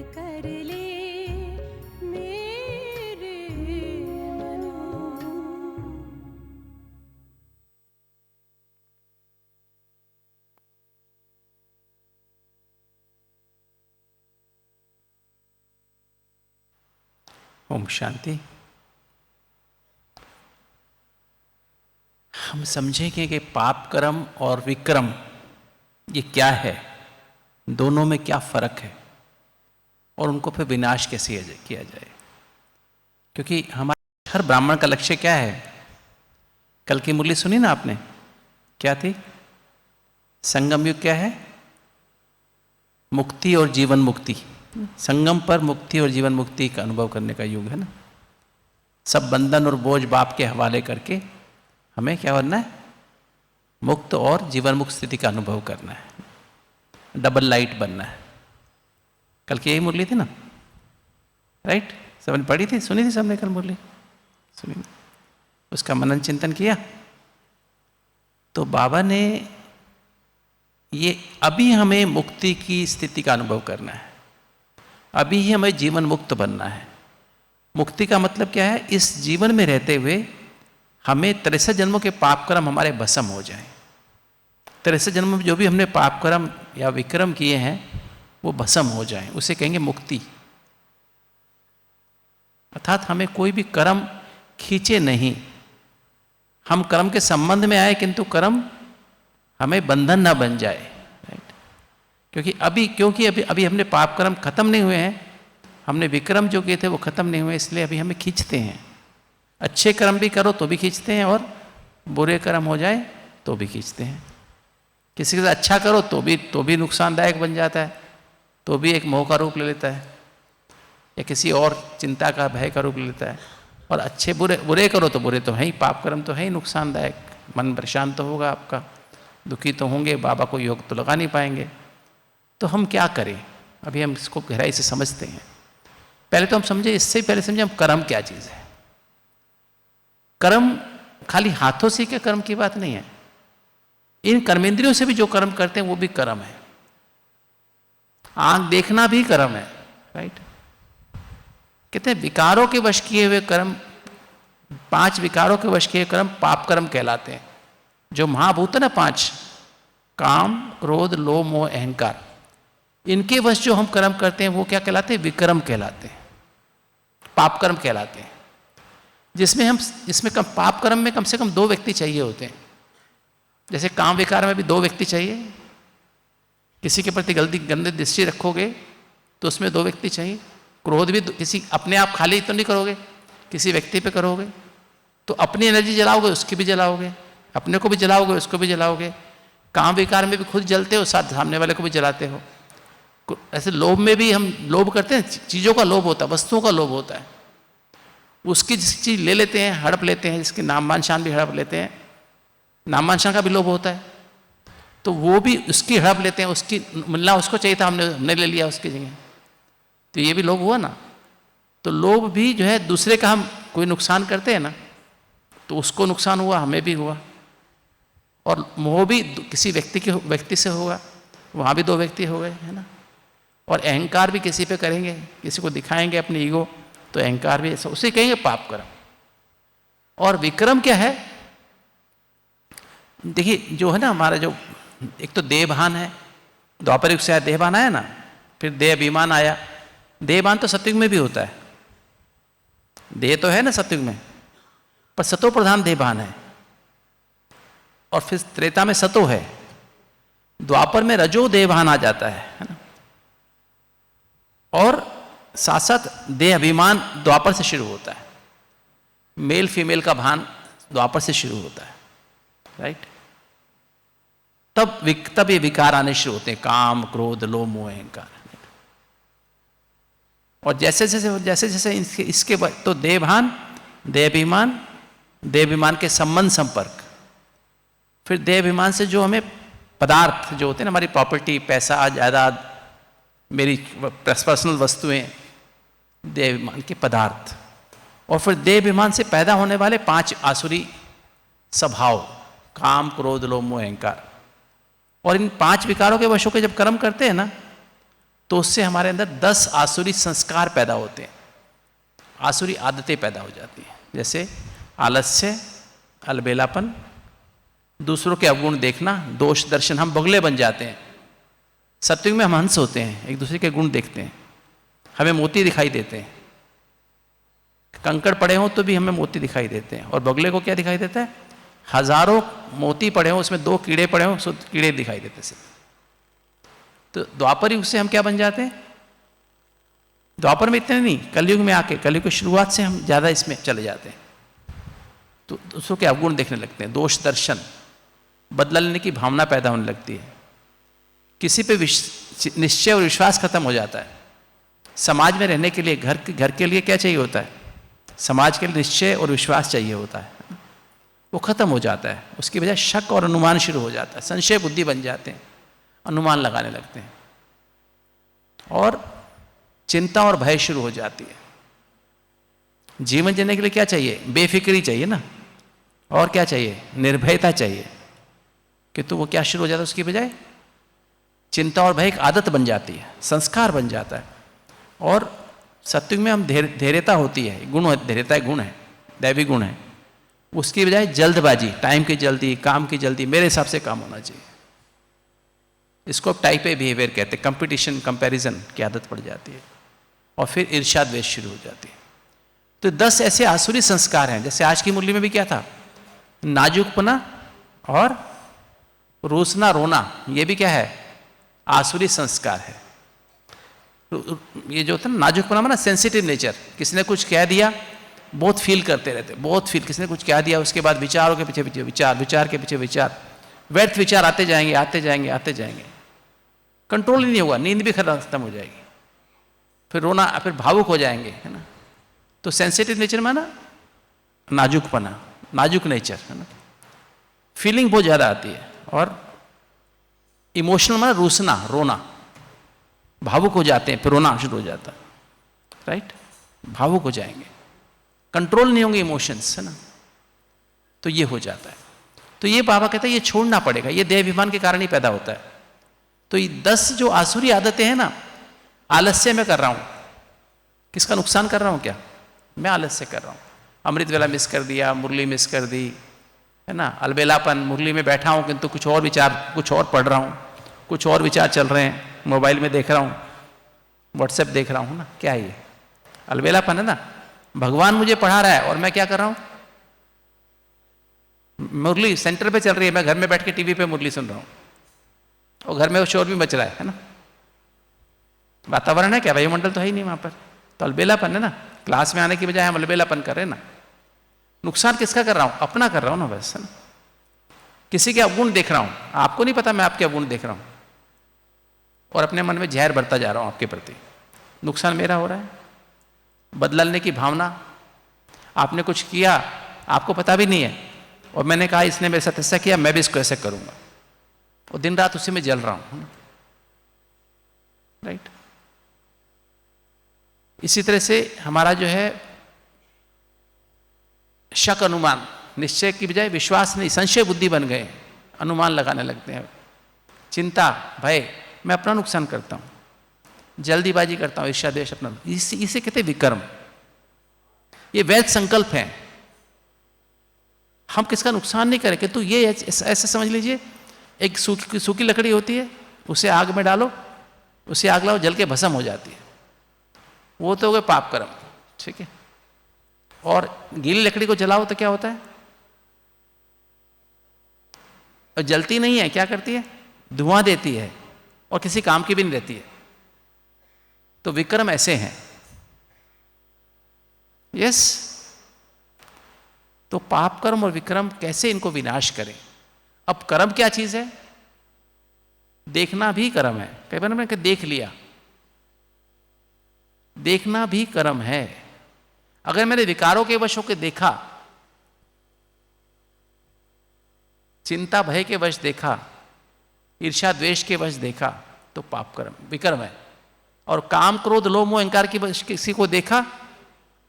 कर ले मेरे मना। ओम शांति। हम समझेंगे कि पाप कर्म और विक्रम ये क्या है, दोनों में क्या फर्क है और उनको फिर विनाश कैसे किया जाए। क्योंकि हमारे हर ब्राह्मण का लक्ष्य क्या है? कल की मुरली सुनी ना आपने, क्या थी? संगम युग क्या है? मुक्ति और जीवन मुक्ति। संगम पर मुक्ति और जीवन मुक्ति का अनुभव करने का युग है ना। सब बंधन और बोझ बाप के हवाले करके हमें क्या बनना है? मुक्त और जीवन मुक्त स्थिति का अनुभव करना है, डबल लाइट बनना है। कल की यही मुरली थी ना, राइट? सबने पढ़ी थी, सुनी थी सबने कल मुरली? सुनी, उसका मनन चिंतन किया। तो बाबा ने ये अभी हमें मुक्ति की स्थिति का अनुभव करना है, अभी ही हमें जीवन मुक्त बनना है। मुक्ति का मतलब क्या है? इस जीवन में रहते हुए हमें 63 जन्मों के पाप कर्म हमारे भस्म हो जाएं। 63 जन्म में जो भी हमने पाप कर्म या विक्रम किए हैं वो भस्म हो जाएं, उसे कहेंगे मुक्ति। अर्थात हमें कोई भी कर्म खींचे नहीं, हम कर्म के संबंध में आए किंतु कर्म हमें बंधन ना बन जाए, राइट? क्योंकि अभी हमने पाप कर्म खत्म नहीं हुए हैं, हमने विक्रम जो किए थे वो खत्म नहीं हुए, इसलिए अभी हमें खींचते हैं। अच्छे कर्म भी करो तो भी खींचते हैं और बुरे कर्म हो जाए तो भी खींचते हैं। किसी के साथ अच्छा करो तो भी नुकसानदायक बन जाता है, तो भी एक मोह का रूप ले लेता है या किसी और चिंता का भय का रूप ले लेता है। और अच्छे बुरे करो तो बुरे तो हैं ही, पाप कर्म तो है ही नुकसानदायक। मन परेशान तो होगा आपका, दुखी तो होंगे, बाबा को योग तो लगा नहीं पाएंगे। तो हम क्या करें? अभी हम इसको गहराई से समझते हैं। पहले तो हम समझे, इससे पहले समझे हम कर्म क्या चीज़ है। कर्म खाली हाथों से के कर्म की बात नहीं है, इन कर्मेंद्रियों से भी जो कर्म करते हैं वो भी कर्म है। आंख देखना भी कर्म है, राइट? कहते हैं विकारों के वश किए हुए कर्म, 5 विकारों के वश किए कर्म पाप कर्म कहलाते हैं। जो महाभूत है ना 5, काम, क्रोध, लोभ, मोह, अहंकार, इनके वश जो हम कर्म करते हैं वो क्या कहलाते हैं? विक्रम कहलाते हैं, पाप कर्म कहलाते हैं। जिसमें पाप कर्म में कम से कम 2 व्यक्ति चाहिए होते हैं। जैसे काम विकार में भी 2 व्यक्ति चाहिए। किसी के प्रति गंदी दृष्टि रखोगे तो उसमें 2 व्यक्ति चाहिए। क्रोध भी किसी अपने आप खाली तो नहीं करोगे, किसी व्यक्ति पे करोगे तो अपनी एनर्जी जलाओगे, उसकी भी जलाओगे, अपने को भी जलाओगे, उसको भी जलाओगे। काम विकार में भी खुद जलते हो, साथ सामने वाले को भी जलाते हो। ऐसे लोभ में भी हम लोभ करते हैं, चीज़ों का लोभ होता है, वस्तुओं का लोभ होता है। उसकी जिस चीज़ ले लेते हैं, हड़प लेते हैं, जिसके नाम मान शान भी हड़प लेते हैं, नाम मान शान का भी लोभ होता है, तो वो भी उसकी हड़प लेते हैं। उसकी मिलना उसको चाहिए था, हमने ले लिया उसकी जगह, तो ये भी लोभ हुआ ना। तो लोभ भी जो है दूसरे का, हम कोई नुकसान करते हैं ना तो उसको नुकसान हुआ, हमें भी हुआ। और मोह भी किसी व्यक्ति से होगा, वहाँ भी 2 व्यक्ति हो गए, है ना। और अहंकार भी किसी पे करेंगे, किसी को दिखाएंगे अपनी ईगो, तो अहंकार भी ऐसा, उसे कहेंगे पाप कर्म। और विक्रम क्या है? देखिए जो है ना हमारा, जो एक तो देहभान है, द्वापर युग से देहभान आया ना, फिर देह अभिमान आया। देहभान तो सतयुग में भी होता है, देह तो है ना सतयुग में, पर सतो प्रधान देहभान है। और फिर त्रेता में सतो है, द्वापर में रजो देहभान आ जाता है ना। और साथ साथ देह अभिमान द्वापर से शुरू होता है, मेल फीमेल का भान द्वापर से शुरू होता है, राइट? तब ये विकार आने शुरू होते हैं, काम, क्रोध, लोभ, मोह, अहंकार। और जैसे जैसे इसके तो देहभान, देहाभिमान, देहाभिमान के संबंध संपर्क, फिर देहाभिमान से जो हमें पदार्थ जो होते हैं ना, हमारी प्रॉपर्टी, पैसा, जायदाद, मेरी पर्सनल वस्तुएं, देहाभिमान के पदार्थ। और फिर देहाभिमान से पैदा होने वाले 5 आसुरी स्वभाव, काम, क्रोध, लोभ, मोह, अहंकार। और इन 5 विकारों के वशों के जब कर्म करते हैं ना, तो उससे हमारे अंदर 10 आसुरी संस्कार पैदा होते हैं, आसुरी आदतें पैदा हो जाती हैं। जैसे आलस्य, अलबेलापन, दूसरों के अवगुण देखना, दोष दर्शन, हम बगुले बन जाते हैं। सत्युग में हम हंस होते हैं, एक दूसरे के गुण देखते हैं, हमें मोती दिखाई देते हैं। कंकड़ पड़े हों तो भी हमें मोती दिखाई देते हैं, और बगुले को क्या दिखाई देता है? हजारों मोती पड़े हों, उसमें 2 कीड़े पड़े हों, तो कीड़े दिखाई देते हैं। तो द्वापर युग से हम क्या बन जाते हैं? द्वापर में इतने नहीं, कलयुग में आके, कलयुग की शुरुआत से हम ज्यादा इसमें चले जाते हैं। तो दूसरों के अवगुण देखने लगते हैं, दोष दर्शन, बदला लेने की भावना पैदा होने लगती है, किसी पे निश्चय और विश्वास खत्म हो जाता है। समाज में रहने के लिए, घर के लिए क्या चाहिए होता है? समाज के लिए निश्चय और विश्वास चाहिए होता है, वो खत्म हो जाता है। उसकी बजाय शक और अनुमान शुरू हो जाता है, संशय बुद्धि बन जाते हैं, अनुमान लगाने लगते हैं, और चिंता और भय शुरू हो जाती है। जीवन जीने के लिए क्या चाहिए? बेफिक्री चाहिए ना, और क्या चाहिए? निर्भयता चाहिए। कि तो वो क्या शुरू हो जाता है? उसकी बजाय चिंता और भय एक आदत बन जाती है, संस्कार बन जाता है। और सत्युग में हम धैर्यता होती है, गुण, धैर्यता गुण है, दैवी गुण है। उसकी बजाय जल्दबाजी, टाइम की जल्दी, काम की जल्दी, मेरे हिसाब से काम होना चाहिए। इसको टाइप ए बिहेवियर कहते हैं, कंपटीशन, कंपैरिजन की आदत पड़ जाती है, और फिर ईर्ष्या द्वेष शुरू हो जाती है। तो 10 ऐसे आसुरी संस्कार हैं। जैसे आज की मुरली में भी क्या था? नाजुकपना और रूसना, रोना, ये भी क्या है? आसुरी संस्कार है। ये जो होता है ना, नाजुकपना में ना, सेंसिटिव नेचर, किसी ने कुछ कह दिया, बहुत फील करते रहते, बहुत फील, किसी ने कुछ कह दिया, उसके बाद विचारों के पीछे पीछे विचार, विचार के पीछे विचार, व्यर्थ विचार आते जाएंगे, आते जाएंगे, आते जाएंगे, कंट्रोल ही नहीं होगा, नींद भी खत्म हो जाएगी, फिर रोना, फिर भावुक हो जाएंगे, है ना। तो सेंसिटिव नेचर में ना नाजुकपना, नाजुक नेचर, है ना, फीलिंग बहुत ज़्यादा आती है। और इमोशनल में रूसना, रोना, भावुक हो जाते हैं, फिर रोना शुरू हो जाता है, राइट, भावुक हो जाएंगे, कंट्रोल नहीं होंगे इमोशंस, है ना, तो ये हो जाता है। तो ये बाबा कहता है ये छोड़ना पड़ेगा, ये देहाभिमान के कारण ही पैदा होता है। तो ये 10 जो आसुरी आदतें हैं ना, आलस्य में कर रहा हूं, किसका नुकसान कर रहा हूं? क्या मैं आलस्य कर रहा हूं? अमृत वेला मिस कर दिया, मुरली मिस कर दी, है ना, अलबेलापन, मुरली में बैठा हूं किंतु कुछ और विचार, कुछ और पढ़ रहा हूं, कुछ और विचार चल रहे हैं, मोबाइल में देख रहा हूं, व्हाट्सएप देख रहा हूं ना, क्या है ये? अलबेलापन है ना। भगवान मुझे पढ़ा रहा है और मैं क्या कर रहा हूं? मुरली सेंटर पे चल रही है, मैं घर में बैठ के टीवी पे मुरली सुन रहा हूं, और घर में वो शोर भी मच रहा है ना। वातावरण है क्या? वायुमंडल तो है ही नहीं वहां पर, तो अलबेलापन है ना। क्लास में आने की बजाय हम अलबेलापन कर रहे हैं ना। नुकसान किसका कर रहा हूं? अपना कर रहा हूं ना, बस, है ना। किसी के अवगुण देख रहा हूं, आपको नहीं पता मैं आपके अवगुण देख रहा हूं, और अपने मन में जहर भरता जा रहा हूं आपके प्रति, नुकसान मेरा हो रहा है। बदला लेने की भावना, आपने कुछ किया, आपको पता भी नहीं है, और मैंने कहा इसने मेरे साथ ऐसा किया, मैं भी इसको ऐसा करूंगा, और दिन रात उसी में जल रहा हूं, राइट। इसी तरह से हमारा जो है शक, अनुमान, निश्चय की बजाय विश्वास नहीं, संशय बुद्धि बन गए, अनुमान लगाने लगते हैं, चिंता, भय, मैं अपना नुकसान करता हूं, जल्दीबाजी करता हूं, ईर्ष्या द्वेष अपना, इसे कहते हैं विकर्म। ये वैध संकल्प है, हम किसका नुकसान नहीं करें। तो ये ऐसे समझ लीजिए, एक सूखी लकड़ी होती है, उसे आग में डालो, उसे आग लाओ, जल के भस्म हो जाती है, वो तो हो गए पाप कर्म, ठीक है। और गीली लकड़ी को जलाओ तो क्या होता है? और जलती नहीं है, क्या करती है? धुआं देती है, और किसी काम की भी नहीं रहती है। तो विक्रम ऐसे हैं, यस। तो पाप कर्म और विक्रम कैसे इनको विनाश करें? अब कर्म क्या चीज है? देखना भी कर्म है। कई बार मैंने देख लिया, देखना भी कर्म है। अगर मैंने विकारों के वश होकर देखा, चिंता भय के वश देखा, ईर्ष्या द्वेष के वश देखा, तो पाप कर्म, विकर्म है। और काम क्रोध लोभ मोह अहंकार की वश किसी को देखा,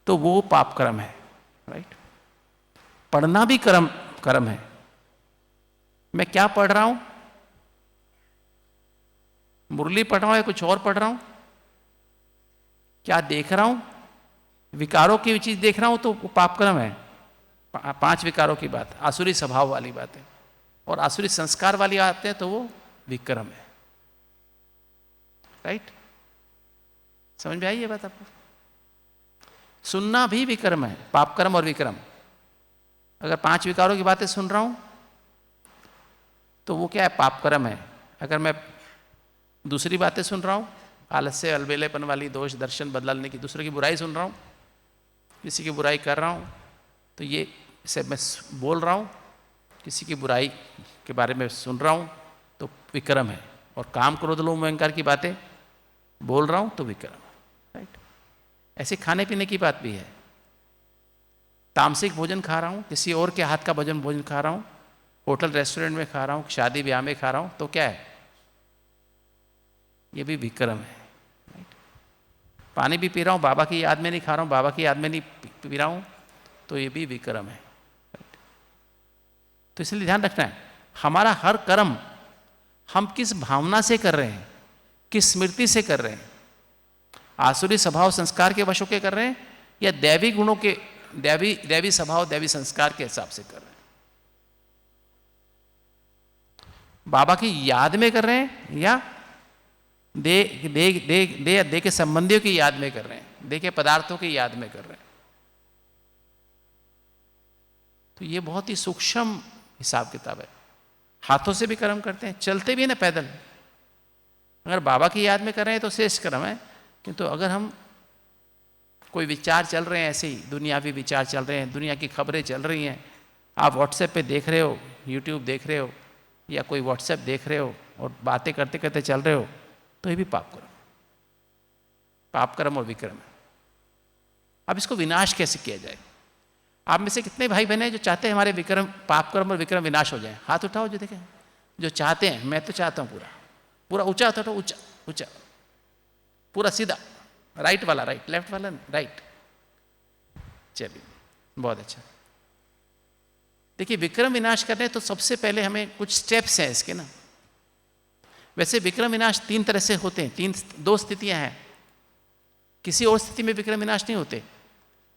तो वो पाप कर्म है, राइट। पढ़ना भी कर्म है। मैं क्या पढ़ रहा हूं? मुरली पढ़ रहा हूं या कुछ और पढ़ रहा हूं? क्या देख रहा हूं, विकारों की चीज देख रहा हूं तो वो पाप कर्म है। 5 विकारों की बात, आसुरी स्वभाव वाली बात है, और आसुरी संस्कार वाली आते हैं तो वो विक्रम है। राइट, समझ में आई ये बात आपको? सुनना भी विक्रम है, पाप कर्म और विक्रम। अगर 5 विकारों की बातें सुन रहा हूं तो वो क्या है, पाप कर्म है। अगर मैं दूसरी बातें सुन रहा हूं, आलस्य, अलबेलेपन वाली, दोष दर्शन बदलने की, दूसरे की बुराई सुन रहा हूं, किसी की बुराई कर रहा हूं, तो ये इसे मैं बोल रहा हूं, किसी की बुराई के बारे में सुन रहा हूं तो विक्रम है। और काम क्रोध लोभ अहंकार की बातें बोल रहा हूं तो विक्रम। राइट, ऐसे खाने पीने की बात भी है। तामसिक भोजन खा रहा हूं, किसी और के हाथ का भोजन खा रहा हूं, होटल रेस्टोरेंट में खा रहा हूं, शादी ब्याह में खा रहा हूं, तो क्या है, ये भी विक्रम है। पानी भी पी रहा हूं, बाबा की याद में नहीं खा रहा हूं, बाबा की याद में नहीं पी रहा हूं, तो ये भी विक्रम है। तो इसलिए ध्यान रखना है, हमारा हर कर्म हम किस भावना से कर रहे हैं, किस स्मृति से कर रहे हैं, आसुरी स्वभाव संस्कार के वश होकर कर रहे हैं या दैवी गुणों के, दैवी स्वभाव दैवी संस्कार के हिसाब से कर रहे हैं। बाबा की याद में कर रहे हैं या दे के संबंधियों की याद में कर रहे हैं, दे के पदार्थों की याद में कर रहे हैं। तो ये बहुत ही सूक्ष्म हिसाब किताब है। हाथों से भी कर्म करते हैं, चलते भी है ना पैदल, अगर बाबा की याद में कर रहे हैं तो श्रेष्ठ कर्म है। किंतु अगर हम कोई विचार चल रहे हैं, ऐसे ही दुनियावी विचार चल रहे हैं, दुनिया की खबरें चल रही हैं, आप व्हाट्सएप पे देख रहे हो, यूट्यूब देख रहे हो, या कोई व्हाट्सएप देख रहे हो और बातें करते करते चल रहे हो, तो ये भी पाप कर्म और विक्रम है। अब इसको विनाश कैसे किया जाए? आप में से कितने भाई बहन हैं जो चाहते हैं हमारे विक्रम, पाप कर्म और विक्रम विनाश हो जाए? हाथ उठाओ जो देखें, जो चाहते हैं। मैं तो चाहता हूं पूरा ऊंचा उठाओ, ऊंचा ऊंचा, पूरा सीधा, राइट वाला राइट, लेफ्ट वाला राइट। चलिए, बहुत अच्छा। देखिए, विक्रम विनाश करने तो सबसे पहले हमें कुछ स्टेप्स हैं इसके ना। वैसे विक्रम विनाश 3 तरह से होते हैं, 2 स्थितियां हैं। किसी और स्थिति में विक्रम विनाश नहीं होते।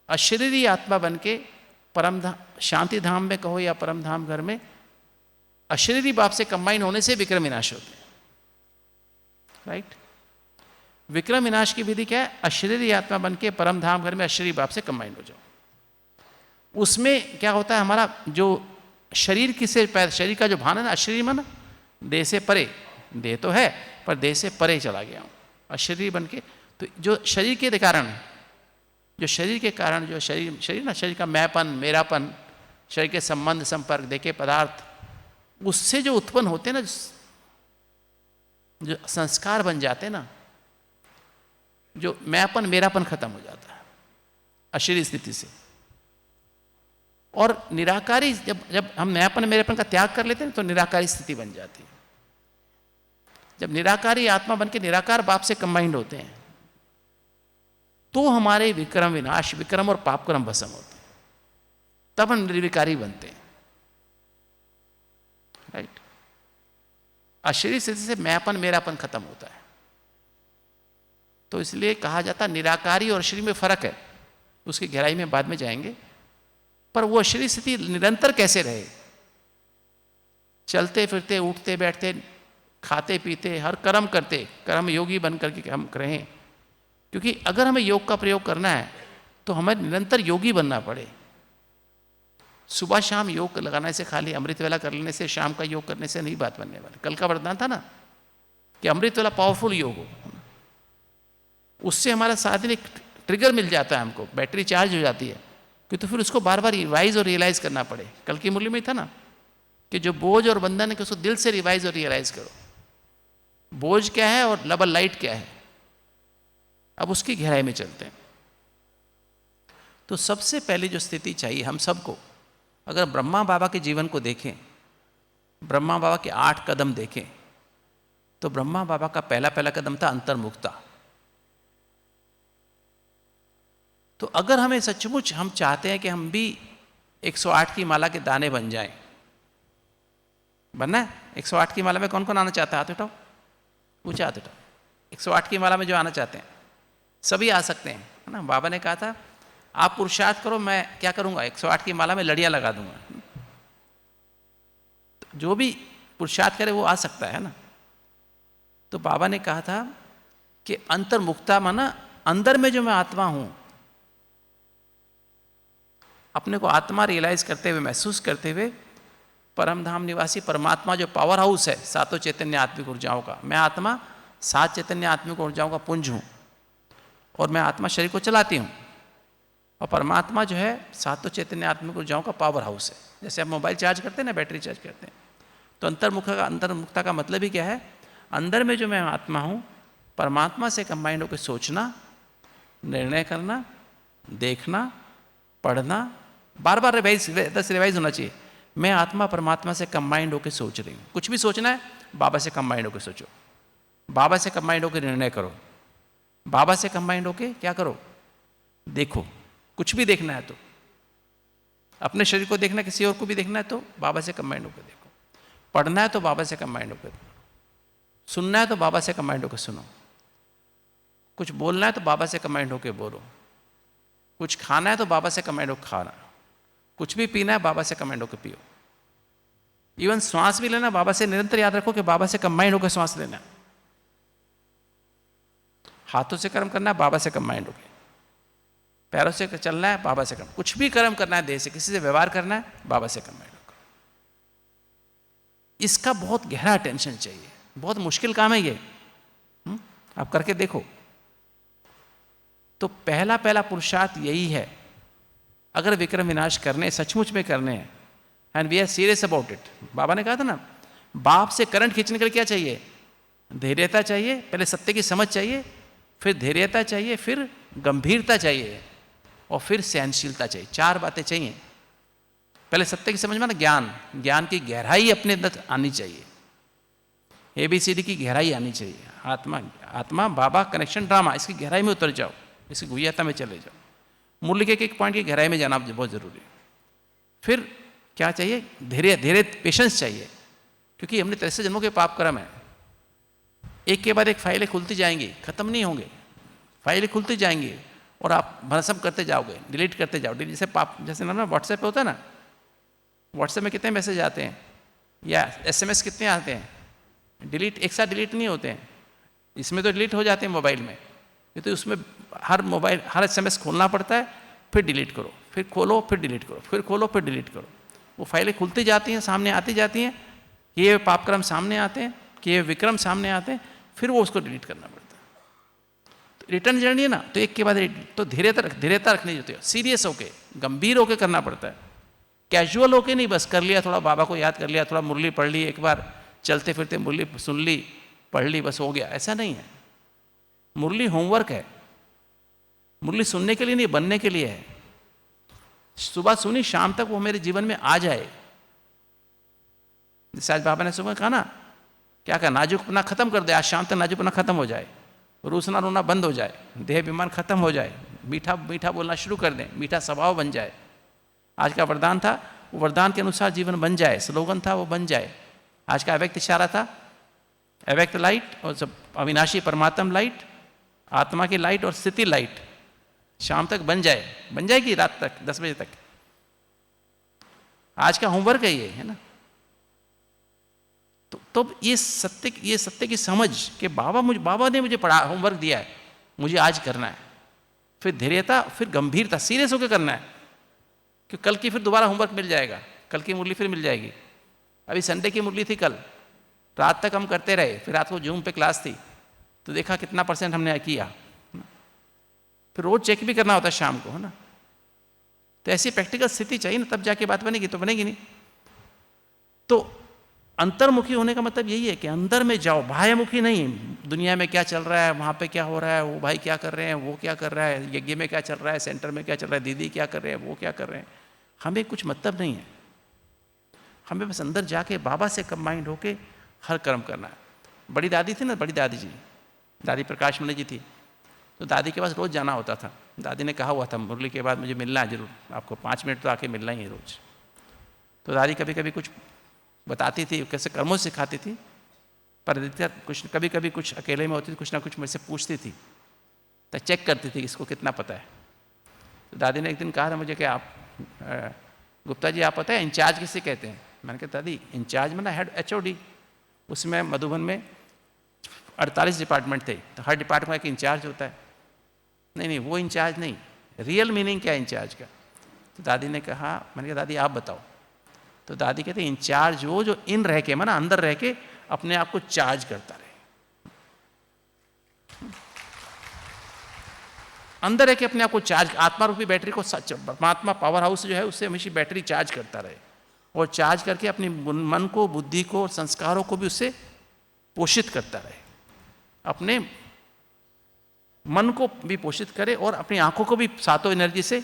अशरीरी आत्मा बन के परम धाम, शांति धाम में कहो या परम धाम घर में, अशरीरी बाप से कंबाइन होने से विक्रम विनाश होते हैं। राइट, विक्रम विनाश की विधि क्या है? अशरीरी आत्मा बन के परम धाम घर में अशरीरी बाप से कंबाइन हो जाओ। उसमें क्या होता है, हमारा जो शरीर शरीर का जो भान है ना, अशरीरी मन, देह से परे, देह तो है पर देह से परे चला गया हूं, अशरीरी बन के। तो जो शरीर के कारण, जो शरीर के कारण, जो शरीर ना, शरीर का मैंपन, मेरापन, शरीर के संबंध संपर्क, देखे पदार्थ, उससे जो उत्पन्न होते हैं ना, जो संस्कार बन जाते हैं ना, जो मैंपन मेरापन खत्म हो जाता है अशरीरी स्थिति से। और निराकारी, जब हम मैंपन मेरापन का त्याग कर लेते हैं तो निराकारी स्थिति बन जाती है। जब निराकारी आत्मा बन के निराकार बाप से कंबाइंड होते हैं तो हमारे विक्रम विनाश, विक्रम और पाप कर्म भस्म होते हैं, तब हम निर्विकारी बनते हैं। राइट, अशरीरी स्थिति से मैंपन मेरापन खत्म होता है। तो इसलिए कहा जाता है निराकारी और अशरीरी में फर्क है, उसकी गहराई में बाद में जाएंगे। पर वो अशरीरी स्थिति निरंतर कैसे रहे, चलते फिरते, उठते बैठते, खाते पीते, हर कर्म करते, कर्म योगी बन करके हम रहें। क्योंकि अगर हमें योग का प्रयोग करना है तो हमें निरंतर योगी बनना पड़े। सुबह शाम योग लगाने से, खाली अमृत वेला कर लेने से, शाम का योग करने से नहीं बात बनने वाली। कल का वरदान था ना कि अमृत वेला पावरफुल योग हो, उससे हमारा शारीरिक ट्रिगर मिल जाता है, हमको बैटरी चार्ज हो जाती है। कि तो फिर उसको बार बार रिवाइज और रियलाइज करना पड़े। कल की मूल्य में था ना कि जो बोझ और बंधन है कि उसको दिल से रिवाइज और रियलाइज करो, बोझ क्या है और डबल लाइट क्या है। अब उसकी गहराई में चलते हैं। तो सबसे पहले जो स्थिति चाहिए हम सबको, अगर ब्रह्मा बाबा के जीवन को देखें, ब्रह्मा बाबा के 8 कदम देखें, तो ब्रह्मा बाबा का पहला कदम था अंतर्मुखता। तो अगर हमें सचमुच हम चाहते हैं कि हम भी 108 की माला के दाने बन जाएं, बनना है? 108 की माला में कौन कौन आना चाहता है? हाथ उठाओ, ऊंचा हाथ उठाओ। 108 की माला में जो आना चाहते हैं, सभी आ सकते हैं, है ना। बाबा ने कहा था आप पुरुषार्थ करो, मैं क्या करूँगा, 108 की माला में लड़ियाँ लगा दूंगा। तो जो भी पुरुषार्थ करे वो आ सकता है ना। तो बाबा ने कहा था कि अंतर्मुखता माना अंदर में जो मैं आत्मा हूं, अपने को आत्मा रियलाइज करते हुए, महसूस करते हुए, परम धाम निवासी परमात्मा जो पावर हाउस है सातों चैतन्य आत्मिक ऊर्जाओं का, मैं आत्मा 7 चैतन्य आत्मिक ऊर्जाओं का पुंज हूं और मैं आत्मा शरीर को चलाती हूं, और परमात्मा जो है सातों चैतन्य आत्मिक ऊर्जाओं का पावर हाउस है। जैसे आप मोबाइल चार्ज करते हैं ना, बैटरी चार्ज करते हैं, तो अंतर्मुखता का मतलब ही क्या है, अंदर में जो मैं आत्मा हूं, परमात्मा से कंबाइंड होकर सोचना, निर्णय करना, देखना, पढ़ना, बार बार रिवाइज होना चाहिए। मैं आत्मा परमात्मा से कंबाइंड होकर सोच रही हूँ। कुछ भी सोचना है, बाबा से कंबाइंड होकर सोचो, बाबा से कंबाइंड होकर निर्णय करो, बाबा से कंबाइंड होकर क्या करो, देखो। कुछ भी देखना है तो, अपने शरीर को देखना है, किसी और को भी देखना है तो बाबा से कंबाइंड होकर देखो। पढ़ना है तो बाबा से कंबाइंड होकर, सुनना है तो बाबा से कंबाइंड होकर सुनो, कुछ बोलना है तो बाबा से कंबाइंड होकर बोलो, कुछ खाना है तो बाबा से कंबाइंड होकर खाना, कुछ भी पीना है बाबा से कंबाइंड होकर पियो। इवन श्वास भी लेना, बाबा से निरंतर याद रखो कि बाबा से कंबाइंड होकर श्वास लेना। हाथों से कर्म करना है, बाबा से कंबाइंड होकर, पैरों से चलना है, बाबा से कर्म, कुछ भी कर्म करना है, देह से किसी से व्यवहार करना है, बाबा से कंबाइंड होकर। इसका बहुत गहरा अटेंशन चाहिए, बहुत मुश्किल काम है ये। आप करके देखो। तो पहला पुरुषार्थ यही है, अगर विक्रम विनाश करने, सचमुच में करने हैं, and we are serious about it. बाबा ने कहा था ना, बाप से करंट खींचने के लिए क्या चाहिए, धैर्यता चाहिए, पहले सत्य की समझ चाहिए, फिर धैर्यता चाहिए, फिर गंभीरता चाहिए, और फिर सहनशीलता चाहिए। 4 बातें चाहिए। पहले सत्य की समझ में ना, ज्ञान की गहराई अपने अंदर आनी चाहिए, ABCD की गहराई आनी चाहिए। आत्मा बाबा कनेक्शन ड्रामा, इसकी गहराई में उतर जाओ, इसकी गुह्यता में चले जाओ। मुरली के एक पॉइंट की गहराई में जाना बहुत जरूरी है। फिर क्या चाहिए, धैर्य, पेशेंस चाहिए, क्योंकि हमने 63 जन्मों के पाप कर्म है, एक के बाद एक फाइलें खुलती जाएंगी, खत्म नहीं होंगे, फाइलें खुलती जाएंगी और आप भस्म करते जाओगे, डिलीट करते जाओ। जैसे जैसे ना व्हाट्सएप पे होता है ना, व्हाट्सएप में कितने मैसेज आते हैं या SMS कितने आते हैं, डिलीट एक साथ डिलीट नहीं होते हैं। इसमें तो डिलीट हो जाते हैं मोबाइल में, ये तो उसमें हर SMS खोलना पड़ता है, फिर डिलीट करो, फिर खोलो, फिर डिलीट करो, फिर खोलो, फिर डिलीट करो। वो फाइलें खुलती जाती हैं, सामने आती जाती हैं, कि ये पापक्रम सामने आते हैं, कि ये विक्रम सामने आते हैं, फिर वो उसको डिलीट करना पड़ता है। तो रिटर्न जर्नी है ना, तो एक के बाद तो धैर्यता रखनी होती है, सीरियस होके, गंभीर होके करना पड़ता है। कैजुअल होके नहीं, बस कर लिया, थोड़ा बाबा को याद कर लिया, थोड़ा मुरली पढ़ ली, एक बार चलते फिरते मुरली सुन ली, पढ़ ली, बस हो गया, ऐसा नहीं है। मुरली होमवर्क है, मुरली सुनने के लिए नहीं, बनने के लिए है। सुबह सुनी, शाम तक वो मेरे जीवन में आ जाए। जैसे आज बाबा ने सुबह कहा ना, क्या कहा, नाजुकपना खत्म कर दे, आज शाम तक नाजुकपना खत्म हो जाए, रूसना रोना बंद हो जाए, देह बीमार खत्म हो जाए, मीठा मीठा बोलना शुरू कर दें, मीठा स्वभाव बन जाए। आज का वरदान था, वो वरदान के अनुसार जीवन बन जाए, स्लोगन था वो बन जाए। आज का अव्यक्त इशारा था, अव्यक्त लाइट और सब अविनाशी परमात्म लाइट, आत्मा की लाइट और स्थिति लाइट शाम तक बन जाएगी, रात तक 10 बजे तक। आज का होमवर्क है ये, है ना। तो ये सत्य की समझ कि बाबा ने मुझे पढ़ा, होमवर्क दिया है, मुझे आज करना है। फिर धैर्यता, फिर गंभीरता, सीरियस होकर करना है, क्योंकि कल की फिर दोबारा होमवर्क मिल जाएगा, कल की मुरली फिर मिल जाएगी। अभी संडे की मुरली थी कल, रात तक हम करते रहे, फिर रात को जूम पे क्लास थी, तो देखा कितना % हमने किया। फिर रोज चेक भी करना होता है शाम को, है ना। तो ऐसी प्रैक्टिकल स्थिति चाहिए ना, तब जाके बात बनेगी, तो बनेगी नहीं। तो अंतर्मुखी होने का मतलब यही है कि अंदर में जाओ, बाह्यमुखी नहीं। दुनिया में क्या चल रहा है, वहाँ पे क्या हो रहा है, वो भाई क्या कर रहे हैं, वो क्या कर रहा है, यज्ञ में क्या चल रहा है, सेंटर में क्या चल रहा है, दीदी क्या कर रहे हैं, वो क्या कर रहे हैं, हमें कुछ मतलब नहीं है। हमें बस अंदर जाके बाबा से कंबाइंड होके हर कर्म करना है। बड़ी दादी थी ना, बड़ी दादी जी, दादी प्रकाश मणि जी थी, तो दादी के पास रोज़ जाना होता था। दादी ने कहा हुआ था, मुरली के बाद मुझे मिलना है जरूर, आपको 5 मिनट तो आके मिलना ही है रोज़। तो दादी कभी कभी कुछ बताती थी, कैसे कर्मों से सिखाती थी, पर कुछ कभी कभी कुछ अकेले में होती थी, कुछ ना कुछ मुझसे पूछती थी। तो चेक करती थी इसको कितना पता है। तो दादी ने एक दिन कहा था मुझे कि आप गुप्ता जी, आप पता है इंचार्ज किसे कहते हैं? मैंने कहा दादी इंचार्ज मतलब हेड HOD। उसमें मधुबन में 48 डिपार्टमेंट थे, तो हर डिपार्टमेंट का इंचार्ज होता है। नहीं नहीं, वो इंचार्ज नहीं, रियल मीनिंग क्या है इंचार्ज का? तो दादी ने कहा, मैंने कहा दादी आप बताओ। तो दादी कहते हैं इंचार्ज वो जो इन रह के माना अंदर रह के अपने आप को चार्ज करता रहे, अंदर रह के अपने आप को चार्ज, आत्मा रूपी बैटरी को, परमात्मा पावर हाउस जो है उससे हमेशा बैटरी चार्ज करता रहे, और चार्ज करके अपने मन को, बुद्धि को और संस्कारों को भी उससे पोषित करता रहे, अपने मन को भी पोषित करे और अपनी आंखों को भी सातों एनर्जी से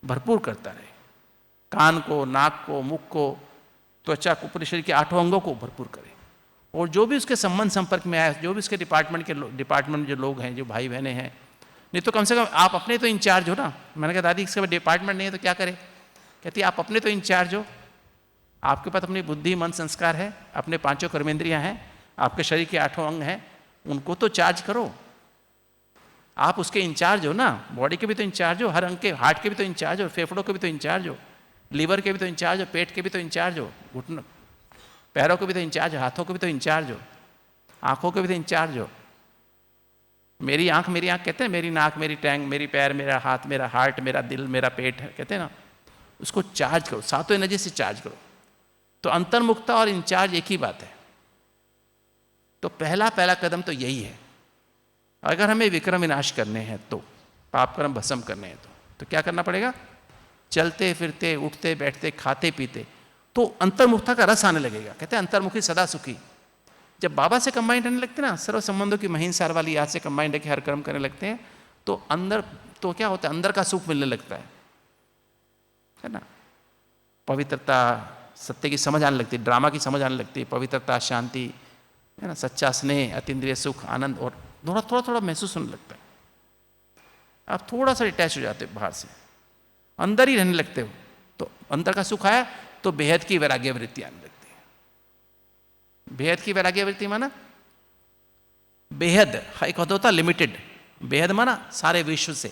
भरपूर करता रहे, कान को, नाक को, मुख को, त्वचा को, पूरे शरीर के 8 अंगों को भरपूर करे। और जो भी उसके संबंध संपर्क में आए, जो भी उसके डिपार्टमेंट में जो लोग हैं, जो भाई बहनें हैं, नहीं तो कम से कम आप अपने तो इंचार्ज हो ना। मैंने कहा दादी इसके बाद डिपार्टमेंट नहीं है तो क्या करें? कहती आप अपने तो इंचार्ज हो, आपके पास अपनी बुद्धि, मन, संस्कार है, अपने 5 कर्मेंद्रियां हैं, आपके शरीर के 8 अंग हैं, उनको तो चार्ज करो। आप उसके इंचार्ज हो ना, बॉडी के भी तो इंचार्ज हो, हर अंग के, हार्ट के भी तो इंचार्ज हो, फेफड़ों के भी तो इंचार्ज हो, लीवर के भी तो इंचार्ज हो, पेट के भी तो इंचार्ज हो, घुटनों पैरों के भी तो इंचार्ज हो, हाथों के भी तो इंचार्ज हो, आंखों के भी तो इंचार्ज हो। मेरी आंख कहते हैं, मेरी नाक, मेरी टैंग, मेरी पैर, मेरा हाथ, मेरा हार्ट, मेरा दिल, मेरा पेट है, कहते हैं ना, उसको चार्ज करो, सातों एनर्जी से चार्ज करो। तो अंतर्मुखता और इंचार्ज एक ही बात है। तो पहला कदम तो यही है। अगर हमें विक्रम विनाश करने हैं, तो पाप कर्म भस्म करने हैं, तो क्या करना पड़ेगा? चलते फिरते, उठते बैठते, खाते पीते तो अंतर्मुखता का रस आने लगेगा। कहते हैं अंतर्मुखी सदा सुखी। जब बाबा से कंबाइंड रहने लगते हैं ना, सर्व संबंधों की महीन सार वाली याद से कंबाइंड है कि हर कर्म करने लगते हैं, तो अंदर तो क्या होता है, अंदर का सुख मिलने लगता है ना। पवित्रता, सत्य की समझ आने लगती है, ड्रामा की समझ आने लगती है, पवित्रता, शांति, है ना, सच्चा स्नेह, अतीन्द्रिय सुख, आनंद, और थोड़ा महसूस होने लगता है। आप थोड़ा सा डिटैच हो जाते हो बाहर से, अंदर ही रहने लगते हो, तो अंदर का सुख आया तो बेहद की वैराग्य वृत्ति आने लगती है। बेहद की वैराग्य वृत्ति माना बेहद, एक होता लिमिटेड, बेहद माना सारे विश्व से,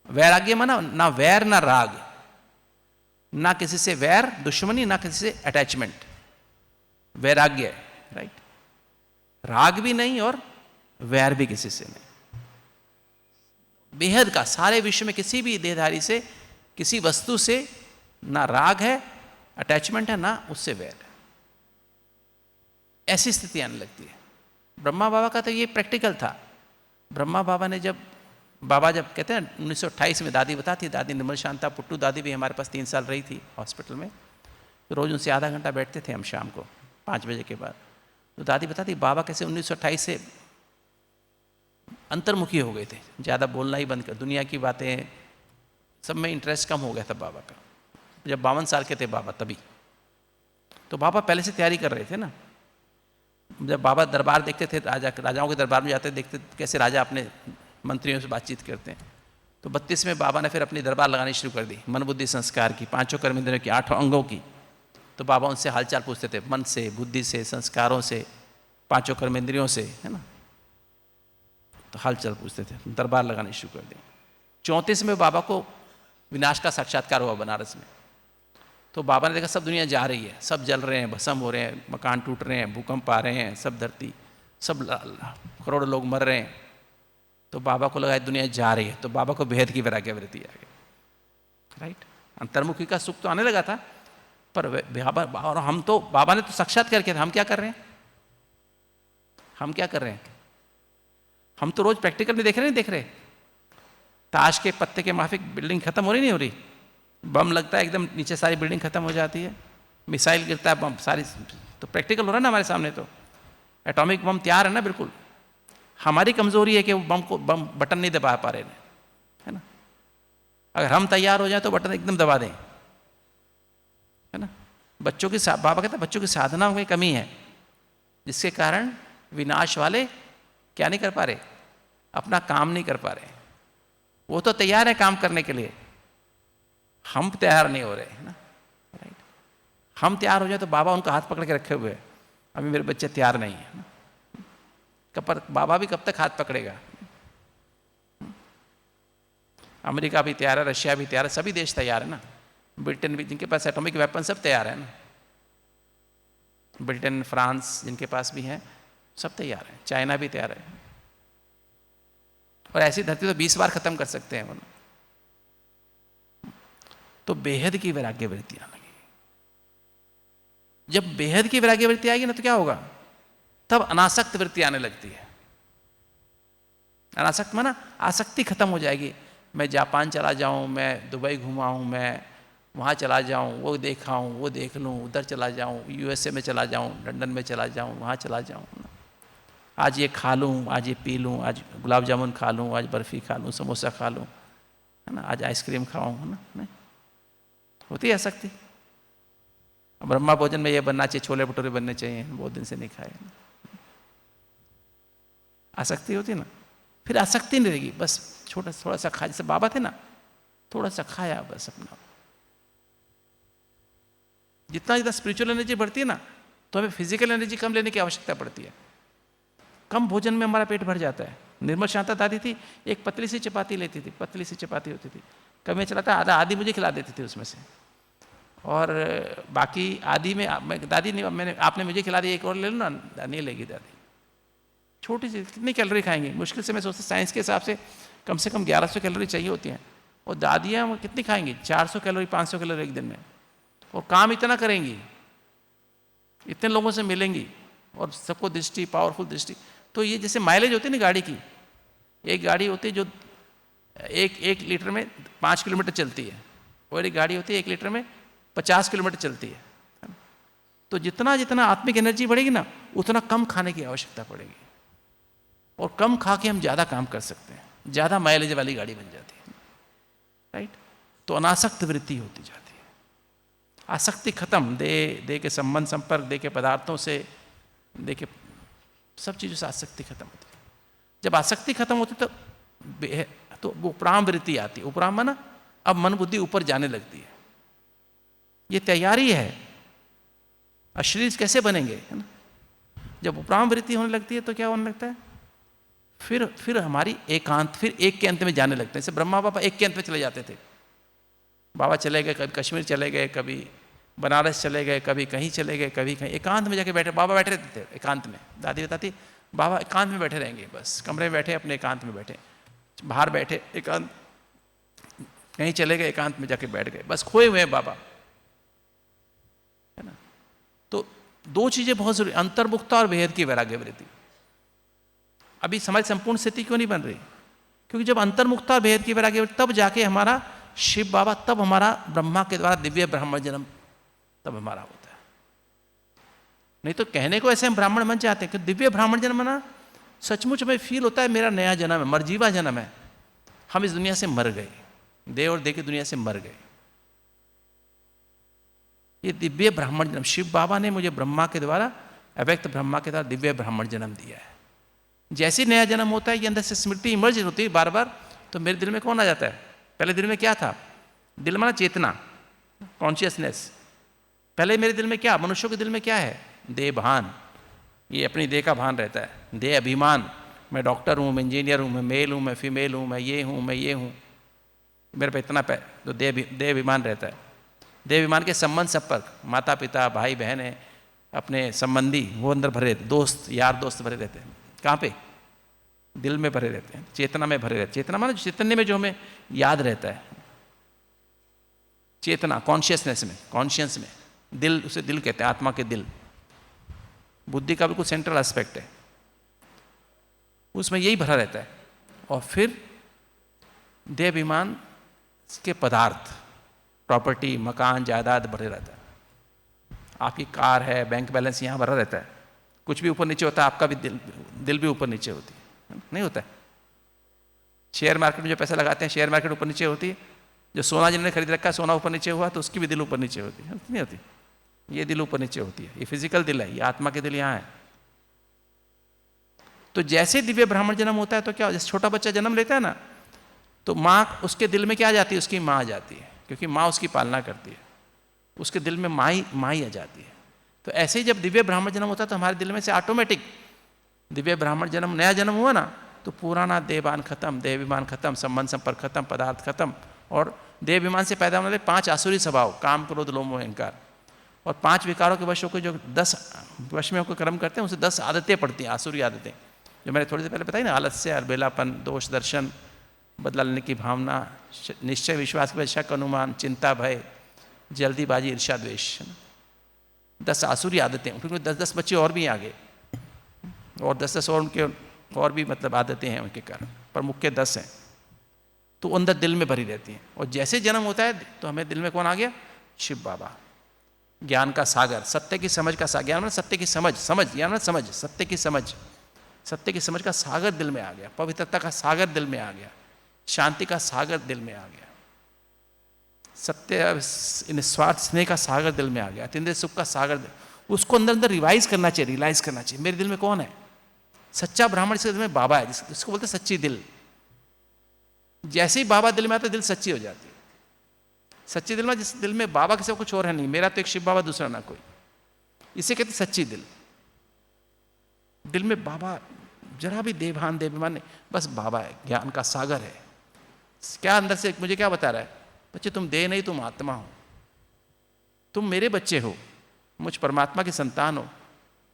वैराग्य माना ना वैर ना राग, ना किसी से वैर दुश्मनी, ना किसी से अटैचमेंट, वैराग्य, राइट। राग भी नहीं और वैर भी किसी से नहीं, बेहद का, सारे विश्व में किसी भी देहधारी से, किसी वस्तु से ना राग है, अटैचमेंट है, ना उससे वैर है। ऐसी स्थिति आने लगती है। ब्रह्मा बाबा का तो ये प्रैक्टिकल था। ब्रह्मा बाबा ने जब कहते हैं 1928 में, दादी बताती, दादी निर्मल शांता पुट्टू दादी भी हमारे पास 3 साल रही थी हॉस्पिटल में, तो रोज़ उनसे आधा घंटा बैठते थे हम शाम को 5 बजे के बाद। तो दादी बताती बाबा कैसे 1928 से अंतर्मुखी हो गए थे, ज़्यादा बोलना ही बंद कर, दुनिया की बातें सब में इंटरेस्ट कम हो गया था बाबा का। जब 52 साल के थे बाबा तभी, तो बाबा पहले से तैयारी कर रहे थे ना। जब बाबा दरबार देखते थे, राजाओं के दरबार में जाते, देखते कैसे राजा अपने मंत्रियों से बातचीत करते हैं, तो 32 में बाबा ने फिर अपनी दरबार लगानी शुरू कर दी, मन बुद्धि संस्कार की, 5 कर्मेंद्रियों की, 8 अंगों की। तो बाबा उनसे हालचाल पूछते थे, मन से, बुद्धि से, संस्कारों से, 5 कर्मेंद्रियों से, है ना, तो हालचाल पूछते थे, दरबार लगानी शुरू कर दी। 34 में बाबा को विनाश का साक्षात्कार हुआ बनारस में। तो बाबा ने देखा सब दुनिया जा रही है, सब जल रहे हैं, भस्म हो रहे हैं, मकान टूट रहे हैं, भूकंप आ रहे हैं, सब धरती, सब करोड़ों लोग मर रहे हैं। तो बाबा को लगा दुनिया जा रही है, तो बाबा को बेहद की वैराग्य वृत्ति आ गई, राइट। अंतर्मुखी का सुख तो आने लगा था, पर बाबा, और हम तो, बाबा ने तो साक्षात्कार किया था, हम क्या कर रहे हैं? हम क्या कर रहे हैं? हम तो रोज प्रैक्टिकल में देख रहे, ताश के पत्ते के माफिक बिल्डिंग खत्म हो रही नहीं हो रही, बम लगता है एकदम नीचे सारी बिल्डिंग खत्म हो जाती है, मिसाइल गिरता है, बम सारी, तो प्रैक्टिकल हो रहा है ना हमारे सामने। तो एटॉमिक बम तैयार है ना, बिल्कुल। हमारी कमजोरी है कि वो बम बटन नहीं दबा पा रहे हैं, है ना। अगर हम तैयार हो जाए तो बटन एकदम दबा दें, है ना। बाबा कहते हैं बच्चों की साधना में कमी है, जिसके कारण विनाश वाले क्या नहीं कर पा रहे, अपना काम नहीं कर पा रहे। वो तो तैयार है काम करने के लिए, हम तैयार नहीं हो रहे, है ना, राइट। हम तैयार हो जाए तो बाबा उनका हाथ पकड़ के रखे हुए हैं, अभी मेरे बच्चे तैयार नहीं है ना। बाबा भी कब तक हाथ पकड़ेगा? अमेरिका भी तैयार है, रशिया भी तैयार है, सभी देश तैयार है ना। ब्रिटेन भी, जिनके पास एटॉमिक वेपन, सब तैयार है ना। ब्रिटेन, फ्रांस जिनके पास भी हैं, सब तैयार है। चाइना भी तैयार है। और ऐसी धरती तो 20 बार खत्म कर सकते हैं वो। तो बेहद की वैराग्य वृत्ति आने लगी। जब बेहद की वैराग्य वृत्ति आएगी ना तो क्या होगा? तब अनासक्त वृत्ति आने लगती है। अनासक्त माना आसक्ति खत्म हो जाएगी। मैं जापान चला जाऊं, मैं दुबई घुमाऊं, मैं वहाँ चला जाऊं, वो देखाऊं, वो देख लूं, उधर चला जाऊं, यूएसए में चला जाऊं, लंदन में चला जाऊं, वहाँ चला जाऊं, आज ये खा लूं, आज ये पी लूं, आज गुलाब जामुन खा लूं, आज बर्फ़ी खा लूं, समोसा खा लूं, है ना, आज आइसक्रीम खाऊं, है ना। नहीं होती है आसक्ति। ब्रह्मा भोजन में ये बनना चाहिए, छोले भटूरे बनने चाहिए, बहुत दिन से नहीं खाए। आसक्ति होती है ना। फिर आसक्ति नहीं रहेगी, बस थोड़ा सा खा, जैसे बाबा थे ना, थोड़ा सा खाया बस अपना। जितना जितना स्पिरिचुअल एनर्जी बढ़ती है ना, तो हमें फिजिकल एनर्जी कम लेने की आवश्यकता पड़ती है। कम भोजन में हमारा पेट भर जाता है। निर्मल शांता दादी थी, एक पतली सी चपाती लेती थी, पतली सी चपाती होती थी, कभी चलाता आधी मुझे खिला देती थी उसमें से, और बाकी आधी में दादी ने, आपने मुझे खिला दी, एक और ले लो ना, नहीं लेगी दादी। छोटी सी, कितनी कैलोरी खाएंगे? मुश्किल से मैं सोचता साइंस के हिसाब से कम 1100 कैलोरी चाहिए होती हैं, और दादियाँ वो कितनी खाएंगी? 400 कैलोरी, 500 कैलोरी एक दिन में, और काम इतना करेंगी, इतने लोगों से मिलेंगी, और सबको दृष्टि, पावरफुल दृष्टि। तो ये जैसे माइलेज होती है ना गाड़ी की, एक गाड़ी होती है जो एक लीटर में 5 किलोमीटर चलती है, और एक गाड़ी होती है 1 लीटर में 50 किलोमीटर चलती है। तो जितना जितना आत्मिक एनर्जी बढ़ेगी ना, उतना कम खाने की आवश्यकता पड़ेगी, और कम खा के हम ज़्यादा काम कर सकते हैं, ज़्यादा माइलेज वाली गाड़ी बन जाती है। राइट। तो अनासक्त वृत्ति होती जाती है। आसक्ति खत्म, दे के संबंध संपर्क, दे के पदार्थों से, दे के सब चीज़ों से आसक्ति खत्म होती है। जब आसक्ति खत्म होती तो उपराम वृत्ति आती है। उपराम माना अब मन बुद्धि ऊपर जाने लगती है, ये तैयारी है। और शरीर कैसे बनेंगे, है ना। जब उपराम वृत्ति होने लगती है तो क्या होने लगता है? फिर हमारी एकांत, फिर एक के अंत में जाने लगते हैं। जैसे ब्रह्मा बाबा एक के अंत में चले जाते थे। बाबा चले गए, कभी कश्मीर चले गए, कभी बनारस चले गए, कभी कहीं चले गए, कभी कहीं एकांत में जाके बैठे। बाबा बैठे रहते थे एकांत में। दादी बताती बाबा एकांत में बैठे रहेंगे, बस कमरे में बैठे, अपने एकांत में बैठे, बाहर बैठे एकांत, कहीं चले गए एकांत में जाके बैठ गए, बस खोए हुए हैं बाबा, है ना। तो दो चीजें बहुत जरूरी, अंतर्मुखता और भेद की वैराग्य वृत्ति। अभी हमारी संपूर्ण स्थिति क्यों नहीं बन रही? क्योंकि जब अंतर्मुखता और भेद की वैराग्य वृत्ति, तब जाके हमारा शिव बाबा, तब हमारा ब्रह्मा के द्वारा दिव्य ब्राह्मण जन्म तब हमारा होता है। नहीं तो कहने को ऐसे हम ब्राह्मण बन जाते हैं कि दिव्य ब्राह्मण जन्म ना, सचमुच में फील होता है मेरा नया जन्म है, मरजीवा जन्म है। हम इस दुनिया से मर गए, देव और देव की दुनिया से मर गए। ये दिव्य ब्राह्मण जन्म, शिव बाबा ने मुझे ब्रह्मा के द्वारा, अव्यक्त ब्रह्मा के द्वारा दिव्य ब्राह्मण जन्म दिया है। जैसे नया जन्म होता है, ये अंदर से स्मृति इमर्ज होती है बार बार, तो मेरे दिल में कौन आ जाता है? पहले दिल में क्या था? दिल माना चेतना, कॉन्शियसनेस। पहले मेरे दिल में क्या, मनुष्यों के दिल में क्या है? देह भान, ये अपनी देह का भान रहता है। देह अभिमान, मैं डॉक्टर हूँ, मैं इंजीनियर हूँ, मैं मेल हूँ, मैं फीमेल हूँ, मैं ये हूँ, मैं ये हूँ, मेरे पे इतना तो देह अभिमान रहता है। देह अभिमान के संबंध संपर्क, माता पिता, भाई बहन, अपने संबंधी, वो अंदर भरे रहते, दोस्त यार दोस्त भरे रहते हैं। कहाँ पे? दिल में भरे रहते हैं, चेतना में भरे रहते हैं। चेतना माना चैतन्य में जो हमें याद रहता है, चेतना, कॉन्शियसनेस में, कॉन्शियस में, दिल, उसे दिल कहते हैं, आत्मा के दिल। बुद्धि का बिल्कुल सेंट्रल एस्पेक्ट है, उसमें यही भरा रहता है। और फिर देह अभिमान के पदार्थ, प्रॉपर्टी, मकान, जायदाद भरे रहता है। आपकी कार है, बैंक बैलेंस यहाँ भरा रहता है। कुछ भी ऊपर नीचे होता है, आपका भी दिल भी ऊपर नीचे होती है, नहीं होता है? शेयर मार्केट में जो पैसा लगाते हैं, शेयर मार्केट ऊपर नीचे होती है। जो सोना जिन्होंने खरीद रखा है, सोना ऊपर नीचे हुआ तो उसकी भी दिल ऊपर नीचे होती है, नहीं होती? ये दिल ऊपर नीचे होती है, ये फिजिकल दिल है, ये आत्मा के दिल यहाँ है। तो जैसे दिव्य ब्राह्मण जन्म होता है तो क्या, जैसे छोटा बच्चा जन्म लेता है ना, तो माँ उसके दिल में क्या आ जाती है? उसकी माँ आ जाती है, क्योंकि माँ उसकी पालना करती है, उसके दिल में माँ ही आ जाती है। तो ऐसे ही जब दिव्य ब्राह्मण जन्म होता है तो हमारे दिल में से ऑटोमेटिक दिव्य ब्राह्मण जन्म, नया जन्म हुआ ना, तो पुराना देवान खत्म, देवाभिमान खत्म, संबंध संपर्क खत्म, पदार्थ खत्म, और देवाभिमान से पैदा होने वाले 5 आसुरी स्वभाव, काम क्रोध लोभ मोह अहंकार, और 5 विकारों के वश होकर जो 10 वश में होकर कर्म करते हैं, उसे 10 आदतें पड़ती हैं, आसुरी आदतें, जो मैंने थोड़ी देर पहले बताई ना, आलस्य, अलबेलापन, दोष दर्शन, बदला लेने की भावना, निश्चय विश्वास के शक अनुमान, चिंता भय, जल्दीबाजी, ईर्ष्या द्वेष, 10 आसुरी आदतें, क्योंकि 10-10 बच्चे और भी आगे, और 10-10 और उनके और भी मतलब आदतें हैं उनके कारण, पर मुख्य 10 हैं, तो अंदर दिल में भरी रहती हैं। और जैसे जन्म होता है तो हमें दिल में कौन आ गया? शिव बाबा, ज्ञान का सागर, सत्य की समझ का सागर, ज्ञान मतलब सत्य की समझ, समझ ज्ञान मतलब समझ, सत्य की समझ, सत्य की समझ का सागर दिल में आ गया, पवित्रता का सागर दिल में आ गया, शांति का सागर दिल में आ गया, सत्य निस्वार्थ स्नेह का सागर दिल में आ गया, अतीन्द्रिय सुख का सागर, उसको अंदर अंदर रिवाइज करना चाहिए, रियलाइज करना चाहिए, मेरे दिल में कौन है? सच्चा ब्राह्मण जिसके दिल में बाबा है, जिसको बोलते हैं सच्ची दिल। जैसे ही बाबा दिल में आता है, दिल सच्ची हो जाती है। सच्ची दिल में, जिस दिल में बाबा के सिवा कुछ और है नहीं, मेरा तो एक शिव बाबा, दूसरा ना कोई, इसे कहते सच्ची दिल। दिल में बाबा, जरा भी देवभान देवाभिमान नहीं, बस बाबा है, ज्ञान का सागर है। क्या अंदर से मुझे क्या बता रहा है? बच्चे तुम देह नहीं, तुम आत्मा हो, तुम मेरे बच्चे हो, मुझ परमात्मा की संतान हो,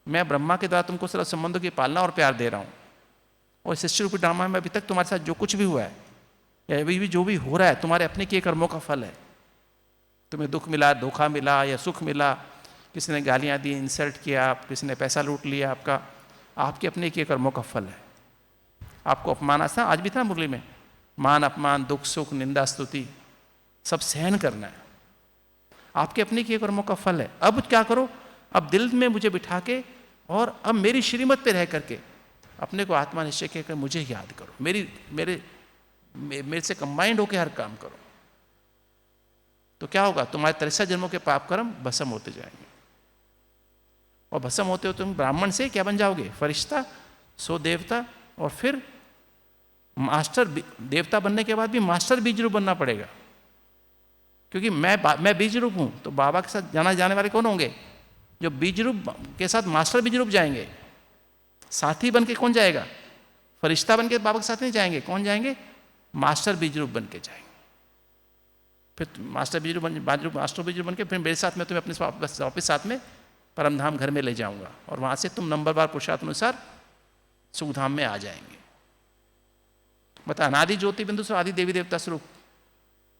मैं ब्रह्मा के द्वारा तुमको सिर्फ संबंधों की पालना और प्यार दे रहा हूँ, और शिष्य रूपी ड्रामा में अभी तक तुम्हारे साथ जो कुछ भी हुआ है या अभी भी जो भी हो रहा है, तुम्हारे अपने किए कर्मों का फल है। तुम्हें दुख मिला, धोखा मिला या सुख मिला, किसी ने गालियाँ दी, इंसल्ट किया, किसी ने पैसा लूट लिया आपका, आपके अपने किए कर्मों का फल है। आपको अपमान आता, आज भी था मुरली में, मान अपमान, दुख सुख, निंदा स्तुति सब सहन करना है, आपके अपने किए कर्मों का फल है। अब क्या करो? अब दिल में मुझे बिठा के, और अब मेरी श्रीमत पे रह करके अपने को आत्मा निश्चय कहकर मुझे याद करो, मेरे से कंबाइंड होकर हर काम करो। तो क्या होगा? तुम्हारे 63 जन्मों के पाप कर्म भस्म होते जाएंगे, और भस्म होते हो तुम ब्राह्मण से क्या बन जाओगे? फरिश्ता, सो देवता, और फिर मास्टर। देवता बनने के बाद भी मास्टर बीज रूप बनना पड़ेगा, क्योंकि मैं बीज रूप हूं, तो बाबा के साथ जाने वाले कौन होंगे? जो बीज रूप के साथ मास्टर बीज रूप जाएंगे। साथी बन के कौन जाएगा? फरिश्ता बन के बाबा के साथ नहीं जाएंगे, कौन जाएंगे? मास्टर बीज रूप बन के जाएंगे। फिर मास्टर बीज रूप बन के फिर मेरे साथ में तुम्हें अपने वापस साथ में परमधाम घर में ले जाऊंगा, और वहां से तुम नंबरवार पुरुषार्थ अनुसार सुखधाम में आ जाएंगे। बता, अनादि ज्योति बिंदु से आदि देवी देवता स्वरूप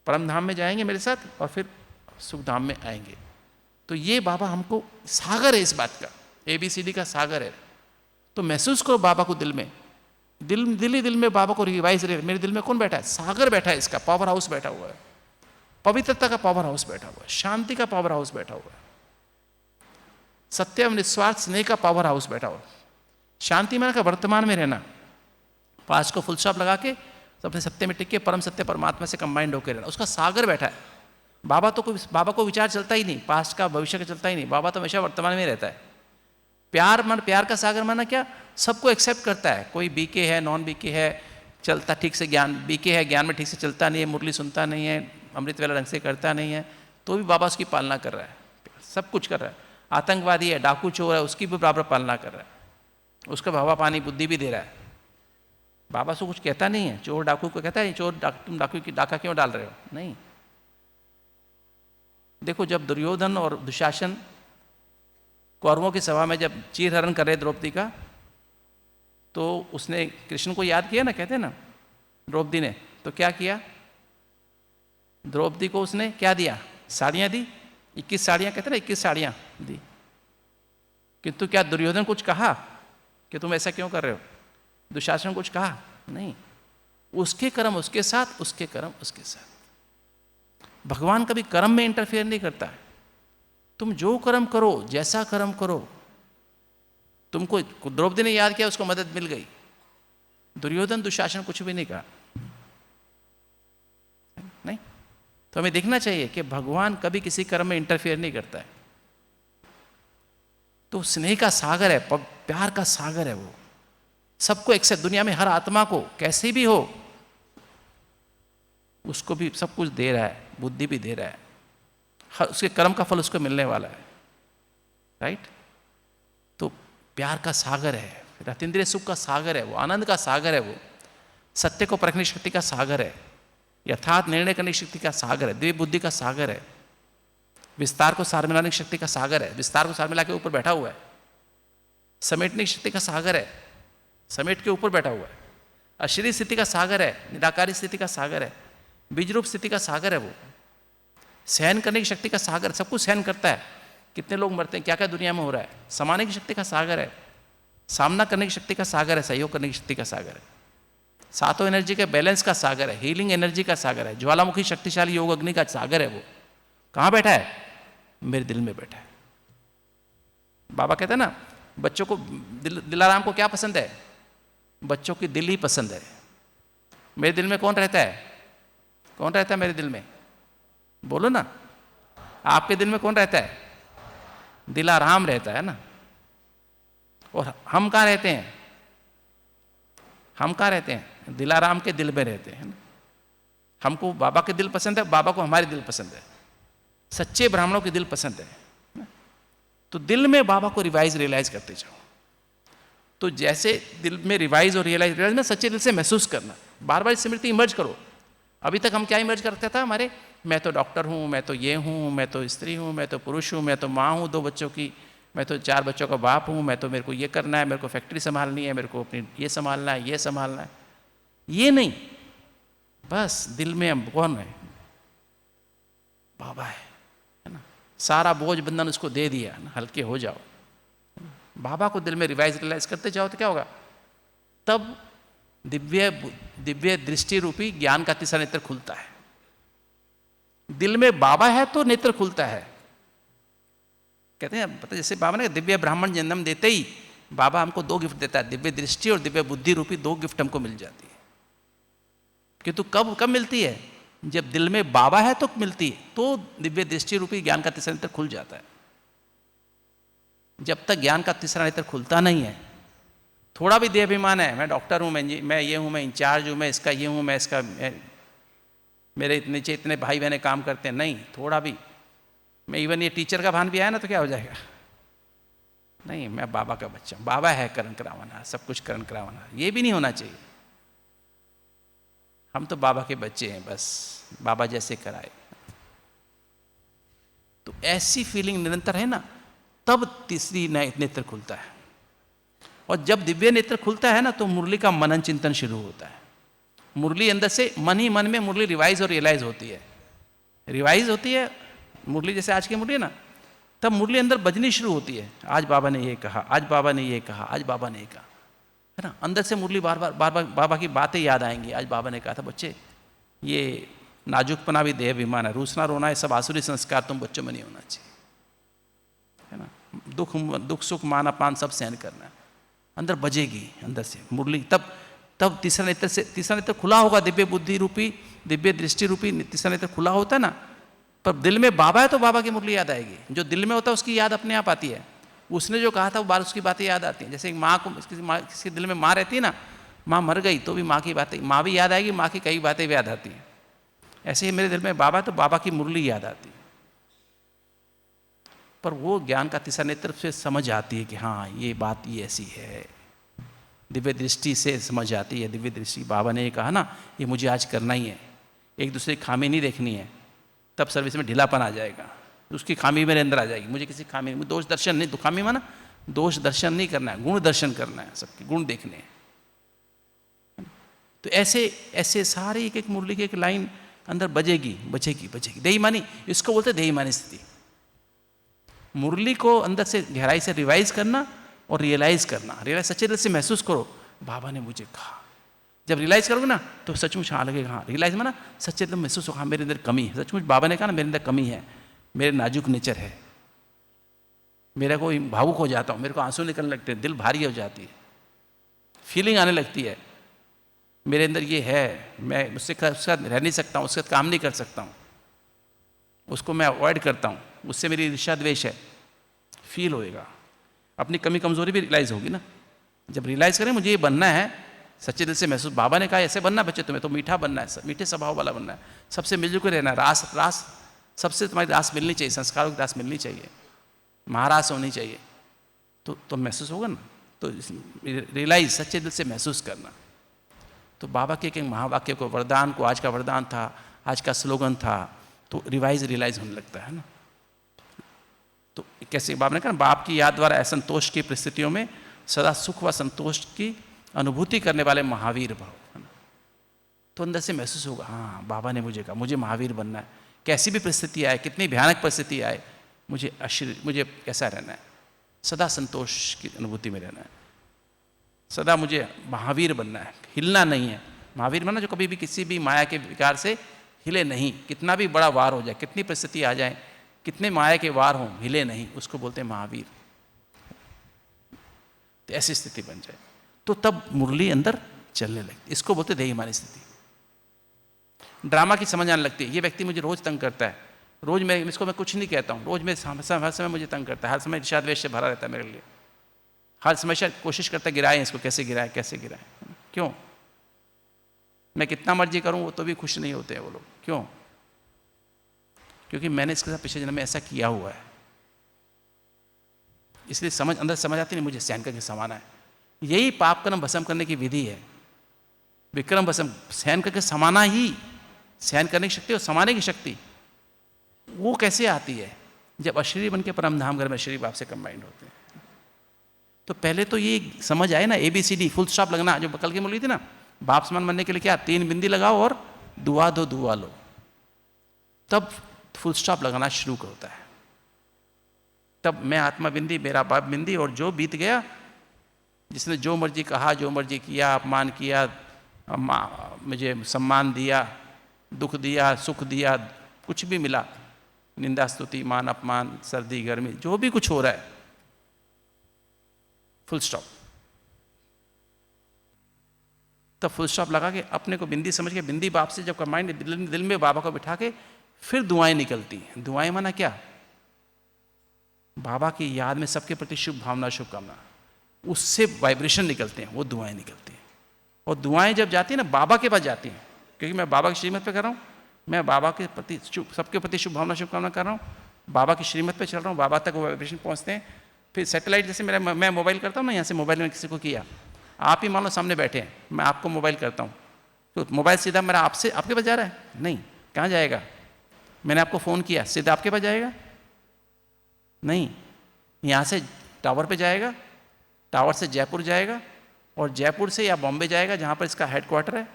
परमधाम में जाएंगे मेरे साथ, और फिर सुखधाम में आएंगे। तो ये बाबा हमको सागर है इस बात का, ABCD का सागर है। तो महसूस करो बाबा को दिल में, दिल में बाबा को रिवाइज रहे, मेरे दिल में कौन बैठा है? सागर बैठा है, इसका पावर हाउस बैठा हुआ है, पवित्रता का पावर हाउस बैठा हुआ है, शांति का पावर हाउस बैठा हुआ है, सत्य निस्वार्थ स्नेह का पावर हाउस बैठा हुआ है। शांति में का वर्तमान में रहना, पास्ट को फुल स्टॉप लगा के अपने सत्य में टिक के परम सत्य परमात्मा से कंबाइंड होकर रहना, उसका सागर बैठा है। बाबा को विचार चलता ही नहीं, पास्ट का भविष्य का चलता ही नहीं, बाबा तो हमेशा वर्तमान में रहता है। प्यार का सागर माना क्या? सबको एक्सेप्ट करता है, कोई बीके है, नॉन बीके है, चलता ठीक से ज्ञान, बीके है ज्ञान में ठीक से चलता नहीं है, मुरली सुनता नहीं है, अमृत वेला ढंग से करता नहीं है, तो भी बाबा उसकी पालना कर रहा है, सब कुछ कर रहा है। आतंकवादी है, डाकू चोर है, उसकी भी बराबर पालना कर रहा है, उसका हवा पानी बुद्धि भी दे रहा है। बाबा से कुछ कहता नहीं है, चोर डाकू को कहता है चोर तुम डाकू की डाका क्यों डाल रहे हो? नहीं। देखो, जब दुर्योधन और दुशासन कौरवों की सभा में जब चीरहरण कर रहे द्रौपदी का, तो उसने कृष्ण को याद किया ना, कहते हैं ना द्रौपदी ने, तो क्या किया? द्रौपदी को उसने क्या दिया? साड़ियाँ दी, 21 साड़ियाँ, कहते हैं ना 21 साड़ियाँ दी। किंतु क्या दुर्योधन कुछ कहा कि तुम ऐसा क्यों कर रहे हो? दुशासन कुछ कहा? नहीं। उसके कर्म उसके साथ, उसके कर्म उसके साथ। भगवान कभी कर्म में इंटरफेयर नहीं करता है। तुम जो कर्म करो, जैसा कर्म करो, तुमको द्रौपदी ने याद किया, उसको मदद मिल गई। दुर्योधन दुशासन कुछ भी नहीं कहा, नहीं। तो हमें देखना चाहिए कि भगवान कभी किसी कर्म में इंटरफेयर नहीं करता है। तो स्नेह का सागर है, प्यार का सागर है वो, सबको एक्सेप्ट, दुनिया में हर आत्मा को कैसे भी हो उसको भी सब कुछ दे रहा है, बुद्धि भी दे रहा है, उसके कर्म का फल उसको मिलने वाला है, राइट। तो प्यार का सागर है, अतीन्द्रिय सुख का सागर है वो, आनंद का सागर है वो, सत्य को परखने की शक्ति का सागर है, यथार्थ निर्णय करने की शक्ति का सागर है, दिव्य बुद्धि का सागर है, विस्तार को सार मिलाने की शक्ति का सागर है, विस्तार को सार मिला के ऊपर बैठा हुआ है, समेटने की शक्ति का सागर है, समेट के ऊपर बैठा हुआ है, अशरीरी स्थिति का सागर है, निराकारी स्थिति का सागर है, बीज रूप स्थिति का सागर है वो, सहन करने की शक्ति का सागर, सब कुछ सहन करता है। कितने लोग मरते हैं, क्या क्या दुनिया में हो रहा है, समाने की शक्ति का सागर है, सामना करने की शक्ति का सागर है, सहयोग करने की शक्ति का सागर है, सातों एनर्जी के बैलेंस का सागर है, हीलिंग एनर्जी का सागर है, ज्वालामुखी शक्तिशाली योग अग्नि का सागर है वो। कहाँ बैठा है? मेरे दिल में बैठा है। बाबा कहते हैं ना, बच्चों को दिलाराम को क्या पसंद है? बच्चों की दिल ही पसंद है। मेरे दिल में कौन रहता है? कौन रहता है मेरे दिल में? बोलो ना, आपके दिल में कौन रहता है? दिलाराम रहता है ना। और हम कहाँ रहते हैं? हम कहाँ रहते हैं? दिलाराम के दिल में रहते हैं ना। हमको बाबा के दिल पसंद है, बाबा को हमारे दिल पसंद है, सच्चे ब्राह्मणों के दिल पसंद है। तो दिल में बाबा को रियलाइज करते जाओ। तो जैसे दिल में रिवाइज और रियलाइज में सच्चे दिल से महसूस करना, बार बार स्मृति इमर्ज करो। अभी तक हम क्या इमर्ज करते था? हमारे मैं तो डॉक्टर हूँ, मैं तो ये हूँ, मैं तो स्त्री हूँ, मैं तो पुरुष हूँ, मैं तो माँ हूँ 2 बच्चों की, मैं तो 4 बच्चों का बाप हूँ, मैं तो मेरे को ये करना है, मेरे को फैक्ट्री संभालनी है, मेरे को अपनी ये संभालना है, ये संभालना है। ये नहीं, बस दिल में हम कौन है? बाबा है ना। सारा बोझ बंधन उसको दे दिया ना, हल्के हो जाओ। बाबा को दिल में रियलाइज करते जाओ तो क्या होगा? तब दिव्य दृष्टि रूपी ज्ञान का तीसरा नेत्र खुलता है। दिल में बाबा है तो नेत्र खुलता है। कहते हैं पता, जैसे बाबा ने दिव्य ब्राह्मण जन्म देते ही बाबा हमको 2 गिफ्ट देता है, दिव्य दृष्टि और दिव्य बुद्धि रूपी 2 गिफ्ट हमको मिल जाती है। किंतु कब मिलती है? जब दिल में बाबा है तो मिलती है, तो दिव्य दृष्टि रूपी ज्ञान का तीसरा नेत्र खुल जाता है। जब तक ज्ञान का तीसरा नेत्र खुलता नहीं है, थोड़ा भी देहाभिमान है, मैं डॉक्टर हूँ, मैं ये हूँ, मैं इंचार्ज हूँ, मैं इसका ये हूँ, मैं इसका, मेरे नीचे इतने भाई बहने काम करते हैं, नहीं, थोड़ा भी, मैं इवन ये टीचर का भान भी आया ना तो क्या हो जाएगा? नहीं, मैं बाबा का बच्चा हूँ, बाबा है करण करावाना, सब कुछ करण करावाना, ये भी नहीं होना चाहिए। हम तो बाबा के बच्चे हैं, बस बाबा जैसे कराए। तो ऐसी फीलिंग निरंतर है ना, तब तीसरी नेत्र खुलता है। और जब दिव्य नेत्र खुलता है ना, तो मुरली का मनन चिंतन शुरू होता है। मुरली अंदर से मन ही मन में मुरली रिवाइज और रियलाइज होती है। रिवाइज होती है मुरली, जैसे आज की मुरली है ना, तब मुरली अंदर बजनी शुरू होती है। आज बाबा ने ये कहा, आज बाबा ने ये कहा, आज बाबा ने ये कहा, है ना। अंदर से मुरली बार बार बाबा की बातें याद आएंगी। आज बाबा ने कहा था, बच्चे ये नाजुकपना भी देह अभिमान है, रूसना रोना है सब आसुरी संस्कार तुम बच्चों में नहीं होना चाहिए, है ना। दुख सुख मान अपान सब सहन करना है। अंदर बजेगी अंदर से मुरली। तब तीसरा नेत्र खुला होगा, दिव्य बुद्धि रूपी, दिव्य दृष्टि रूपी तीसरा नेत्र खुला होता है ना। पर दिल में बाबा है तो बाबा की मुरली याद आएगी। जो दिल में होता है उसकी याद अपने आप आती है। उसने जो कहा था वो बार उसकी बातें याद आती हैं। जैसे एक माँ को, किसी दिल में माँ रहती है ना, माँ मर गई तो भी माँ की बातें, माँ भी याद आएगी, माँ की कई बातें भी याद आती हैं। ऐसे ही मेरे दिल में बाबा तो बाबा की मुरली याद आती है। पर वो ज्ञान का तीसरा नेत्र से समझ आती है कि हाँ ये बात ये ऐसी है। दिव्य दृष्टि से समझ आती है। दिव्य दृष्टि, बाबा ने ये कहा ना, ये मुझे आज करना ही है, एक दूसरे की खामी नहीं देखनी है। तब सर्विस में ढीलापन आ जाएगा, उसकी खामी मेरे अंदर आ जाएगी। मुझे किसी खामी, दोष दर्शन नहीं, खामी माना दोष दर्शन नहीं करना है, गुण दर्शन करना है, सबके गुण देखने हैं। तो ऐसे सारे एक मुरली की एक लाइन अंदर बजेगी। देहीमानी, इसको बोलते देहीमानी स्थिति। मुरली को अंदर से गहराई से रिवाइज करना और रियलाइज करना। रियलाइज सच्चे दिल से महसूस करो, बाबा ने मुझे कहा। जब रियलाइज करोगे ना तो सचमुच हाँ लगेगा, हाँ रियलाइज में ना सच्चे दिल महसूस होगा, हाँ मेरे अंदर कमी है। सचमुच बाबा ने कहा ना, मेरे अंदर कमी है, मेरे नाजुक नेचर है, मेरा को भावुक हो जाता हूँ, मेरे को आंसू निकलने लगते हैं, दिल भारी हो जाती है, फीलिंग आने लगती है, मेरे अंदर ये है, मैं उसके साथ रह नहीं सकता हूँ, उसके साथ काम नहीं कर सकता हूँ, उसको मैं अवॉइड करता हूँ, उससे मेरी ईर्ष्या द्वेष है। फील होएगा, अपनी कमी कमजोरी भी रियलाइज होगी ना। जब रियलाइज करें मुझे ये बनना है, सच्चे दिल से महसूस, बाबा ने कहा ऐसे बनना बच्चे, तुम्हें तो मीठा बनना है, मीठे स्वभाव वाला बनना है, सबसे मिलजुल कर रहना है, रास सबसे तुम्हारी रास मिलनी चाहिए, संस्कारों की रास मिलनी चाहिए, महारास होनी चाहिए, तो महसूस होगा ना। तो रियलाइज, सच्चे दिल से महसूस करना। तो बाबा के एक महावाक्य को, वरदान को, आज का वरदान था, आज का स्लोगन था, तो रियलाइज होने लगता है ना। तो कैसे बाबा ने कहा, बाप की याद द्वारा असंतोष की परिस्थितियों में सदा सुख व संतोष की अनुभूति करने वाले महावीर भाव, है ना। तो अंदर से महसूस होगा, हाँ बाबा ने मुझे कहा मुझे महावीर बनना है। कैसी भी परिस्थिति आए, कितनी भयानक परिस्थिति आए, मुझे कैसा रहना है, सदा संतोष की अनुभूति में रहना है, सदा मुझे महावीर बनना है, हिलना नहीं है। महावीर बनना जो कभी भी किसी भी माया के विकार से हिले नहीं, कितना भी बड़ा वार हो जाए, कितनी परिस्थिति आ जाए, कितने माया के वार हों, हिले नहीं, उसको बोलते हैं महावीर। तो ऐसी स्थिति बन जाए तो तब मुरली अंदर चलने लगती, इसको बोलते देहीमानी स्थिति। ड्रामा की समझ आने लगती है, ये व्यक्ति मुझे रोज तंग करता है, रोज मैं इसको मैं कुछ नहीं कहता हूँ, रोज मैं हर समय मुझे तंग करता है, हर समय इर्षाद द्वेष से भरा रहता है मेरे लिए, हर समय कोशिश करता है गिराए इसको, कैसे गिराए। क्यों? मैं कितना मर्जी करूं वो तो भी खुश नहीं होते हैं वो लोग। क्यों? क्योंकि मैंने इसके साथ पिछले जन्म में ऐसा किया हुआ है, इसलिए अंदर समझ आती नहीं, मुझे सहन करके समाना है। यही पाप कर्म भस्म करने की विधि है, विक्रम भस्म, सहन करके समाना ही, सहन करने की शक्ति और समाने की शक्ति वो कैसे आती है? जब अशरीरी बन के परम धाम घर में शरीर बाप से कंबाइंड होते हैं। तो पहले तो ये समझ आए ना, ABCD, फुल स्टॉप लगना, जो बकल के बोली थी ना, बाप समान बनने के लिए क्या, 3 बिंदी लगाओ और दुआ दो दुआ लो, तब फुल स्टॉप लगाना शुरू होता है। तब मैं आत्मा बिंदी, मेरा बाप बिंदी, और जो बीत गया, जिसने जो मर्जी कहा, जो मर्जी किया, अपमान किया, मुझे सम्मान दिया, दुख दिया, सुख दिया, कुछ भी मिला, निंदा स्तुति मान अपमान, सर्दी गर्मी, जो भी कुछ हो रहा है, फुल स्टॉप। तब फुल स्टॉप लगा के अपने को बिंदी समझ के, बिंदी बाप से जब कंबाइंड दिल में बाबा को बिठा के, फिर दुआएं निकलती हैं। दुआएं माना क्या? बाबा की याद में सबके प्रति शुभ भावना, शुभकामना, उससे वाइब्रेशन निकलते हैं, वो दुआएं निकलती हैं। और दुआएं जब जाती हैं ना, बाबा के पास जाती हैं, क्योंकि मैं बाबा की श्रीमत पे कर रहा हूँ, मैं बाबा के प्रति सबके प्रति शुभ भावना, शुभकामना कर रहा हूँ, बाबा की श्रीमत पे चल रहा हूँ, बाबा तक वो वाइब्रेशन पहुँचते हैं। फिर सैटेलाइट, जैसे मैं मोबाइल करता हूँ ना, यहाँ से मोबाइल में किसी को किया, आप ही मान लो सामने बैठे हैं, मैं आपको मोबाइल करता हूँ, तो मोबाइल सीधा मेरा आपसे आपके पास जा रहा है? नहीं, कहाँ जाएगा? मैंने आपको फ़ोन किया, सीधा आपके पास जाएगा? नहीं, यहाँ से टावर पे जाएगा, टावर से जयपुर जाएगा, और जयपुर से या बॉम्बे जाएगा जहाँ पर इसका हेडक्वार्टर है,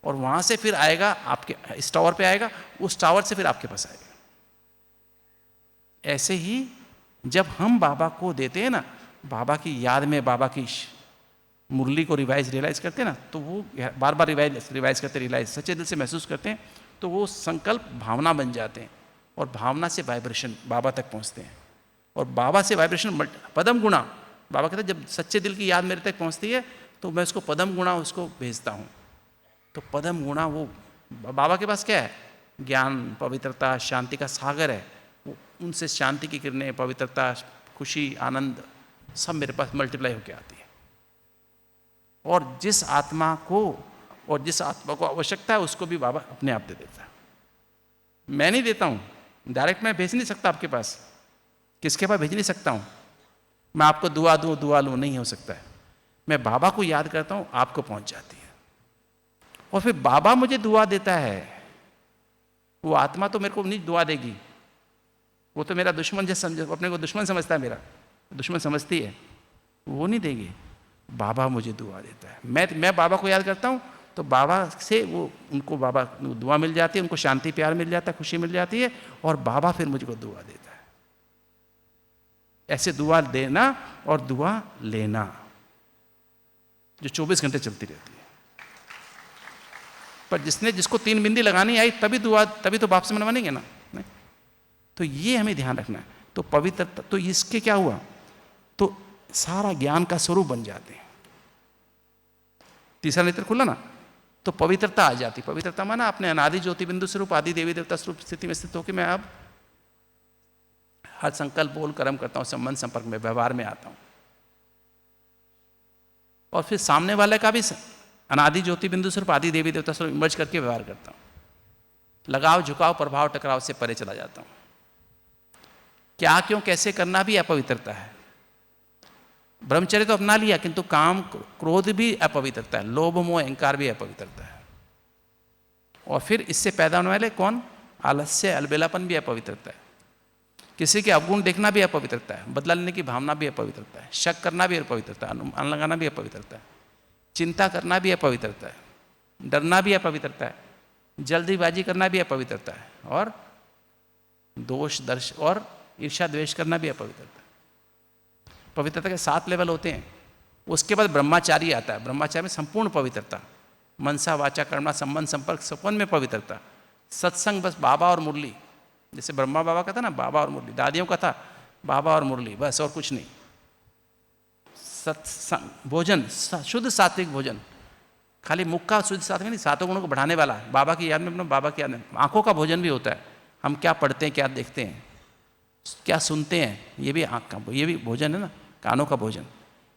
और वहाँ से फिर आएगा आपके इस टावर पे आएगा, उस टावर से फिर आपके पास आएगा। ऐसे ही जब हम बाबा को देते हैं ना, बाबा की याद में बाबा की मुरली को रियलाइज करते हैं ना, तो वो बार बार रिवाइज करते, रियलाइज सच्चे दिल से महसूस करते हैं, तो वो संकल्प भावना बन जाते हैं, और भावना से वाइब्रेशन बाबा तक पहुंचते हैं, और बाबा से वाइब्रेशन पदम गुणा, बाबा कहते हैं जब सच्चे दिल की याद मेरे तक पहुंचती है तो मैं उसको पदम गुणा उसको भेजता हूँ। तो पदम गुणा वो बाबा के पास क्या है? ज्ञान, पवित्रता, शांति का सागर है, वो उनसे शांति की किरणें, पवित्रता, खुशी, आनंद सब मेरे पास मल्टीप्लाई होकर आती है। और जिस आत्मा को आवश्यकता है उसको भी बाबा अपने आप दे देता है। मैं नहीं देता हूँ, डायरेक्ट मैं भेज नहीं सकता आपके पास, किसके पास भेज नहीं सकता हूँ, मैं आपको दुआ दूँ दुआ लूँ, नहीं हो सकता है। मैं बाबा को याद करता हूँ, आपको पहुँच जाती है, और फिर बाबा मुझे दुआ देता है। वो आत्मा तो मेरे को नहीं दुआ देगी, वो तो मेरा दुश्मन जैसे अपने को दुश्मन समझता है, मेरा दुश्मन समझती है, वो नहीं देगी। बाबा मुझे दुआ देता है, मैं बाबा को याद करता हूँ, तो बाबा से वो उनको बाबा दुआ मिल जाती है, उनको शांति प्यार मिल जाता है, खुशी मिल जाती है, और बाबा फिर मुझको दुआ देता है। ऐसे दुआ देना और दुआ लेना जो 24 घंटे चलती रहती है। पर जिसको 3 बिंदी लगानी आई, तभी तो बाप से मनवानेंगे ना, नहीं? तो ये हमें ध्यान रखना है। तो पवित्रता, तो इसके क्या हुआ, तो सारा ज्ञान का स्वरूप बन जाते हैं। तीसरा नेत्र खुला ना, तो पवित्रता आ जाती। पवित्रता माना अपने अनादि ज्योति बिंदु स्वरूप, आदि देवी देवता स्वरूप स्थिति में स्थित होकर मैं अब हर संकल्प बोल कर्म करता हूँ, संबंध संपर्क में, व्यवहार में आता हूँ, और फिर सामने वाले का भी अनादि ज्योति बिंदु स्वरूप, आदि देवी देवता स्वरूप इमर्ज करके व्यवहार करता हूँ। लगाव, झुकाव, प्रभाव, टकराव से परे चला जाता हूँ। क्या क्यों कैसे करना भी अपवित्रता है। ब्रह्मचर्य तो अपना लिया, किंतु काम क्रोध भी अपवित्रता है, लोभ मोह अहंकार भी अपवित्रता है। और फिर इससे पैदा होने वाले कौन, आलस्य अलबेलापन भी अपवित्रता है। किसी के अवगुण देखना भी अपवित्रता है, बदला लेने की भावना भी अपवित्रता है, शक करना भी अपवित्रता है, अनुमान लगाना भी अपवित्रता है, चिंता करना भी अपवित्रता है, डरना भी अपवित्रता है, जल्दीबाजी करना भी अपवित्रता है, और दोष दर्श और ईर्ष्या द्वेष करना भी अपवित्रता है। पवित्रता के 7 लेवल होते हैं। उसके बाद ब्रह्मचारी आता है। ब्रह्मचारी में संपूर्ण पवित्रता, मनसा वाचा कर्मणा संबंध संपर्क संपन्न में पवित्रता, सत्संग बस बाबा और मुरली, जैसे ब्रह्मा बाबा का था ना बाबा और मुरली, दादियों का था बाबा और मुरली, बस और कुछ नहीं। सत्संग भोजन, शुद्ध सात्विक भोजन, खाली मुख का शुद्ध सात्विक नहीं, 7 गुणों को बढ़ाने वाला, बाबा की याद में अपना बाबा की याद में। आंखों का भोजन भी होता है, हम क्या पढ़ते हैं, क्या देखते हैं, क्या सुनते हैं, ये भी आँख का, ये भी भोजन है ना, कानों का भोजन,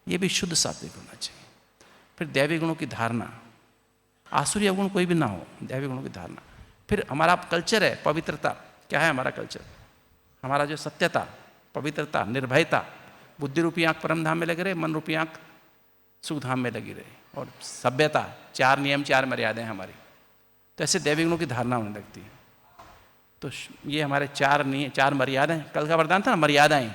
ये भी शुद्ध सात्विक होना चाहिए। फिर दैवी गुणों की धारणा, आसुरी अवगुण कोई भी ना हो, दैवी गुणों की धारणा। फिर हमारा कल्चर है पवित्रता, क्या है हमारा कल्चर, हमारा जो सत्यता, पवित्रता, निर्भयता, बुद्धि रूपी आँख परम धाम में लगी रहे, मन रूपी आँख सुख धाम में लगी रहे, और सभ्यता, 4 नियम 4 मर्यादाएं हमारी, तो ऐसे दैवी गुणों की धारणा होने लगती है। तो ये हमारे 4 मर्यादाएं, कल का वरदान था ना, मर्यादाएं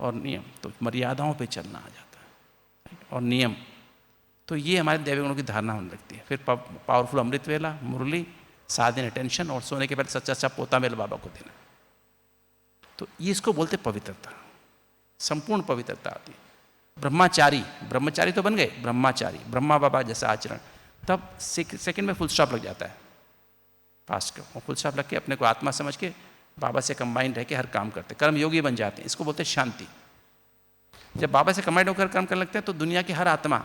और नियम, तो मर्यादाओं पे चलना आ जाता है, और नियम, तो ये हमारे दैवी गुणों की धारणा होने लगती है। फिर पावरफुल अमृत वेला, मुरली, 7 दिन अटेंशन, और सोने के पहले सच्चा सा पोता मेल बाबा को देना। तो ये इसको बोलते पवित्रता, संपूर्ण पवित्रता आती है। ब्रह्मचारी, ब्रह्मचारी तो बन गए ब्रह्मचारी, ब्रह्मा बाबा जैसा आचरण, तब सेकंड में फुल स्टॉप लग जाता है, फास्ट का, और फुल स्टॉप लग के अपने को आत्मा समझ के बाबा से कंबाइंड रह के हर काम करते, कर्म योगी बन जाते हैं। इसको बोलते हैं शांति। जब बाबा से कंबाइंड होकर कर्म करने लगते हैं तो दुनिया की हर आत्मा,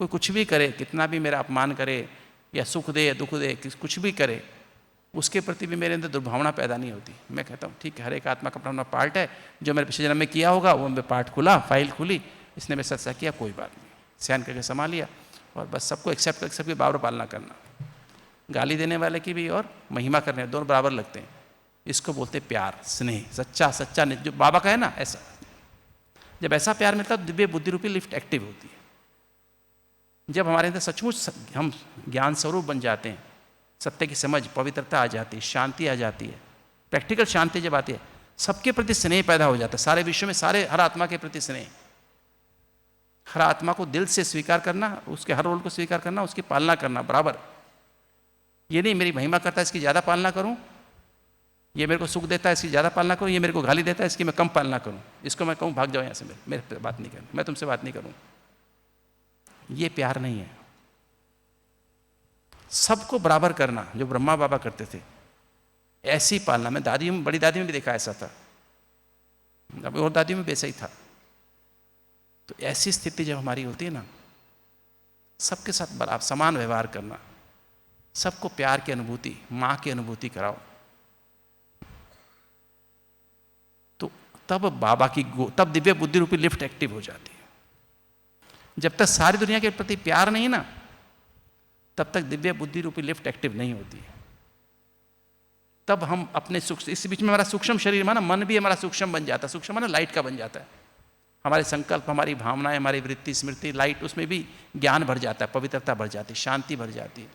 कोई कुछ भी करे, कितना भी मेरा अपमान करे या सुख दे दुख दे, कुछ भी करे, उसके प्रति भी मेरे अंदर दुर्भावना पैदा नहीं होती। मैं कहता हूँ ठीक है, हर एक आत्मा का अपना अपना पार्ट है, जो मेरे पिछले जन्म में किया होगा वो मेरे पार्ट खुला, फाइल खुली, इसने मेरे साथ ऐसा किया, कोई बात नहीं, सहन करके संभाल लिया, और बस सबको एक्सेप्ट करके सबकी बराबर पालना करना। गाली देने वाले की भी और महिमा करने, दोनों बराबर लगते हैं। इसको बोलते प्यार, स्नेह, सच्चा सच्चा जो बाबा का है ना, ऐसा। जब ऐसा प्यार मिलता है तो दिव्य बुद्धि रूपी लिफ्ट एक्टिव होती है। जब हमारे अंदर सचमुच हम ज्ञान स्वरूप बन जाते हैं, सत्य की समझ, पवित्रता आ जाती है, शांति आ जाती है, प्रैक्टिकल शांति जब आती है, सबके प्रति स्नेह पैदा हो जाता है, सारे विश्व में, सारे हर आत्मा के प्रति स्नेह, हर आत्मा को दिल से स्वीकार करना, उसके हर रोल को स्वीकार करना, उसकी पालना करना बराबर। ये नहीं मेरी महिमा करता है इसकी ज़्यादा पालना करूं, ये मेरे को सुख देता है इसकी ज़्यादा पालना करूं, ये मेरे को गाली देता है इसकी मैं कम पालना करूं, इसको मैं कहूँ भाग जाओ यहाँ से, मेरे पे बात नहीं करनी, मैं तुमसे बात नहीं करूँ। ये प्यार नहीं है। सबको बराबर करना, जो ब्रह्मा बाबा करते थे, ऐसी पालना। मैं दादी में, बड़ी दादी में भी देखा ऐसा था, अभी और दादी में भी ऐसा ही था। तो ऐसी स्थिति जब हमारी होती है ना, सबके साथ बराबर समान व्यवहार करना, सबको प्यार की अनुभूति, माँ की अनुभूति कराओ, तो तब बाबा की तब दिव्य बुद्धि रूपी लिफ्ट एक्टिव हो जाती है। जब तक सारी दुनिया के प्रति प्यार नहीं ना, तब तक दिव्य बुद्धि रूपी लिफ्ट एक्टिव नहीं होती है। तब हम अपने इस बीच में हमारा सूक्ष्म शरीर माना, मन भी हमारा सूक्ष्म बन जाता है। सूक्ष्म माना लाइट का बन जाता है। हमारे संकल्प, हमारी भावनाएं, हमारी वृत्ति, स्मृति, लाइट, उसमें भी ज्ञान भर जाता है, पवित्रता भर जाती है, शांति भर जाती है,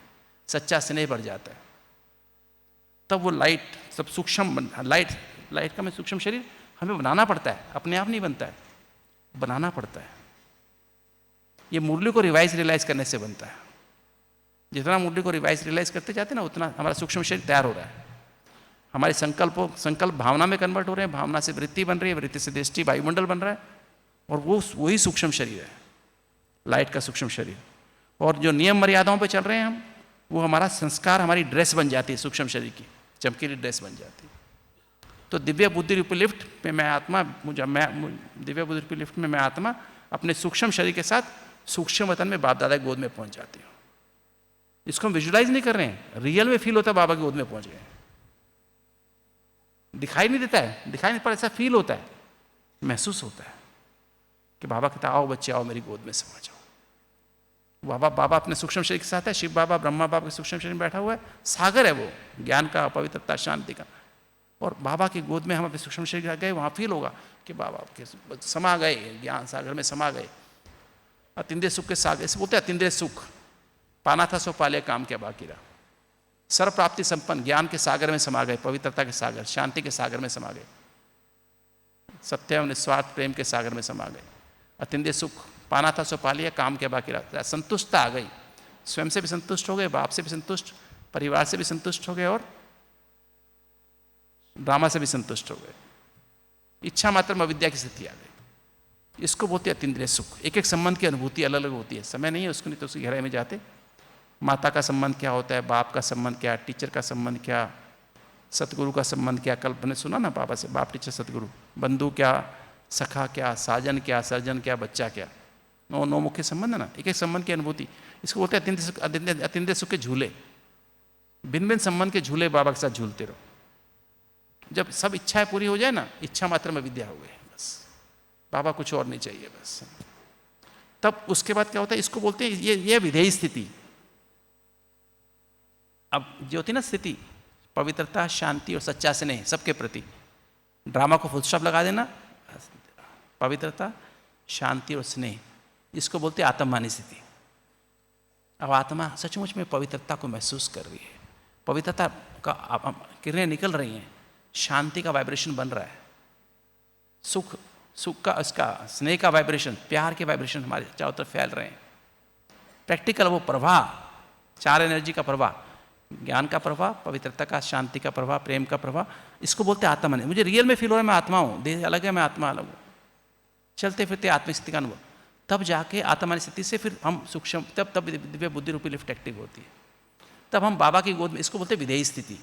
सच्चा स्नेह बढ़ जाता है। तब वो लाइट सब सूक्ष्म, लाइट का में सूक्ष्म शरीर हमें बनाना पड़ता है, अपने आप नहीं बनता है, बनाना पड़ता है। ये मुरली को रियलाइज करने से बनता है। जितना मुरली को रियलाइज करते जाते हैं ना, उतना हमारा सूक्ष्म शरीर तैयार हो रहा है। हमारे संकल्प भावना में कन्वर्ट हो रहे हैं, भावना से वृत्ति बन रही है, वृत्ति से दृष्टि, वायुमंडल बन रहा है, और वो वही सूक्ष्म शरीर है, लाइट का सूक्ष्म शरीर। और जो नियम मर्यादाओं पर चल रहे हैं हम, वो हमारा संस्कार, हमारी ड्रेस बन जाती है, सूक्ष्म शरीर की चमकीली ड्रेस बन जाती है। तो दिव्य बुद्धि रूपी लिफ्ट में मैं आत्मा, दिव्य बुद्धि रूपी लिफ्ट में मैं आत्मा अपने सूक्ष्म शरीर के साथ सूक्ष्म वतन में बाप दादा की गोद में पहुंच जाती हूँ। इसको हम विजुलाइज नहीं कर रहे हैं, रियल में फील होता है बाबा की गोद में पहुंच गए। दिखाई नहीं देता है, दिखाई नहीं, पर ऐसा फील होता है, महसूस होता है कि बाबा कहता आओ बच्चे आओ मेरी गोद में समा जाओ। बाबा अपने सूक्ष्म शरीर के साथ है, शिव बाबा ब्रह्मा बाबा के सूक्ष्म शरीर में बैठा हुआ है, सागर है वो ज्ञान का, पवित्रता, शांति का। और बाबा की गोद में हम अपने सूक्ष्म शरीर गए, वहाँ फील होगा कि बाबा के समा गए, ज्ञान सागर में समा गए। अतीन्द्रिय सुख के सागर, इसे बोलते हैं अतीन्द्रिय सुख। पाना था सो पाले, काम क्या बाकी रहा। सर्व प्राप्ति संपन्न ज्ञान के सागर में समा गए, पवित्रता के सागर, शांति के सागर में समा गए, सत्य एवं निस्वार्थ प्रेम के सागर में समा गए। अतीन्द्रिय सुख पाना था सो पा लिया, काम क्या बाकी रहा। संतुष्टता आ गई, स्वयं से भी संतुष्ट हो गए, बाप से भी संतुष्ट, परिवार से भी संतुष्ट हो गए और ड्रामा से भी संतुष्ट हो गए। इच्छा मात्र में अविद्या की स्थिति आ गई। इसको बोलते हैं अतीन्द्रिय सुख। एक एक संबंध की अनुभूति अलग अलग होती है, समय नहीं है उसको, नहीं तो उसकी गहराई में जाते। माता का संबंध क्या होता है, बाप का संबंध क्या, टीचर का संबंध क्या, सतगुरु का संबंध क्या। कल मैंने सुना ना पापा से, बाप टीचर सतगुरु, बंधु क्या, सखा क्या, साजन क्या, सर्जन क्या, बच्चा क्या। नौ मुख्य संबंध है ना, एक एक संबंध की अनुभूति। इसको बोलते हैं अतीन्द्रिय सुख के झूले। भिन्न भिन्न संबंध के झूले बाबा के साथ झूलते रहो। जब सब इच्छाएं पूरी हो जाए ना, इच्छा मात्र में विद्या हो गई बस, बाबा कुछ और नहीं चाहिए बस। तब उसके बाद क्या होता है, इसको बोलते हैं ये विधेयी स्थिति। अब जो होती ना स्थिति, पवित्रता, शांति और सच्चा स्नेह सबके प्रति, ड्रामा को फुल स्टॉप लगा देना, पवित्रता, शांति और स्नेह, इसको बोलते हैं आत्ममानी स्थिति। अब आत्मा सचमुच में पवित्रता को महसूस कर रही है, पवित्रता का किरणें निकल रही हैं, शांति का वाइब्रेशन बन रहा है, सुख का, उसका स्नेह का वाइब्रेशन, प्यार के वाइब्रेशन हमारे चारों तरफ फैल रहे हैं। प्रैक्टिकल वो प्रवाह, चार एनर्जी का प्रवाह, ज्ञान का प्रवाह, पवित्रता का, शांति का प्रवाह, प्रेम का प्रवाह, इसको बोलते हैं आत्मा। मुझे रियल में फील हो रहा है मैं आत्मा हूँ, देह अलग है, मैं आत्मा अलग हूँ। चलते फिरते आत्मिक स्थिति का अनुभव, तब जाके आत्मानी स्थिति से फिर हम सूक्ष्म, तब दिव्य बुद्धि रूपी लिफ्ट एक्टिव होती है। तब हम बाबा की गोद में, इसको बोलते हैं विधेयी स्थिति।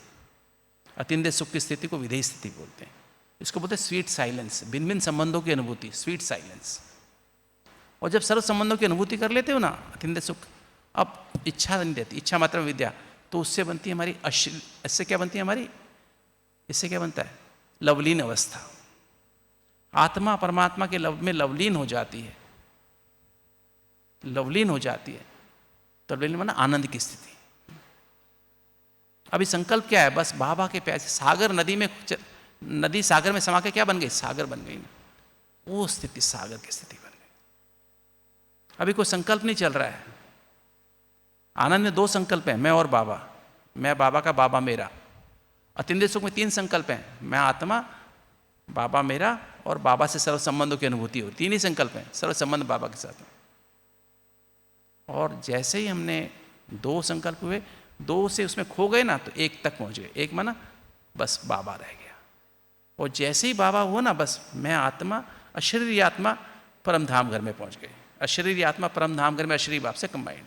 अतीन्द्रिय सुख की स्थिति को विधेयी स्थिति बोलते हैं। इसको बोलते हैं स्वीट साइलेंस, भिन्न भिन्न संबंधों की अनुभूति, स्वीट साइलेंस। और जब सर्व संबंधों की अनुभूति कर लेते हो ना, अतीन्द्रिय सुख, अब इच्छा नहीं रहती, इच्छा मात्र में विद्या, तो उससे बनती है हमारी इससे क्या बनती है हमारी, इससे क्या बनता है, लवलीन अवस्था। आत्मा परमात्मा के लव में लवलीन हो जाती है, लवलीन हो जाती है। तो लवलीन माना आनंद की स्थिति। अभी संकल्प क्या है, बस बाबा के प्यार से, सागर नदी में, नदी सागर में समा के क्या बन गई, सागर बन गई ना, वो स्थिति सागर की स्थिति बन गई। अभी कोई संकल्प नहीं चल रहा है। आनंद में दो संकल्प हैं, मैं और बाबा, मैं बाबा का, बाबा मेरा। अतीन्द्रिय सुख में तीन संकल्प हैं, मैं आत्मा, बाबा मेरा और बाबा से सर्व संबंधों की अनुभूति हो। तीन ही संकल्प हैं, सर्व संबंध बाबा के साथ। और जैसे ही हमने दो संकल्प हुए, दो से उसमें खो गए ना, तो एक तक पहुंच गए। एक माना बस बाबा रह गया। और जैसे ही बाबा हुआ ना, बस मैं आत्मा, अशरीरी आत्मा परम धाम घर में पहुंच गए। अशरीरी आत्मा परम धाम घर में अशरीरी बाप से कंबाइंड।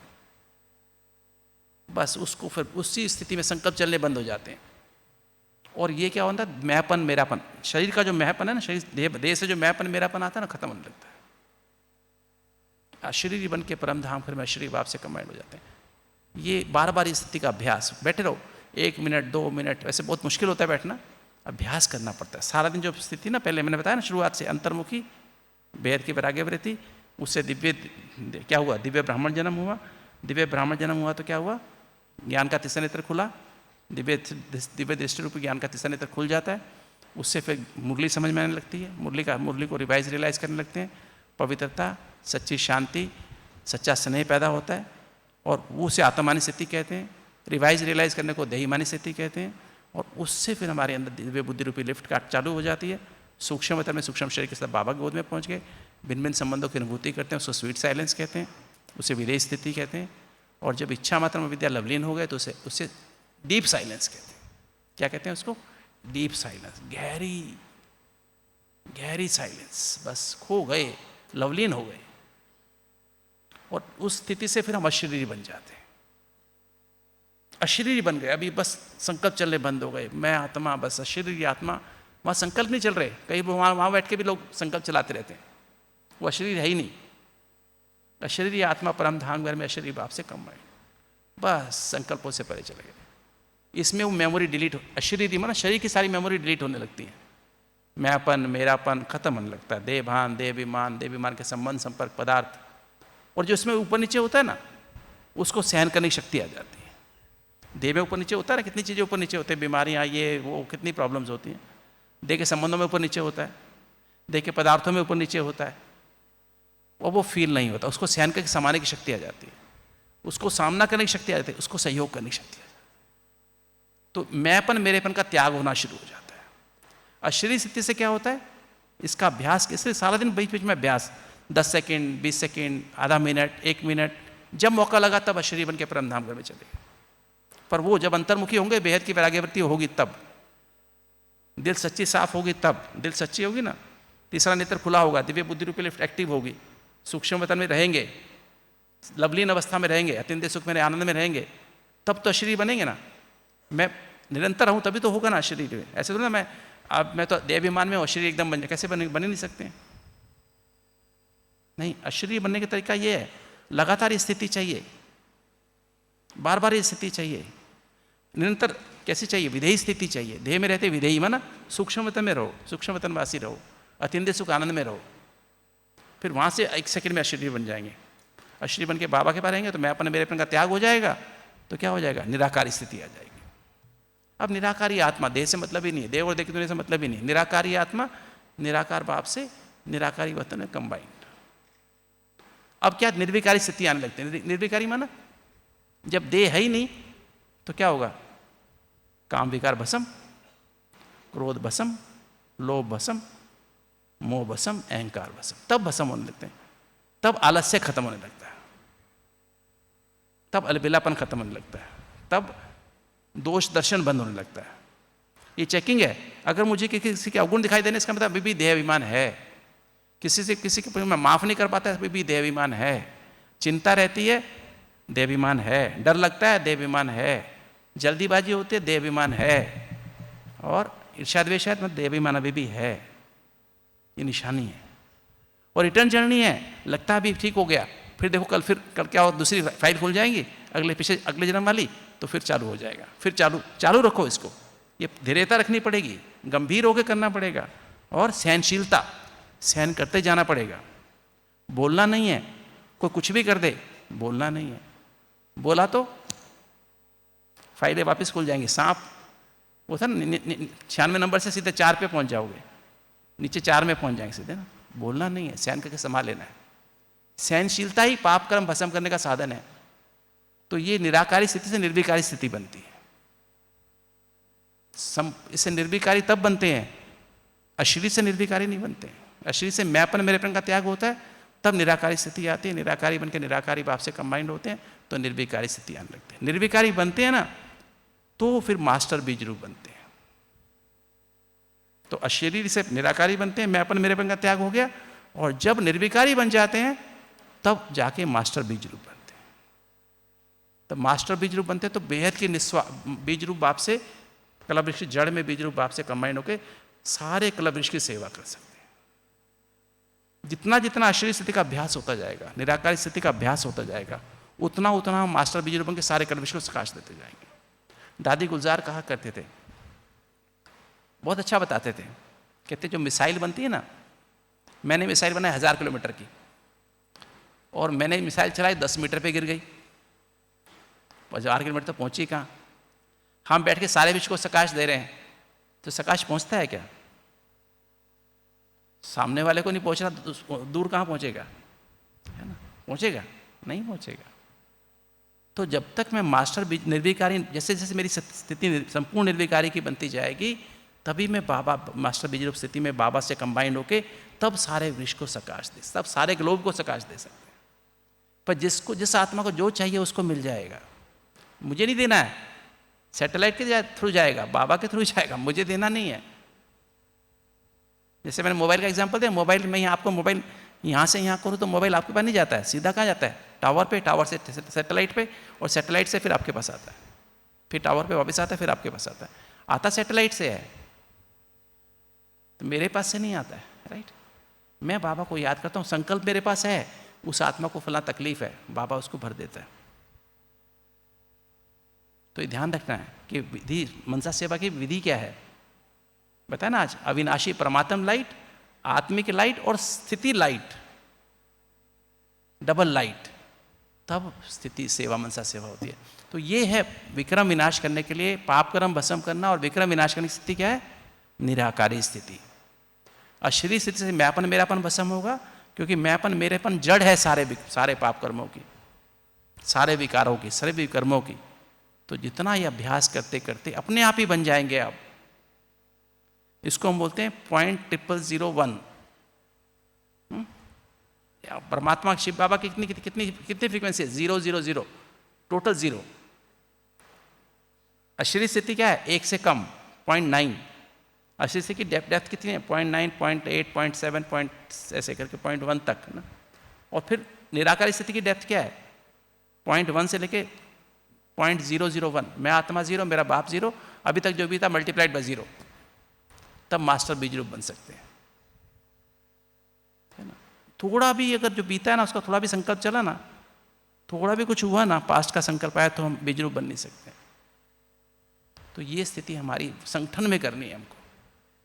बस उसको फिर उसी स्थिति में संकल्प चलने बंद हो जाते हैं। और ये क्या होता है, मैंपन मेरापन, शरीर का जो मैंपन है ना, शरीर देह से जो मैंपन मेरापन आता है ना, खत्म होने लगता है। अशरीरी बन के परम धाम घर में अशरीरी बाप से कंबाइंड हो जाते हैं। ये बार बार इस स्थिति का अभ्यास, बैठे रहो 1 मिनट 2 मिनट, वैसे बहुत मुश्किल होता है बैठना, अभ्यास करना पड़ता है सारा दिन। जो स्थिति ना, पहले मैंने बताया ना, शुरुआत से अंतर्मुखी, बेहद की वैराग्य वृत्ति, उससे दिव्य क्या हुआ, दिव्य ब्राह्मण जन्म हुआ। दिव्य ब्राह्मण जन्म हुआ तो क्या हुआ, ज्ञान का तीसरा नेत्र खुला, दिव्य दृष्टि रूपी ज्ञान का तीसरा नेत्र खुल जाता है। उससे फिर मुरली समझ में आने लगती है, मुरली को रियलाइज करने लगते हैं। पवित्रता, सच्ची शांति, सच्चा स्नेह पैदा होता है, और वो उसे आत्मानी स्थिति कहते हैं। रियलाइज करने को देहीमानी स्थिति कहते हैं। और उससे फिर हमारे अंदर दिव्य बुद्धि रूपी लिफ्ट का चालू हो जाती है। सूक्ष्म में सूक्ष्म शरीर के साथ बाबा की गोद में पहुंच गए, भिन्न भिन्न संबंधों की अनुभूति करते हैं, उसको स्वीट साइलेंस कहते हैं, उसे विधेयी स्थिति कहते हैं। और जब इच्छा मात्र में विद्या लवलीन हो गए, तो उसे डीप साइलेंस कहते हैं। क्या कहते हैं उसको, डीप साइलेंस, गहरी साइलेंस, बस खो गए, लवलीन हो गए। और उस स्थिति से फिर हम अशरीरी बन जाते हैं, अशरीरी बन गए। अभी बस संकल्प चलने बंद हो गए, मैं आत्मा, बस अशरीरी आत्मा। वहाँ संकल्प नहीं चल रहे, कई वहाँ बैठ के भी लोग संकल्प चलाते रहते हैं, वो अशरीर है ही नहीं। अशरीरी आत्मा परम धाम घर में अशरीरी बाप से कम है, बस संकल्पों से परे चले गए। इसमें वो मेमोरी डिलीट, अशरीरी माना शरीर की सारी मेमोरी डिलीट होने लगती है। मैंपन मेरापन खत्म होने लगता है, देह भान, देह के संबंध, संपर्क, पदार्थ, और जो इसमें ऊपर नीचे होता है ना, उसको सहन करने की शक्ति आ जाती है। देह में ऊपर नीचे होता है ना, कितनी चीज़ें ऊपर नीचे होते हैं, बीमारियाँ, ये वो, कितनी प्रॉब्लम्स होती हैं। देह के संबंधों में ऊपर नीचे होता है, देह के पदार्थों में ऊपर नीचे होता है, और वो फील नहीं होता, उसको सहन करके समाने की शक्ति आ जाती है, उसको सामना करने की शक्ति आ जाती है, उसको सहयोग करने की शक्ति आ जाती है। तो मैंपन मेरेपन का त्याग होना शुरू हो जाता है। अशरीरी स्थिति से क्या होता है, इसका अभ्यास कैसे, सारा दिन बीच बीच में अभ्यास, 10 सेकेंड, 20 सेकेंड, आधा मिनट, 1 मिनट, जब मौका लगा तब अशरीरी बन के परम धाम घर में चले। पर वो जब अंतर्मुखी होंगे, बेहद की वैराग्य वृत्ति होगी तब, दिल सच्ची साफ होगी तब, दिल सच्ची होगी ना, तीसरा नेत्र खुला होगा, दिव्य बुद्धि रूपी लिफ्ट एक्टिव होगी, सूक्ष्म वतन में रहेंगे, लवलीन अवस्था में रहेंगे, अत्यंत सुख में आनंद में रहेंगे, तब तो अशरीरी बनेंगे ना। मैं निरंतर हूँ तभी तो होगा ना अशरीरी में। ऐसे तो ना मैं तो देहाभिमान में अशरीरी एकदम बन जाए, कैसे बन ही नहीं सकते। नहीं, अशरीरी बनने का तरीका ये है, लगातार ये स्थिति चाहिए, बार बार ये स्थिति चाहिए, निरंतर कैसी चाहिए, विधेयी स्थिति चाहिए। देह में रहते विधेयी माना सूक्ष्म वतन में रहो, सूक्ष्म वतनवासी रहो, अत्यंत सुख आनंद में रहो, फिर वहाँ से 1 सेकंड में अशरीरी बन जाएंगे। अशरीरी बन के बाबा के पास रहेंगे तो मैं अपने मेरेपन का त्याग हो जाएगा, तो क्या हो जाएगा, निराकारी स्थिति आ जाएगी। अब निराकारी आत्मा, देह से मतलब ही नहीं है, देह और देह की दुनिया से मतलब ही नहीं, निराकारी आत्मा निराकार बाप से निराकारी वतन में कंबाइंड। अब क्या निर्विकारी स्थिति आने लगती है। निर्विकारी माना जब देह है ही नहीं तो क्या होगा, काम विकार भस्म, क्रोध भस्म, लोभ भस्म, मोह भस्म, अहंकार भस्म, तब भस्म होने लगते हैं, तब आलस्य खत्म होने लगता है, तब अलबेलापन खत्म होने लगता है, तब दोष दर्शन बंद होने लगता है। ये चेकिंग है। अगर मुझे किसी के अवगुण दिखाई देने, इसका मतलब अभी भी देहाभिमान है, किसी के मैं माफ नहीं कर पाता, अभी भी देहाभिमान है, चिंता रहती है, देहाभिमान है, डर लगता है, देहाभिमान है, जल्दीबाजी होती है, देहाभिमान है, और ईर्ष्या द्वेष है, मतलब देहाभिमान अभी भी है। ये निशानी है। और रिटर्न जर्नी है, लगता है अभी ठीक हो गया, फिर देखो कल क्या हो, दूसरी फाइल खुल जाएंगी, अगले जन्म वाली, तो फिर चालू हो जाएगा, फिर चालू रखो इसको। ये धैर्यता रखनी पड़ेगी, गंभीर होकर करना पड़ेगा, और सहनशीलता, सहन करते जाना पड़ेगा। बोलना नहीं है, कोई कुछ भी कर दे, बोलना नहीं है, बोला तो फाइलें वापस खुल जाएंगी। सांप वो था ना, 96 नंबर से सीधे 4 पे पहुंच जाओगे, नीचे 4 में पहुंच जाएंगे सीधे ना। बोलना नहीं है, सहन करके संभाल लेना है। सहनशीलता ही पाप कर्म भस्म करने का साधन है। तो ये निराकारी स्थिति से निर्विकारी स्थिति बनती है। इससे निर्विकारी तब बनते हैं, अशरीरी से निर्विकारी नहीं बनते। अशरीरी से मैंपन मेरेपन का त्याग होता है, तब निराकारी स्थिति आती है। निराकारी बनकर निराकारी भाव से कंबाइंड होते हैं तो निर्विकारी स्थिति आने लगती है। निर्विकारी बनते हैं ना तो फिर मास्टर बीज रूप बनते हैं। तो अशरीरी से निराकारी बनते हैं, मैंपन मेरेपन का त्याग हो गया, और जब निर्विकारी बन जाते हैं तब जाके मास्टर बीज रूप बनते हैं। तब मास्टर बीज रूप बनते हैं तो बेहद की बीज रूप बाप से, कलवृक्ष जड़ में बीज रूप बाप से कंबाइंड होकर सारे कलवृक्ष की सेवा कर सकते हैं। जितना जितना अशरीरी स्थिति का अभ्यास होता जाएगा, निराकारी स्थिति का अभ्यास होता जाएगा, उतना उतना हम मास्टर बीज रूप के सारे कलवृक्ष को प्रकाश देते जाएंगे। दादी गुलजार कहा करते थे, बहुत अच्छा बताते थे, कहते जो मिसाइल बनती है ना, मैंने मिसाइल बनाई 1000 किलोमीटर की, और मैंने मिसाइल चलाई 10 मीटर पे गिर गई, 1000 किलोमीटर तक पहुंची कहाँ। हम बैठ के सारे विश्व को प्रकाश दे रहे हैं, तो प्रकाश पहुंचता है क्या? सामने वाले को नहीं पहुंच रहा तो दूर कहाँ पहुंचेगा, है ना? पहुंचेगा नहीं, पहुंचेगा। तो जब तक मैं मास्टर निर्विकारी, जैसे जैसे मेरी स्थिति संपूर्ण निर्विकारी की बनती जाएगी, तभी मैं बाबा मास्टर बीज रूप स्थिति में बाबा से कंबाइंड होके तब सारे वृक्ष को प्रकाश दे, तब सारे ग्लोब को प्रकाश दे सकते हैं। पर जिस आत्मा को जो चाहिए उसको मिल जाएगा। मुझे नहीं देना है, सैटेलाइट के थ्रू जाएगा, बाबा के थ्रू जाएगा, मुझे देना नहीं है। जैसे मैंने मोबाइल का एग्जांपल दिया, मोबाइल में आपको मोबाइल यहाँ से यहाँ करूँ तो मोबाइल आपके पास नहीं जाता है, सीधा कहाँ जाता है? टावर पे, टावर से सैटेलाइट पे, और सैटेलाइट से फिर आपके पास आता है, फिर टावर पे वापस आता है, फिर आपके पास आता है। आता सैटेलाइट से है तो मेरे पास से नहीं आता है, राइट? मैं बाबा को याद करता हूँ, संकल्प मेरे पास है, उस आत्मा को फला तकलीफ है, बाबा उसको भर देता है। तो ये ध्यान रखना है कि विधि, मनसा सेवा की विधि क्या है, बताया ना आज, अविनाशी परमात्म लाइट, आत्मिक लाइट और स्थिति लाइट, डबल लाइट, तब स्थिति सेवा मनसा सेवा होती है। तो ये है विक्रम विनाश करने के लिए, पाप कर्म भस्म करना, और विक्रम विनाश करने की स्थिति क्या है? निराकारी स्थिति। अशरीरी स्थिति से मैंपन मेरापन भस्म होगा, क्योंकि मैंपन मेरेपन जड़ है सारे पाप कर्मों की, सारे विकारों की, सारे विकर्मों की। तो जितना ये अभ्यास करते करते अपने आप ही बन जाएंगे आप। इसको हम बोलते हैं 0.0001। परमात्मा शिव बाबा की कितनी फ्रीक्वेंसी है? 000, टोटल 0। अशरीरी स्थिति क्या है? 1 से कम, 0.9। अशरीरी स्थिति की डेप्थ कितनी है? 0.9, 0.8, 0.7, ऐसे करके 0.1 तक ना। और फिर निराकारी स्थिति की डेप्थ क्या है? 0.1 से लेके 0.001। मैं आत्मा 0, मेरा बाप 0, अभी तक जो भी था मल्टीप्लाइड बाय 0। तब मास्टर बीज रूप बन सकते हैं, है ना। थोड़ा भी अगर जो बीता है ना, उसका थोड़ा भी संकल्प चला ना, थोड़ा भी कुछ हुआ ना, पास्ट का संकल्प आया, तो हम बीज रूप बन नहीं सकते। तो ये स्थिति हमारी संगठन में करनी है, हमको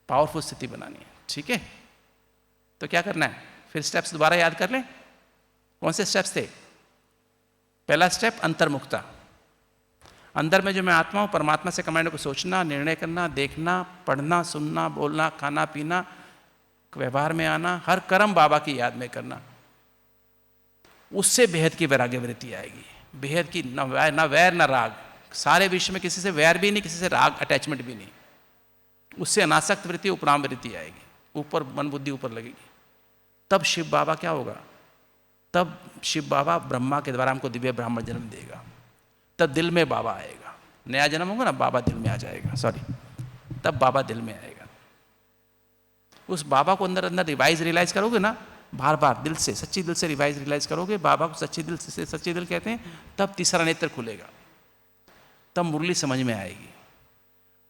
पावरफुल स्थिति बनानी है, ठीक है। तो क्या करना है? फिर स्टेप्स दोबारा याद कर लें। कौन से स्टेप्स थे? पहला स्टेप अंतर्मुखता। अंदर में जो मैं आत्मा हूँ, परमात्मा से कमांड को सोचना, निर्णय करना, देखना, पढ़ना, सुनना, बोलना, खाना पीना, व्यवहार में आना, हर कर्म बाबा की याद में करना। उससे बेहद की वैराग्य वृत्ति आएगी, बेहद की न वैर न राग। सारे विश्व में किसी से वैर भी नहीं, किसी से राग अटैचमेंट भी नहीं। उससे अनासक्त वृत्ति, उपराम वृत्ति आएगी, ऊपर मन बुद्धि ऊपर लगेगी। तब शिव बाबा क्या होगा? तब शिव बाबा ब्रह्मा के द्वारा हमको दिव्य ब्राह्मण जन्म देगा। तब दिल में बाबा आएगा, नया जन्म होगा ना, बाबा दिल में आ जाएगा, सॉरी, तब बाबा दिल में आएगा। उस बाबा को अंदर अंदर रियलाइज करोगे ना, बार बार दिल से, सच्ची दिल से रियलाइज करोगे, बाबा को सच्ची दिल से, सच्ची दिल कहते हैं, तब तीसरा नेत्र खुलेगा, तब मुरली समझ में आएगी।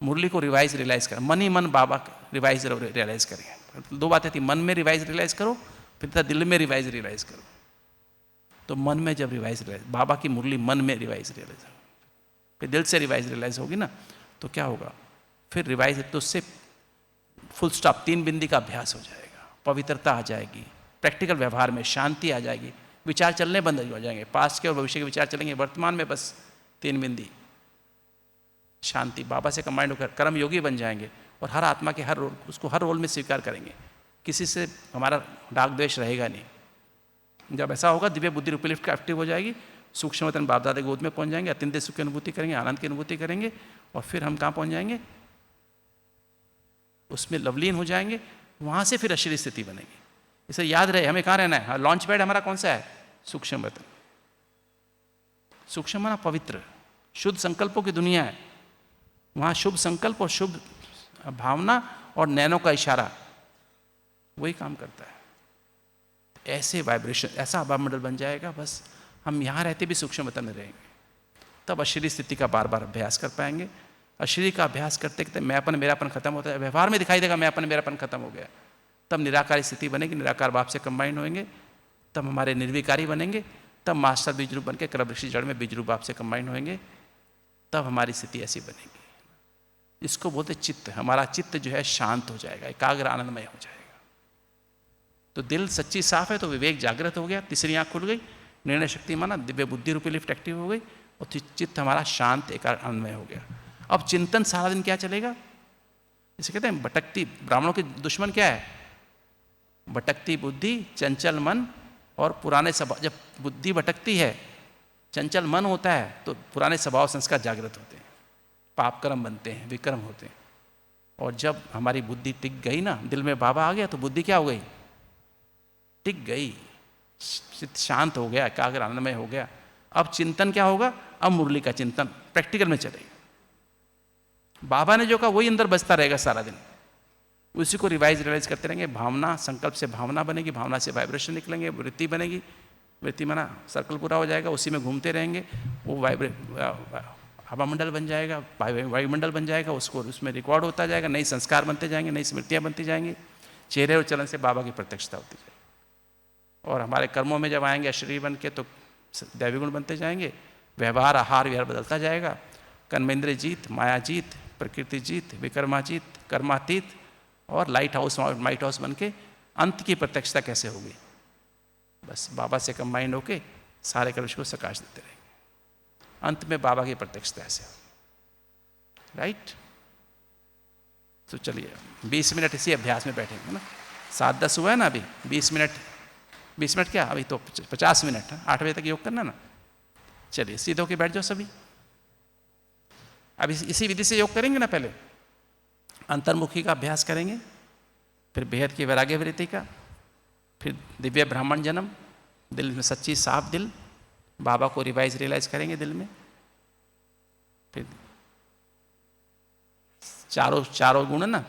मुरली को रियलाइज कर, मन ही मन बाबा रियलाइज करेंगे। दो बातें थी, मन में रियलाइज करो, फिर दिल में रियलाइज करो। तो मन में जब रियलाइज बाबा की मुरली मन में रियलाइज फिर दिल से रियलाइज होगी ना, तो क्या होगा? फिर रिवाइज, तो उससे फुल स्टॉप, 3 बिंदी का अभ्यास हो जाएगा, पवित्रता आ जाएगी, प्रैक्टिकल व्यवहार में शांति आ जाएगी, विचार चलने बंद हो जाएंगे, पास्ट के और भविष्य के विचार चलेंगे, वर्तमान में बस 3 बिंदी शांति। बाबा से कंबाइंड होकर कर्म योगी बन जाएंगे, और हर आत्मा के हर रोल, उसको हर रोल में स्वीकार करेंगे, किसी से हमारा राग द्वेष रहेगा नहीं। जब ऐसा होगा, दिव्य बुद्धि रूपी लिफ्ट एक्टिव हो जाएगी, सूक्ष्म वतन बाप दादा गोद में पहुंच जाएंगे, अत्यंत सुख की अनुभूति करेंगे, आनंद की अनुभूति करेंगे, और फिर हम कहाँ पहुंच जाएंगे? उसमें लवलीन हो जाएंगे। वहां से फिर अशरीरी स्थिति बनेगी। इसे याद रहे, हमें कहाँ रहना है? लॉन्च पैड हमारा कौन सा है? सूक्ष्म वतन। सूक्ष्म माना पवित्र, शुद्ध संकल्पों की दुनिया है। वहां शुभ संकल्प और शुभ भावना और नैनो का इशारा वही काम करता है। ऐसे वाइब्रेशन, ऐसा वायुमंडल बन जाएगा, बस हम यहाँ रहते भी सूक्ष्म वतन में रहेंगे। तब अशरीरी स्थिति का बार बार अभ्यास कर पाएंगे। अशरीरी का अभ्यास करते करते मैंपन मेरापन खत्म होता है, व्यवहार में दिखाई देगा मैंपन मेरापन खत्म हो गया। तब निराकारी स्थिति बनेगी, निराकार बाप से कंबाइन होंगे, तब हमारे निर्विकारी बनेंगे, तब मास्टर बीज रूप बन के करवृक्षी जड़ में बीज रूप बाप से कंबाइन होंगे, तब हमारी स्थिति ऐसी बनेगी। इसको बोलते चित्त। हमारा चित्त जो है शांत हो जाएगा, एकाग्र आनंदमय हो जाएगा। तो दिल सच्ची साफ है, तो विवेक जागृत हो गया, तीसरी आंख खुल गई, निर्णय शक्ति माना, दिव्य बुद्धि रूपी लिफ्ट एक्टिव हो गई, और चित्त हमारा शांत एकाग्र आनंदमय हो गया। अब चिंतन सारा दिन क्या चलेगा? इसे कहते हैं भटकती, ब्राह्मणों के दुश्मन क्या है? भटकती बुद्धि, चंचल मन और पुराने स्वभाव। जब बुद्धि भटकती है, चंचल मन होता है, तो पुराने स्वभाव संस्कार जागृत होते हैं, पाप कर्म बनते हैं, विक्रम होते हैं। और जब हमारी बुद्धि टिक गई ना, दिल में बाबा आ गया, तो बुद्धि क्या हो गई? टिक गई, चित्त शांत हो गया, एकाग्र आनंदमय हो गया। अब चिंतन क्या होगा? अब मुरली का चिंतन प्रैक्टिकल में चलेगा। बाबा ने जो कहा वही अंदर बजता रहेगा सारा दिन, उसी को रियलाइज करते रहेंगे। भावना, संकल्प से भावना बनेगी, भावना से वाइब्रेशन निकलेंगे, वृत्ति बनेगी, वृत्ति माना सर्कल पूरा हो जाएगा, उसी में घूमते रहेंगे, वो हवा मंडल बन जाएगा, वायुमंडल बन जाएगा, उसको उसमें रिकॉर्ड होता जाएगा, नई संस्कार बनते जाएंगे, नई स्मृतियाँ बनती जाएंगी, चेहरे और चलन से बाबा की प्रत्यक्षता होती जाएगी। और हमारे कर्मों में जब आएंगे अशरीरी बन के, तो दैवी गुण बनते जाएंगे, व्यवहार आहार विहार बदलता जाएगा, कर्मेंद्रिय जीत, माया जीत, प्रकृति जीत, विकर्मा जीत, कर्मातीत, और लाइट हाउस बन के अंत की प्रत्यक्षता कैसे होगी? बस बाबा से कंबाइंड होके सारे कलश को सकाश देते रहेंगे, अंत में बाबा की प्रत्यक्षता ऐसे होगी। राइट? तो चलिए 20 मिनट इसी अभ्यास में बैठेंगे ना। 7:10 हुआ है ना, अभी 20 मिनट क्या, अभी तो 50 मिनट है, 8 बजे तक योग करना ना। चलिए सीधे होके बैठ जाओ सभी। अब इसी विधि से योग करेंगे ना, पहले अंतर्मुखी का अभ्यास करेंगे, फिर बेहद की वैराग्य वृत्ति का, फिर दिव्य ब्राह्मण जन्म, दिल में सच्ची साफ दिल, बाबा को रियलाइज करेंगे दिल में, फिर चारों गुण ना,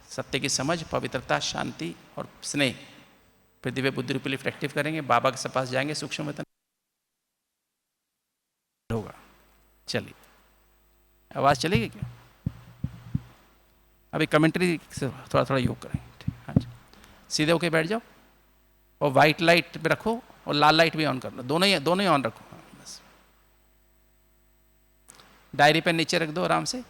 सत्य की समझ, पवित्रता, शांति और स्नेह, फिर दिव्य बुद्धि रूपी लिफ्ट एक्टिव करेंगे, बाबा के पास जाएंगे, सूक्ष्म वेतन होगा। चलिए आवाज चलेगी क्या? अभी कमेंट्री से थोड़ा थोड़ा योग करेंगे। हाँ जी, सीधे होके बैठ जाओ और व्हाइट लाइट पे रखो और लाल लाइट भी ऑन कर लो, दोनों ही ऑन रखो। हाँ, बस डायरी पेन नीचे रख दो आराम से।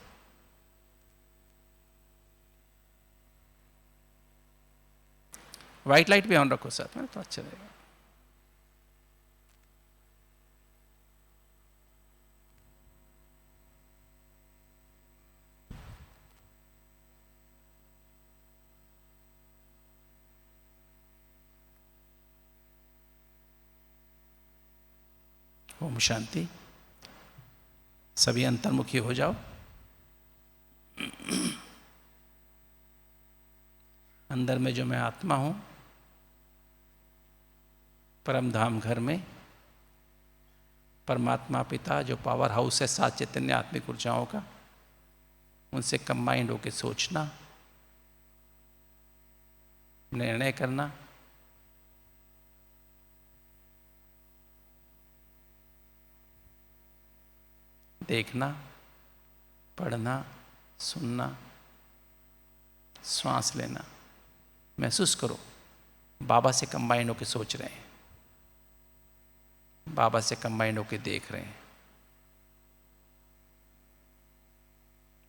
व्हाइट लाइट भी ऑन रखो साथ में तो अच्छा रहेगा। ओम शांति। सभी अंतर्मुखी हो जाओ। अंदर में जो मैं आत्मा हूं, परम धाम घर में परमात्मा पिता जो पावर हाउस है 7 चैतन्य आत्मिक ऊर्जाओं का, उनसे कंबाइंड होकर सोचना, निर्णय करना, देखना, पढ़ना, सुनना, श्वास लेना, महसूस करो बाबा से कंबाइंड होकर सोच रहे हैं, बाबा से कंबाइंड होकर देख रहे हैं,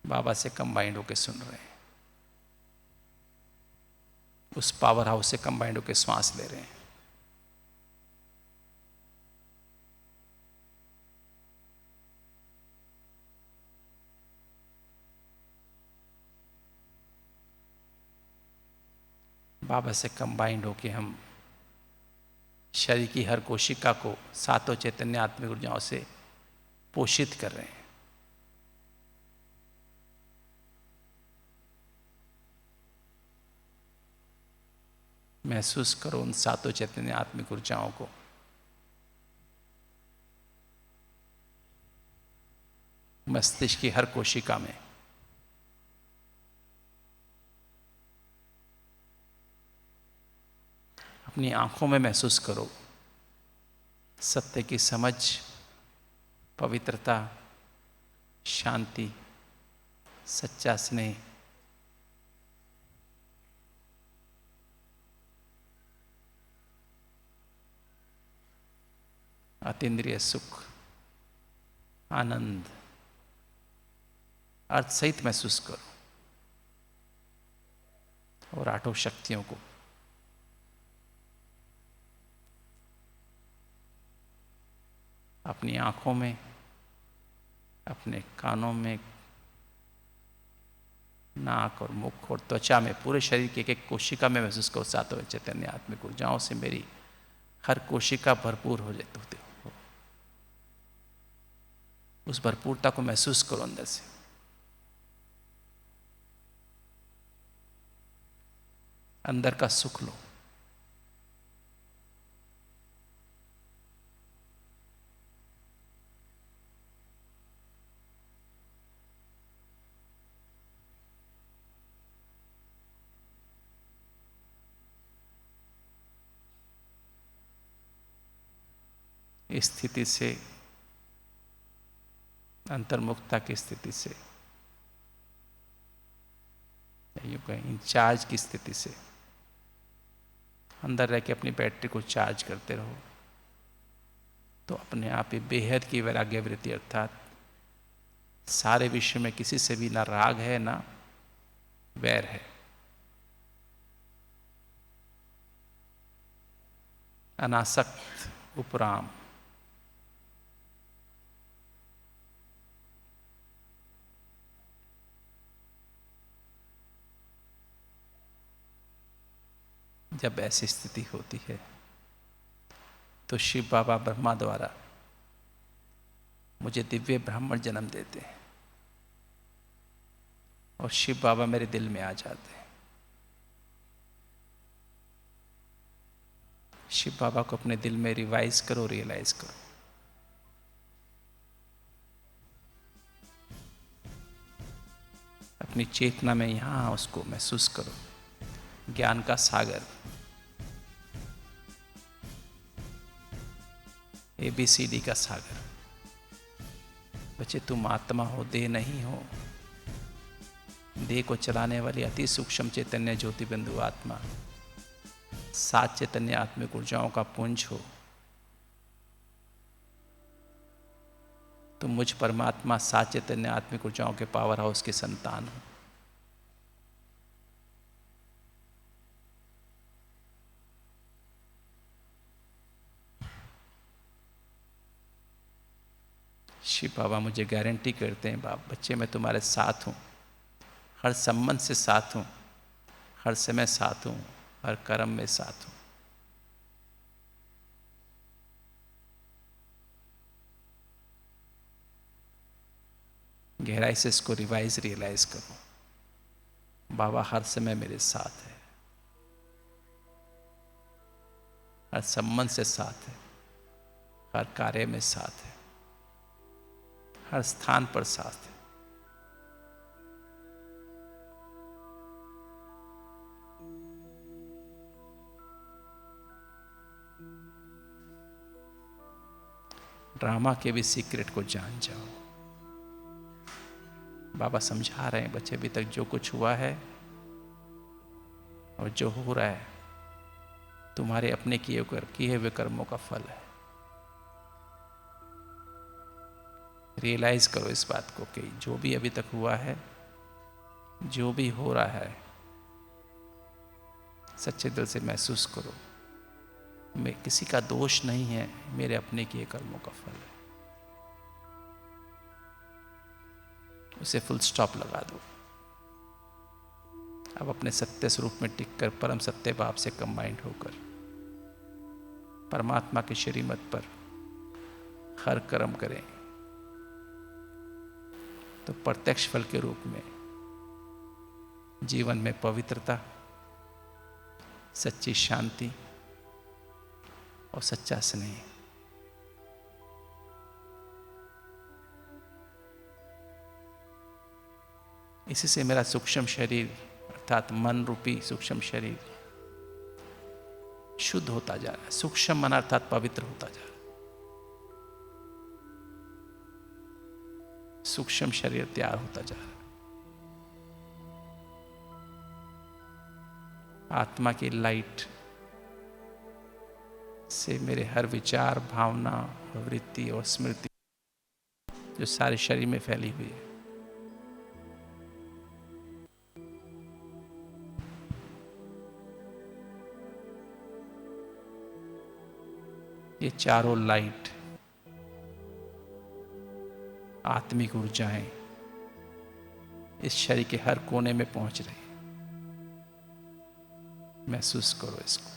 बाबा से कंबाइंड होकर सुन रहे हैं, उस पावर हाउस से कंबाइंड होकर श्वास ले रहे हैं। बाबा से कंबाइंड होकर हम शरीर की हर कोशिका को 7 चैतन्य आत्मिक ऊर्जाओं से पोषित कर रहे हैं। महसूस करो उन 7 चैतन्य आत्मिक ऊर्जाओं को। मस्तिष्क की हर कोशिका में। अपनी आंखों में महसूस करो सत्य की समझ, पवित्रता, शांति, सच्चा स्नेह, अतीन्द्रिय सुख, आनंद, अर्थ सहित महसूस करो और 8 शक्तियों को। अपनी आंखों में, अपने कानों में, नाक और मुख और त्वचा में, पूरे शरीर के एक कोशिका में महसूस करो 7 चैतन्य आत्मिक ऊर्जाओं से मेरी हर कोशिका भरपूर हो जाती होती हो। उस भरपूरता को महसूस करो अंदर से। अंदर का सुख लो। इस स्थिति से, अंतर्मुखता की स्थिति से, यूं कहें इंचार्ज की स्थिति से अंदर रह के अपनी बैटरी को चार्ज करते रहो, तो अपने आप ही बेहद की वैराग्य वृत्ति अर्थात सारे विश्व में किसी से भी ना राग है ना वैर है, अनासक्त उपराम, जब ऐसी स्थिति होती है तो शिव बाबा ब्रह्मा द्वारा मुझे दिव्य ब्राह्मण जन्म देते हैं और शिव बाबा मेरे दिल में आ जाते हैं। शिव बाबा को अपने दिल में रिवाइज करो, रियलाइज करो। अपनी चेतना में यहाँ उसको महसूस करो। ज्ञान का सागर, ABCD का सागर। बच्चे तुम आत्मा हो, देह नहीं हो। देह को चलाने वाली अति सूक्ष्म चैतन्य ज्योति बिंदु आत्मा, 7 चैतन्य आत्मिक ऊर्जाओं का पुंज हो। तुम मुझ परमात्मा 7 चैतन्य आत्मिक ऊर्जाओं के पावर हाउस की संतान हो। शिव बाबा मुझे गारंटी करते हैं, बाप बच्चे मैं तुम्हारे साथ हूँ, हर संबंध से साथ हूँ, हर समय साथ हूँ, हर कर्म में साथ हूँ। गहराई से इसको रिवाइज, रियलाइज करो। बाबा हर समय मेरे साथ है, हर संबंध से साथ है, हर कार्य में साथ है, हर स्थान पर साथ है। ड्रामा के भी सीक्रेट को जान जाओ। बाबा समझा रहे हैं बच्चे, अभी तक जो कुछ हुआ है और जो हो रहा है तुम्हारे अपने किए हुए कर्मों का फल है। रियलाइज करो इस बात को कि जो भी अभी तक हुआ है, जो भी हो रहा है, सच्चे दिल से महसूस करो, मैं किसी का दोष नहीं है, मेरे अपने किए कर्मों का फल है। उसे फुल स्टॉप लगा दो। अब अपने सत्य स्वरूप में टिककर परम सत्य भाव से कंबाइंड होकर परमात्मा के श्रीमत पर हर कर्म करें तो प्रत्यक्ष फल के रूप में जीवन में पवित्रता, सच्ची शांति और सच्चा स्नेह। इसी से मेरा सूक्ष्म शरीर अर्थात मन रूपी सूक्ष्म शरीर शुद्ध होता जा रहा है। सूक्ष्म मन अर्थात पवित्र होता जा रहा है। सूक्ष्म शरीर तैयार होता जा रहा है। आत्मा की लाइट से मेरे हर विचार, भावना और वृत्ति और स्मृति जो सारे शरीर में फैली हुई है, ये चारों लाइट आत्मिक ऊर्जाएं इस शरीर के हर कोने में पहुंच रही है। महसूस करो इसको।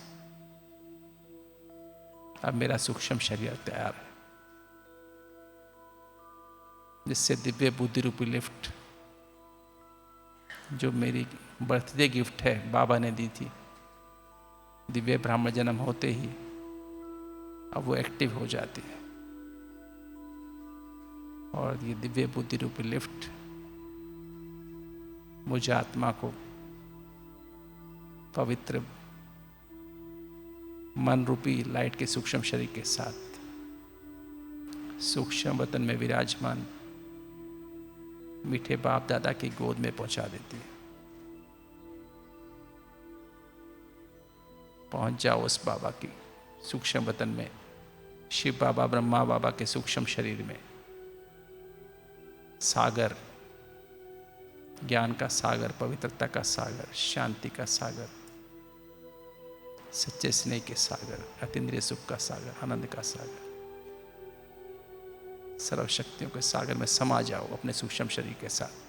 अब मेरा सूक्ष्म शरीर तैयार है, जिससे दिव्य बुद्धि रूपी लिफ्ट जो मेरी बर्थडे गिफ्ट है बाबा ने दी थी, दिव्य ब्राह्मण जन्म होते ही अब वो एक्टिव हो जाती है। और ये दिव्य बुद्धि रूपी लिफ्ट मुझे आत्मा को पवित्र मन रूपी लाइट के सूक्ष्म शरीर के साथ सूक्ष्म वतन में विराजमान मीठे बाप दादा की गोद में पहुंचा देती है। पहुंच जाओ उस बाबा की सूक्ष्म वतन में, शिव बाबा ब्रह्मा बाबा के सूक्ष्म शरीर में। सागर, ज्ञान का सागर, पवित्रता का सागर, शांति का सागर, सच्चे स्नेह के सागर, अतीन्द्रिय सुख का सागर, आनंद का सागर, सर्वशक्तियों के सागर में समा जाओ अपने सूक्ष्म शरीर के साथ।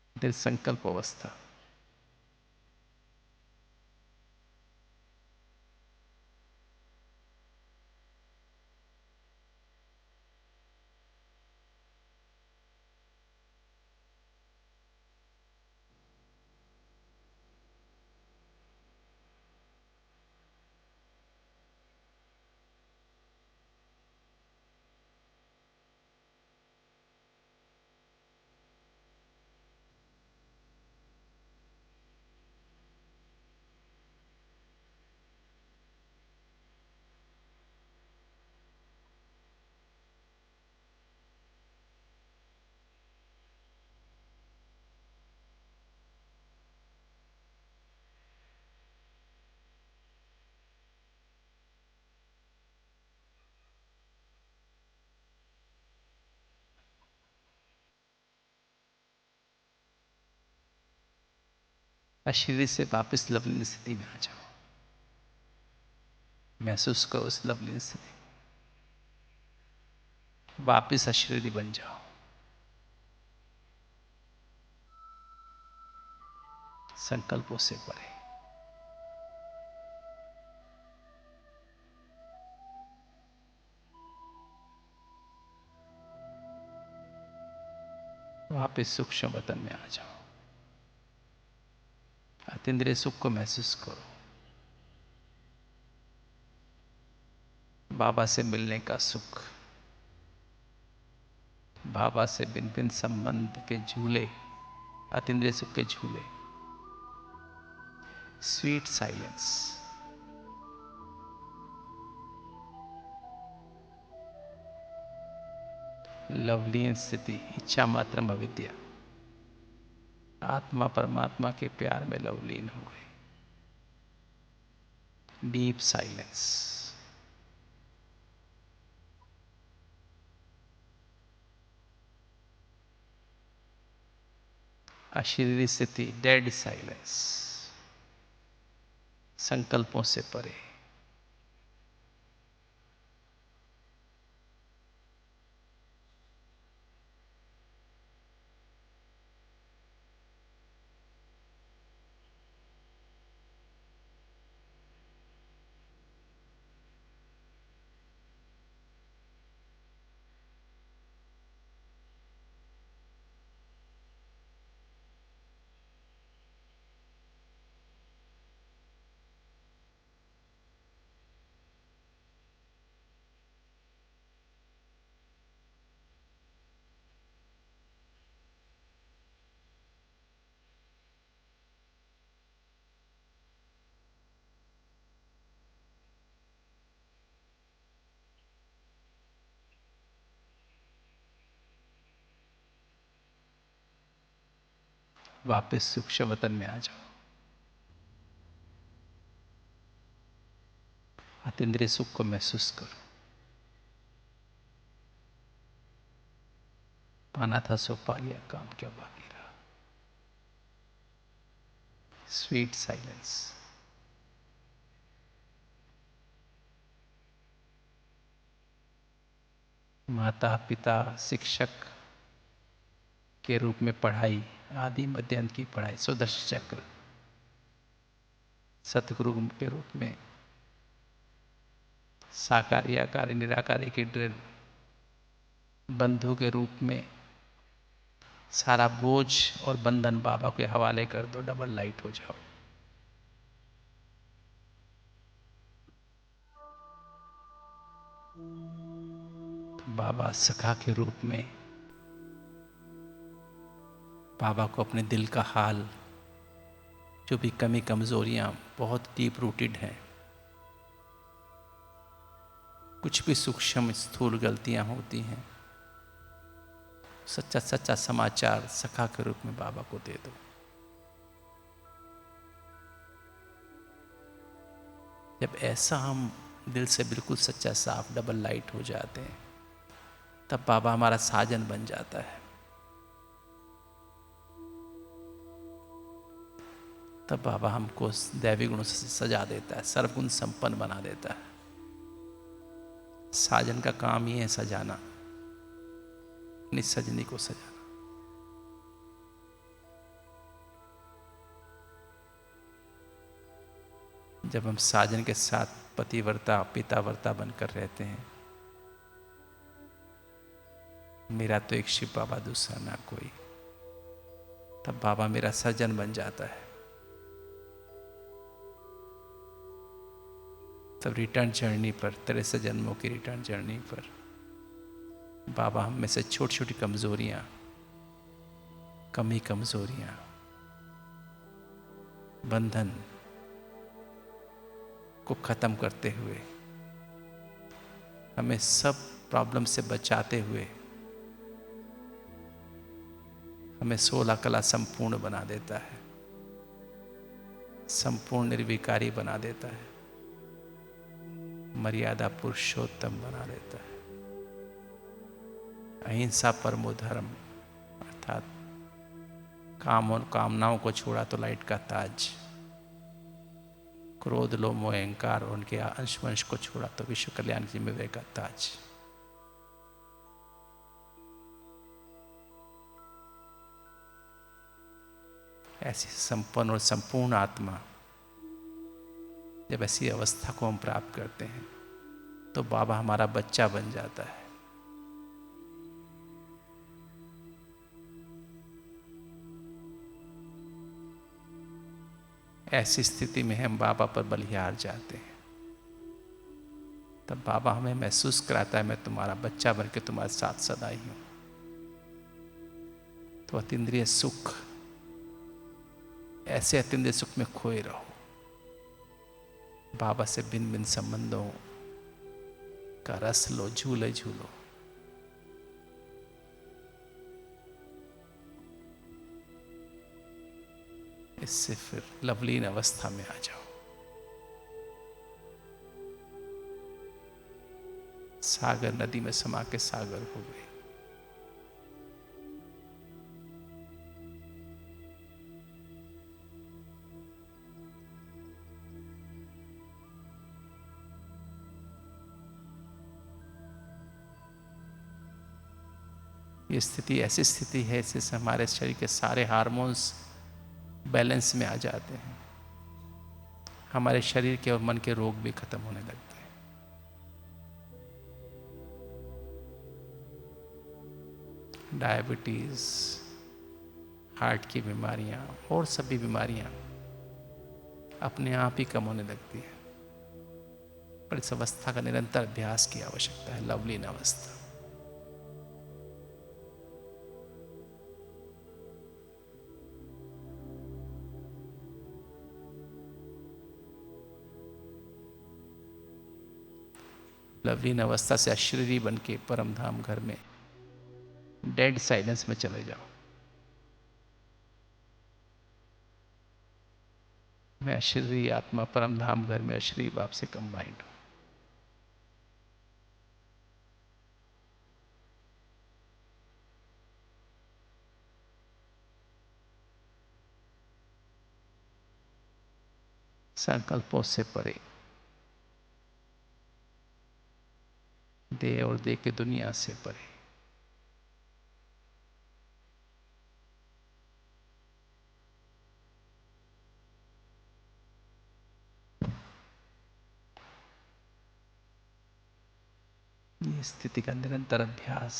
निर्संकल्प अवस्था। अशरीरी से वापस लवलीन स्थिति में आ जाओ। महसूस करो उस लवलीन स्थिति, वापस अशरीरी बन जाओ। संकल्पों से परे। वापस सूक्ष्म वतन में आ जाओ। अतीन्द्रिय सुख को महसूस करो। बाबा से मिलने का सुख, बाबा से भिन्न भिन्न संबंध के झूले, अतीन्द्रिय सुख के झूले। Sweet silence. लवलीन स्थिति, इच्छा मात्र अविद्या। आत्मा परमात्मा के प्यार में लवलीन हो गई। Deep silence. अशरीरी स्थिति, डेड साइलेंस। संकल्पों से परे। वापस सूक्ष्म वतन में आ जाओ। अतीन्द्रिय सुख को महसूस करो। पाना था सो पा लिया, काम क्या बाकी रहा। Sweet silence. माता पिता शिक्षक के रूप में पढ़ाई, आदि मध्य अंत की पढ़ाई, सुदर्शन चक्र। सतगुरु के रूप में साकारी आकारी निराकारी की ड्रिल। बंधु के रूप में सारा बोझ और बंधन बाबा के हवाले कर दो, डबल लाइट हो जाओ। बाबा सखा के रूप में बाबा को अपने दिल का हाल, जो भी कमी कमजोरियां बहुत डीप रूटेड हैं, कुछ भी सूक्ष्म स्थूल गलतियां होती हैं, सच्चा सच्चा समाचार सखा के रूप में बाबा को दे दो। जब ऐसा हम दिल से बिल्कुल सच्चा साफ डबल लाइट हो जाते हैं, तब बाबा हमारा साजन बन जाता है। तब बाबा हमको दैवी गुणों से सजा देता है, सर्वगुण संपन्न बना देता है। साजन का काम ही है सजाना, अपनी सजनी को सजाना। जब हम साजन के साथ पतिव्रता पिताव्रता बनकर रहते हैं, मेरा तो एक शिव बाबा, दूसरा ना कोई, तब बाबा मेरा सज्जन बन जाता है। तब रिटर्न जर्नी पर, 63 जन्मों की रिटर्न जर्नी पर बाबा हम में से छोटी छोटी कमजोरियां, कमजोरियां, बंधन को खत्म करते हुए, हमें सब प्रॉब्लम से बचाते हुए, हमें 16 कला संपूर्ण बना देता है, संपूर्ण निर्विकारी बना देता है, मर्यादा पुरुषोत्तम बना देता है। अहिंसा परमो धर्म, अर्थात काम और कामनाओं को छोड़ा तो लाइट का ताज, क्रोध लोभ मोह अहंकार और उनके अंश वंश को छोड़ा तो विश्व कल्याण की जिम्मेदारी का ताज। ऐसी संपन्न और संपूर्ण आत्मा, जब ऐसी अवस्था को हम प्राप्त करते हैं तो बाबा हमारा बच्चा बन जाता है। ऐसी स्थिति में हम बाबा पर बलिहार जाते हैं, तब बाबा हमें महसूस कराता है, मैं तुम्हारा बच्चा बनकर तुम्हारे साथ सदा ही हूं। तो अतीन्द्रिय सुख, ऐसे अतीन्द्रिय सुख में खोए रहो, बाबा से भिन्न भिन्न संबंधों का रस लो, झूले झूलो। इससे फिर लवलीन अवस्था में आ जाओ। सागर नदी में समा के सागर हो गई। ये स्थिति ऐसी स्थिति है जिससे हमारे शरीर के सारे हार्मोन्स बैलेंस में आ जाते हैं, हमारे शरीर के और मन के रोग भी खत्म होने लगते हैं। डायबिटीज, हार्ट की बीमारियां और सभी बीमारियां अपने आप ही कम होने लगती हैं। पर इस अवस्था का निरंतर अभ्यास की आवश्यकता है, लवलीन अवस्था। लवलीन अवस्था से अशरीरी बन के परम धाम घर में डेड साइलेंस में चले जाओ। मैं अशरीरी आत्मा परम धाम घर में अशरीरी बाप से कंबाइंड हूं। संकल्पों से परे, देह और देह की दुनिया से परे, ये स्थिति का निरंतर अभ्यास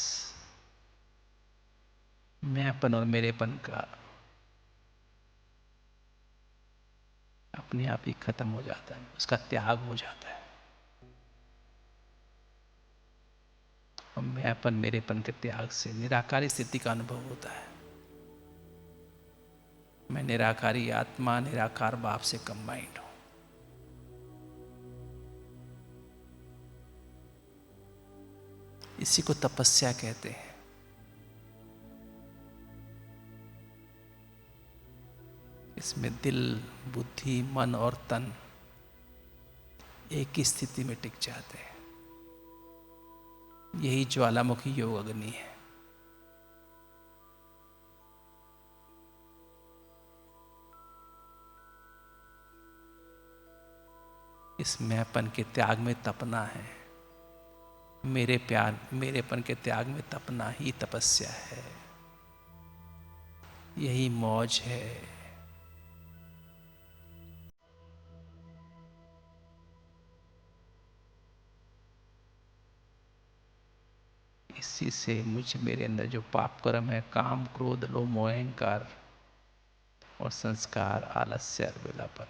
मैंपन और मेरेपन का अपने आप ही खत्म हो जाता है, उसका त्याग हो जाता है। और मैंपन मेरेपन के त्याग से निराकारी स्थिति का अनुभव होता है। मैं निराकारी आत्मा, निराकार बाप से कंबाइंड हूं। इसी को तपस्या कहते हैं। इसमें दिल, बुद्धि, मन और तन एक ही स्थिति में टिक जाते हैं। यही ज्वालामुखी योग अग्नि है। इस मैंपन के त्याग में तपना है। मेरे प्यार, मेरेपन के त्याग में तपना ही तपस्या है। यही मौज है। इसी से मुझे मेरे अंदर जो पाप कर्म है, काम क्रोध लोभ मोह अहंकार और संस्कार आलस्य अलबेलापन,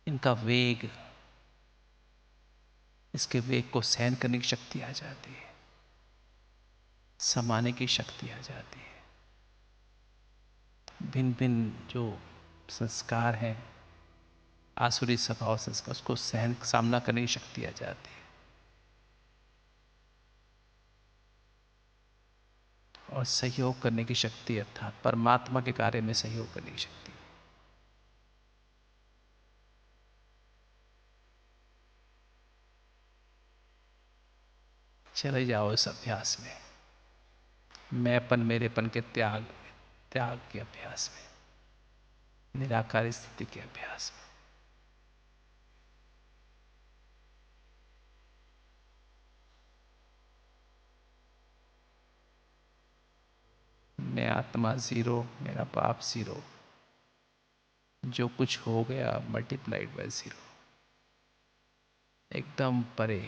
इनका वेग, इसके वेग को सहन करने की शक्ति आ जाती है, समाने की शक्ति आ जाती है। भिन्न भिन्न जो संस्कार हैं, आसुरी स्वभाव संस्कार, उसको सहन सामना करने की शक्ति आ जाती है। और सहयोग करने की शक्ति, अर्थात परमात्मा के कार्य में सहयोग करने की शक्ति। चले जाओ इस अभ्यास में, मैंपन मेरेपन के त्याग के अभ्यास में, निराकार स्थिति के अभ्यास में। मैं आत्मा जीरो, मेरा पाप जीरो, जो कुछ हो गया मल्टीप्लाइड बाय जीरो, एकदम परे।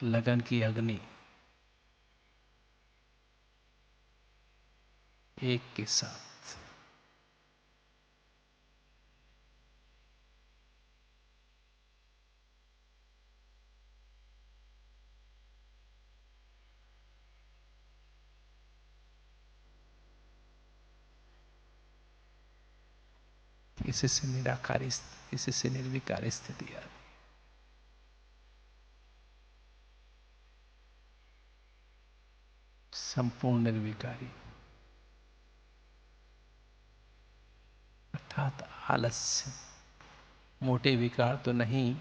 लगन की अग्नि एक के साथ, इसी से निराकारी, इसी से निर्विकारी स्थिति आती। संपूर्ण निर्विकारी, अर्थात आलस्य, मोटे विकार तो नहीं,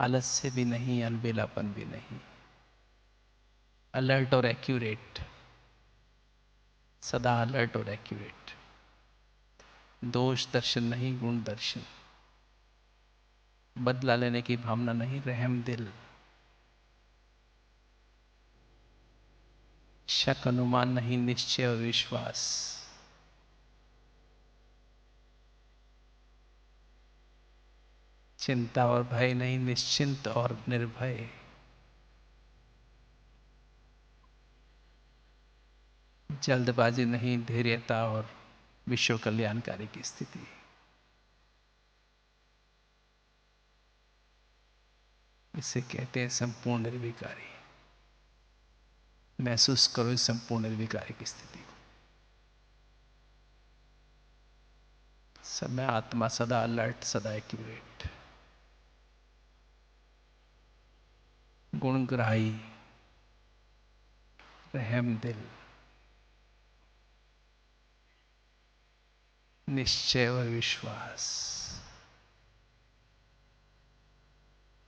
आलस्य भी नहीं, अलबेलापन भी नहीं, अलर्ट और एक्यूरेट, सदा अलर्ट और एक्यूरेट, दोष दर्शन नहीं गुण दर्शन, बदला लेने की भावना नहीं, रहम दिल, शक अनुमान नहीं, निश्चय और विश्वास, चिंता और भय नहीं, निश्चिंत और निर्भय, जल्दबाजी नहीं, धैर्यता और विश्व कल्याणकारी की स्थिति। इसे कहते हैं संपूर्ण निर्विकारी। महसूस करो इस संपूर्ण निर्विकारी की स्थिति को। समय आत्मा सदा अलर्ट, सदा एक्यूरेट, गुणग्राही, रहम दिल, निश्चय और विश्वास,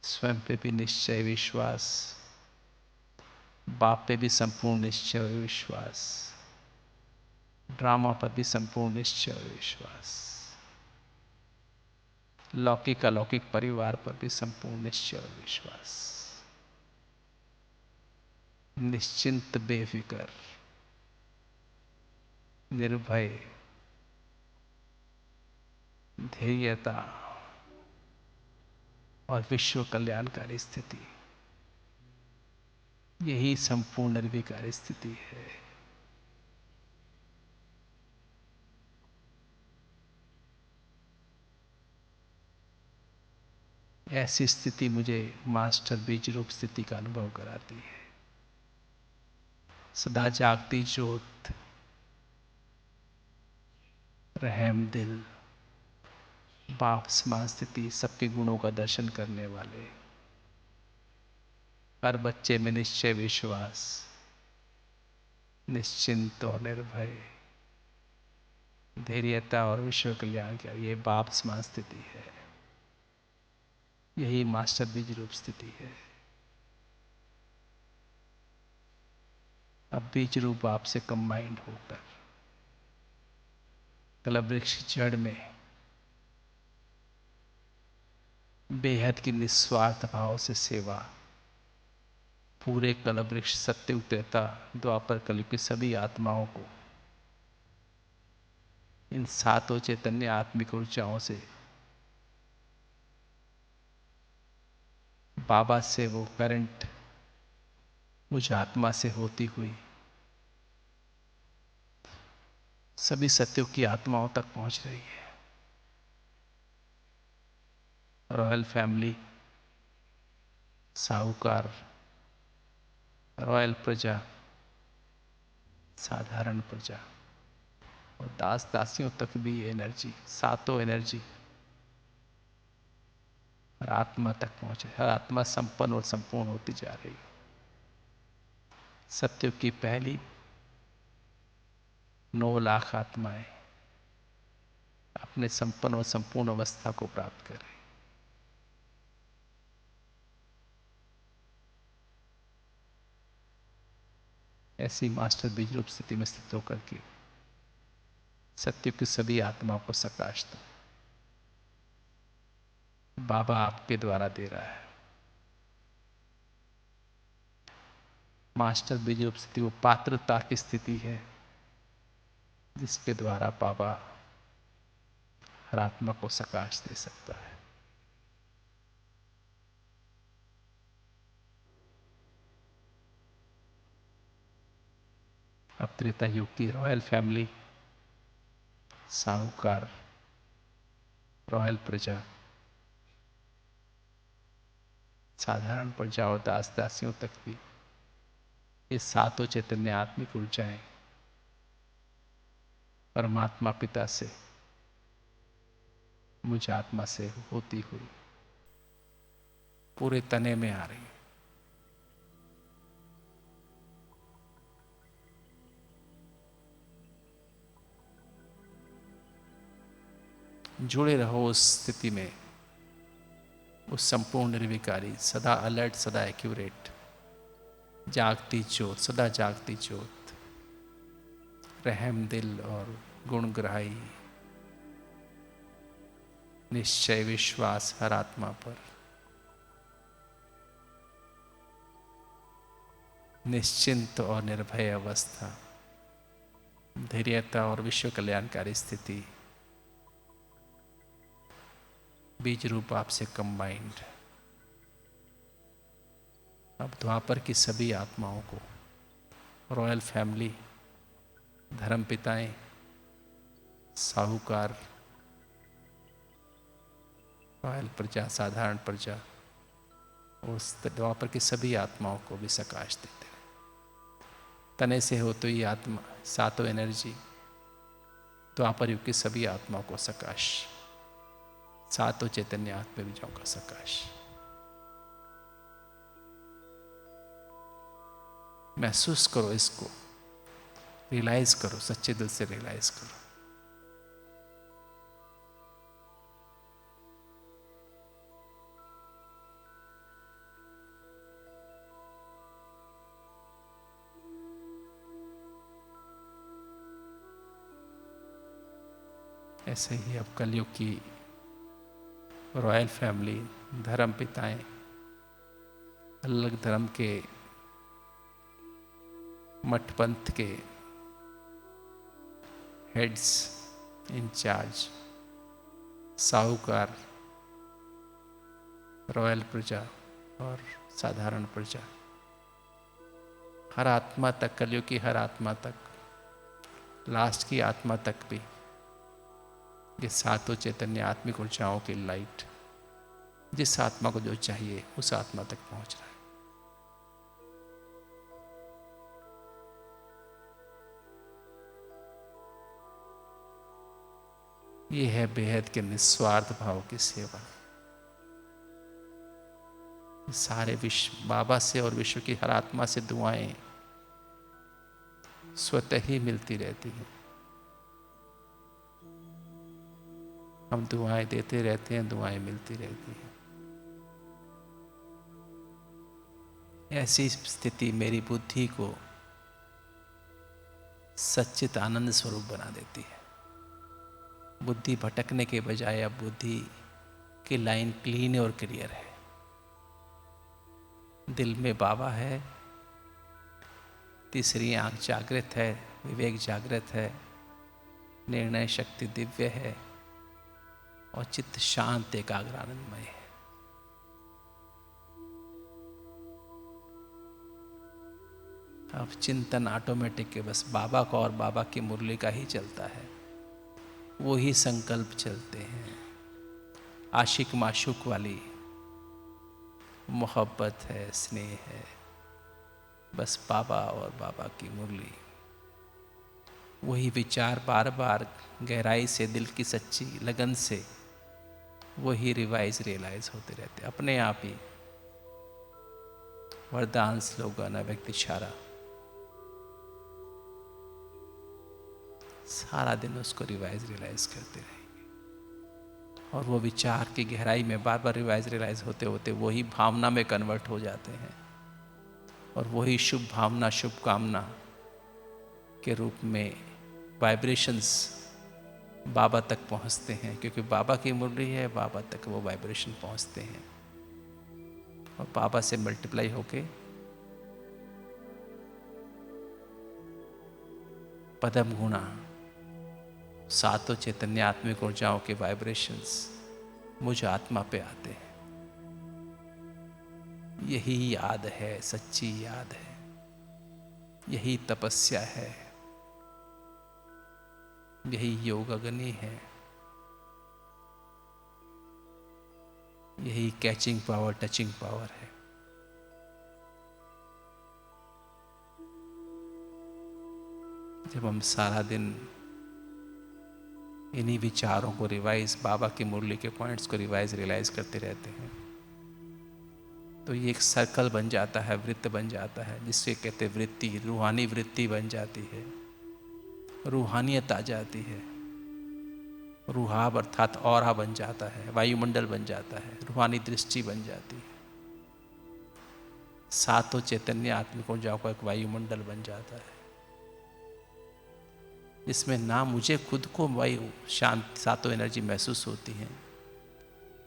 स्वयं पे भी निश्चय विश्वास, बाप पे भी संपूर्ण निश्चय और विश्वास, ड्रामा पर भी संपूर्ण निश्चय और विश्वास, लौकिक अलौकिक परिवार पर भी संपूर्ण निश्चय और विश्वास, निश्चिंत बेफिक्र, निर्भय, धैर्यता और विश्व कल्याणकारी स्थिति, यही संपूर्ण निर्विकारी स्थिति है। ऐसी स्थिति मुझे मास्टर बीज रूप स्थिति का अनुभव कराती है। सदा जागती ज्योत, रहम दिल, बाप समान स्थिति, सबके गुणों का दर्शन करने वाले, हर बच्चे में निश्चय विश्वास, निश्चिंत और निर्भय, धैर्यता और विश्व कल्याण का ये बाप समान स्थिति है। यही मास्टर बीज रूप स्थिति है। अब बीज रूप बाप से कंबाइंड होकर कलम वृक्ष जड़ में बेहद की निस्वार्थ भाव से सेवा, पूरे कलवृक्ष सत्ययुग त्रेता द्वापर कलयुग की सभी आत्माओं को इन सातों चैतन्य आत्मिक ऊर्जाओं से बाबा से वो करंट मुझ आत्मा से होती हुई सभी सत्युग की आत्माओं तक पहुंच रही है। रॉयल फैमिली, साहूकार, रॉयल प्रजा, साधारण प्रजा और दास दासियों तक भी ये एनर्जी, सातों एनर्जी हर आत्मा तक पहुंचे। हर आत्मा संपन्न और संपूर्ण होती जा रही है। सत्युग की पहली 9 लाख आत्माएं अपने संपन्न और संपूर्ण अवस्था को प्राप्त कर रही। ऐसी मास्टर बीज रूप स्थिति में स्थित होकर के सत्युग की सभी आत्माओं को सकाश दो। बाबा आपके द्वारा दे रहा है। मास्टर बीज रूप स्थिति वो पात्रता की स्थिति है जिसके द्वारा बाबा हर आत्मा को सकाश दे सकता है। अब त्रेता युग की रॉयल फैमिली, साहूकार, रॉयल प्रजा, साधारण प्रजा और दास दासियों तक भी ये सातों चैतन्य आत्मिक ऊर्जाएं परमात्मा पिता से मुझ आत्मा से होती हुई पूरे तने में आ रही है। जुड़े रहो उस स्थिति में, उस संपूर्ण निर्विकारी, सदा अलर्ट, सदा एक्यूरेट, जागती ज्योत, सदा जागती ज्योत, रहम दिल और गुणग्राही, निश्चय विश्वास हर आत्मा पर, निश्चिंत और निर्भय अवस्था, धैर्यता और विश्व कल्याणकारी स्थिति, बीज रूप आपसे कंबाइंड। अब द्वापर की सभी आत्माओं को, रॉयल फैमिली, धर्म पिताएं, साहूकार, रॉयल प्रजा, साधारण प्रजा, उस द्वापर की सभी आत्माओं को भी सकाश देते हैं। तने से हो तो ये आत्मा, सातों एनर्जी द्वापर युग की सभी आत्माओं को सकाश, सातों चैतन्य आत्मा बीजों का सकाश। महसूस करो इसको, रियलाइज करो, सच्चे दिल से रियलाइज करो। ऐसे ही अब कलयुग की रॉयल फैमिली, धर्म पिताएं, अलग धर्म के मठ पंथ के हेड्स, इंचार्ज, साहूकार, रॉयल प्रजा और साधारण प्रजा, हर आत्मा तक, कलयुग की हर आत्मा तक, लास्ट की आत्मा तक भी ये सातों चैतन्य आत्मिक ऊर्जाओं की लाइट जिस आत्मा को जो चाहिए उस आत्मा तक पहुंच रहा है। ये है बेहद के निस्वार्थ भाव की सेवा। सारे विश्व, बाबा से और विश्व की हर आत्मा से दुआएं स्वतः ही मिलती रहती हैं। हम दुआएं देते रहते हैं, दुआएं मिलती रहती हैं। ऐसी स्थिति मेरी बुद्धि को सच्चित आनंद स्वरूप बना देती है। बुद्धि भटकने के बजाय अब बुद्धि की लाइन क्लीन और क्लियर है। दिल में बाबा है, तीसरी आंख जागृत है, विवेक जागृत है, निर्णय शक्ति दिव्य है और चित्त शांत एकाग्र आनंदमय है। अब चिंतन ऑटोमेटिक है, बस बाबा का और बाबा की मुरली का ही चलता है, वो ही संकल्प चलते हैं। आशिक माशूक वाली मोहब्बत है, स्नेह है, बस बाबा और बाबा की मुरली। वही विचार बार बार गहराई से, दिल की सच्ची लगन से वही रिवाइज रियलाइज होते रहते अपने आप ही। वरदान, स्लोगन, अव्यक्त इशारा, सारा दिन उसको रिवाइज रियलाइज करते रहेंगे और वो विचार की गहराई में बार बार रिवाइज रियलाइज होते होते वही भावना में कन्वर्ट हो जाते हैं और वही शुभ भावना, शुभ कामना के रूप में वाइब्रेशंस बाबा तक पहुंचते हैं, क्योंकि बाबा की मुरली है, बाबा तक वो वाइब्रेशन पहुंचते हैं और बाबा से मल्टीप्लाई होके पदम गुणा, सातों चैतन्य आत्मिक ऊर्जाओं के वाइब्रेशंस मुझ आत्मा पे आते हैं। यही याद है, सच्ची याद है, यही तपस्या है, यही योग अग्नि है, यही कैचिंग पावर, टचिंग पावर है। जब हम सारा दिन इन्हीं विचारों को रिवाइज, बाबा की मुरली के पॉइंट्स को रिवाइज रियलाइज करते रहते हैं, तो ये एक सर्कल बन जाता है, वृत्त बन जाता है, जिससे कहते हैं वृत्ति, रूहानी वृत्ति बन जाती है, रूहानियत आ जाती है, रूहाब अर्थात ऑरा बन जाता है, वायुमंडल बन जाता है, रूहानी दृष्टि बन जाती है, सातों चैतन्य आत्मिक ऊर्जाओं का एक वायुमंडल बन जाता है, जिसमें ना मुझे खुद को वायु शांत सातों एनर्जी महसूस होती हैं,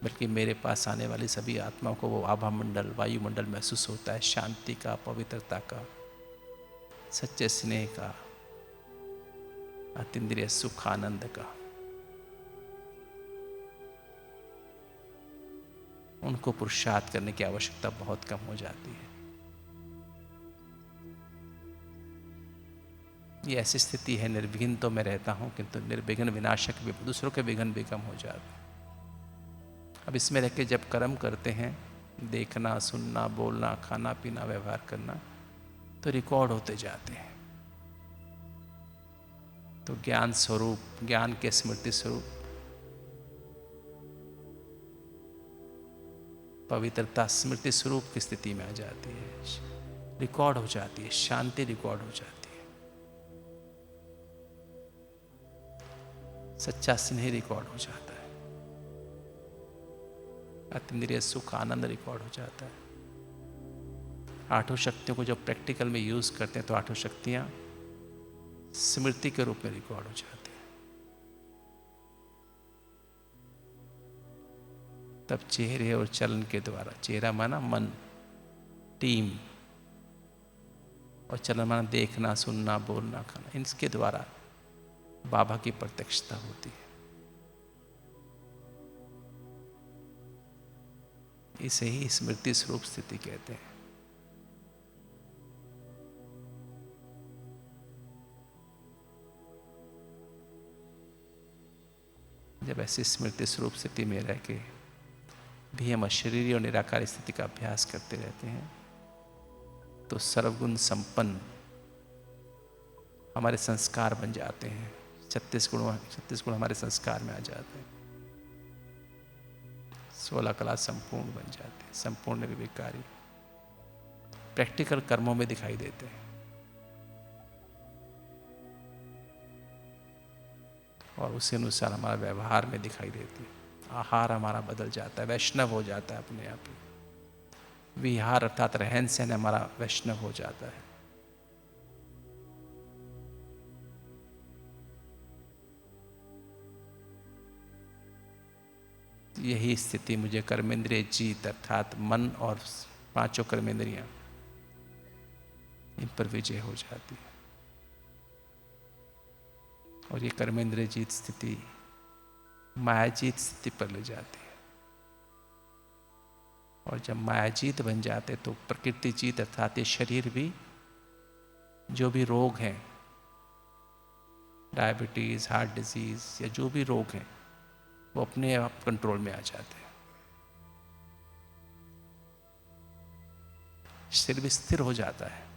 बल्कि मेरे पास आने वाली सभी आत्माओं को वो आभा मंडल, वायुमंडल महसूस होता है, शांति का, पवित्रता का, सच्चे स्नेह का, अतीन्द्रिय सुख आनंद का। उनको पुरुषार्थ करने की आवश्यकता बहुत कम हो जाती है। ये ऐसी स्थिति है, निर्विघ्न तो मैं रहता हूं, किंतु निर्विघ्न विनाशक भी, दूसरों के विघ्न भी कम हो जाते। अब इसमें रह के जब कर्म करते हैं, देखना, सुनना, बोलना, खाना पीना, व्यवहार करना, तो रिकॉर्ड होते जाते हैं। तो ज्ञान स्वरूप, ज्ञान के स्मृति स्वरूप पवित्रता स्मृति स्वरूप की स्थिति में आ जाती है, रिकॉर्ड हो जाती है, शांति रिकॉर्ड हो जाती है, सच्चा स्नेह रिकॉर्ड हो जाता है, अतीन्द्रिय सुख आनंद रिकॉर्ड हो जाता है। आठों शक्तियों को जब प्रैक्टिकल में यूज करते हैं तो आठों शक्तियां स्मृति के रूप में रिकॉर्ड हो जाती है। तब चेहरे और चलन के द्वारा, चेहरा माना मन, टीम, और चलन माना देखना, सुनना, बोलना, खाना, इनके द्वारा बाबा की प्रत्यक्षता होती है। इसे ही स्मृति स्वरूप स्थिति कहते हैं। जब ऐसी स्मृति स्वरूप स्थिति में रह के भी हम अशरीरी और निराकार स्थिति का अभ्यास करते रहते हैं, तो सर्वगुण संपन्न हमारे संस्कार बन जाते हैं। 36 गुण हमारे संस्कार में आ जाते हैं। 16 कला संपूर्ण बन जाते हैं, संपूर्ण विवेककारी, प्रैक्टिकल कर्मों में दिखाई देते हैं। और उसी अनुसार हमारा व्यवहार में दिखाई देती है। आहार हमारा बदल जाता है, वैष्णव हो जाता है अपने आप ही। विहार अर्थात रहन सहन हमारा वैष्णव हो जाता है। यही स्थिति मुझे कर्मेंद्रिय जीत अर्थात मन और पांचों कर्मेंद्रियां, इन पर विजय हो जाती है। और ये कर्मेंद्रिय जीत स्थिति मायाजीत स्थिति पर ले जाती है। और जब मायाजीत बन जाते तो प्रकृति जीत अर्थात ये शरीर भी, जो भी रोग हैं, डायबिटीज, हार्ट डिजीज या जो भी रोग हैं, वो अपने आप कंट्रोल में आ जाते हैं। शरीर भी स्थिर हो जाता है।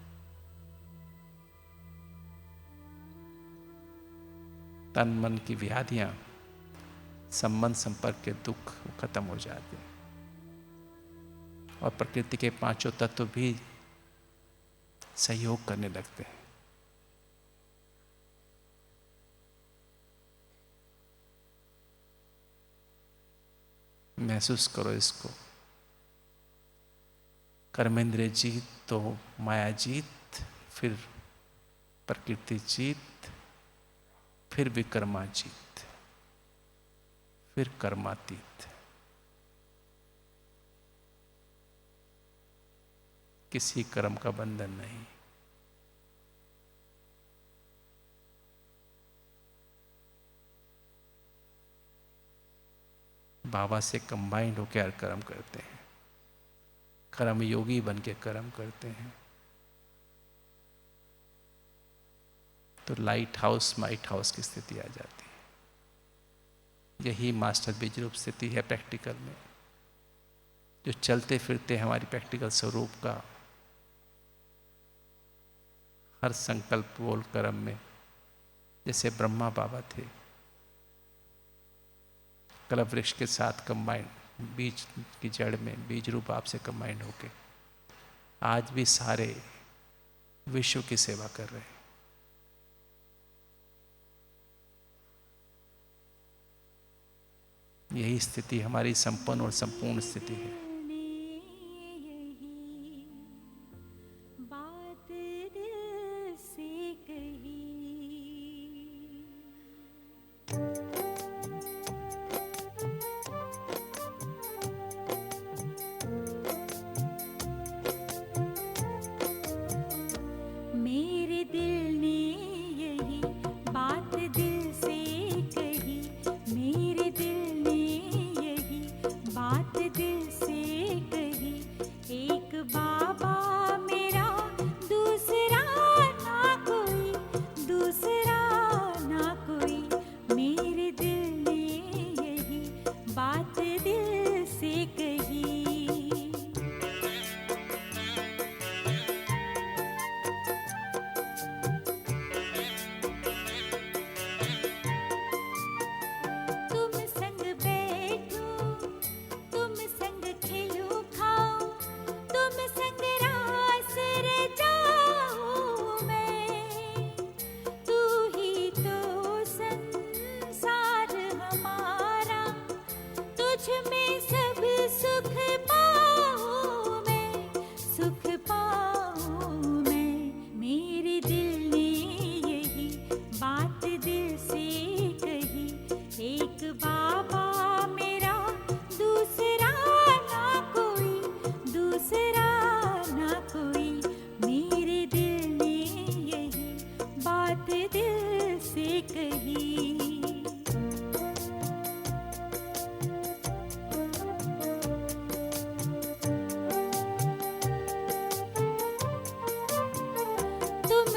तन मन की व्याधियां, संबंध संपर्क के दुख खत्म हो जाते हैं। और प्रकृति के पांचों तत्व भी सहयोग करने लगते हैं। महसूस करो इसको। कर्मेंद्रिय जीत तो माया जीत, फिर प्रकृति जीत, फिर विकर्मा जीत, फिर कर्मातीत। किसी कर्म का बंधन नहीं। बाबा से कंबाइंड होकर कर्म करते हैं, कर्म योगी बन के कर्म करते हैं। तो लाइट हाउस माइट हाउस की स्थिति आ जाती है। यही मास्टर बीज रूप स्थिति है प्रैक्टिकल में, जो चलते फिरते हमारी प्रैक्टिकल स्वरूप का हर संकल्प बोल कर्म में, जैसे ब्रह्मा बाबा थे, कल्प वृक्ष के साथ कंबाइंड, बीज की जड़ में बीज रूप आपसे कंबाइंड होके आज भी सारे विश्व की सेवा कर रहे हैं। यही स्थिति हमारी संपन्न और संपूर्ण स्थिति है। तुम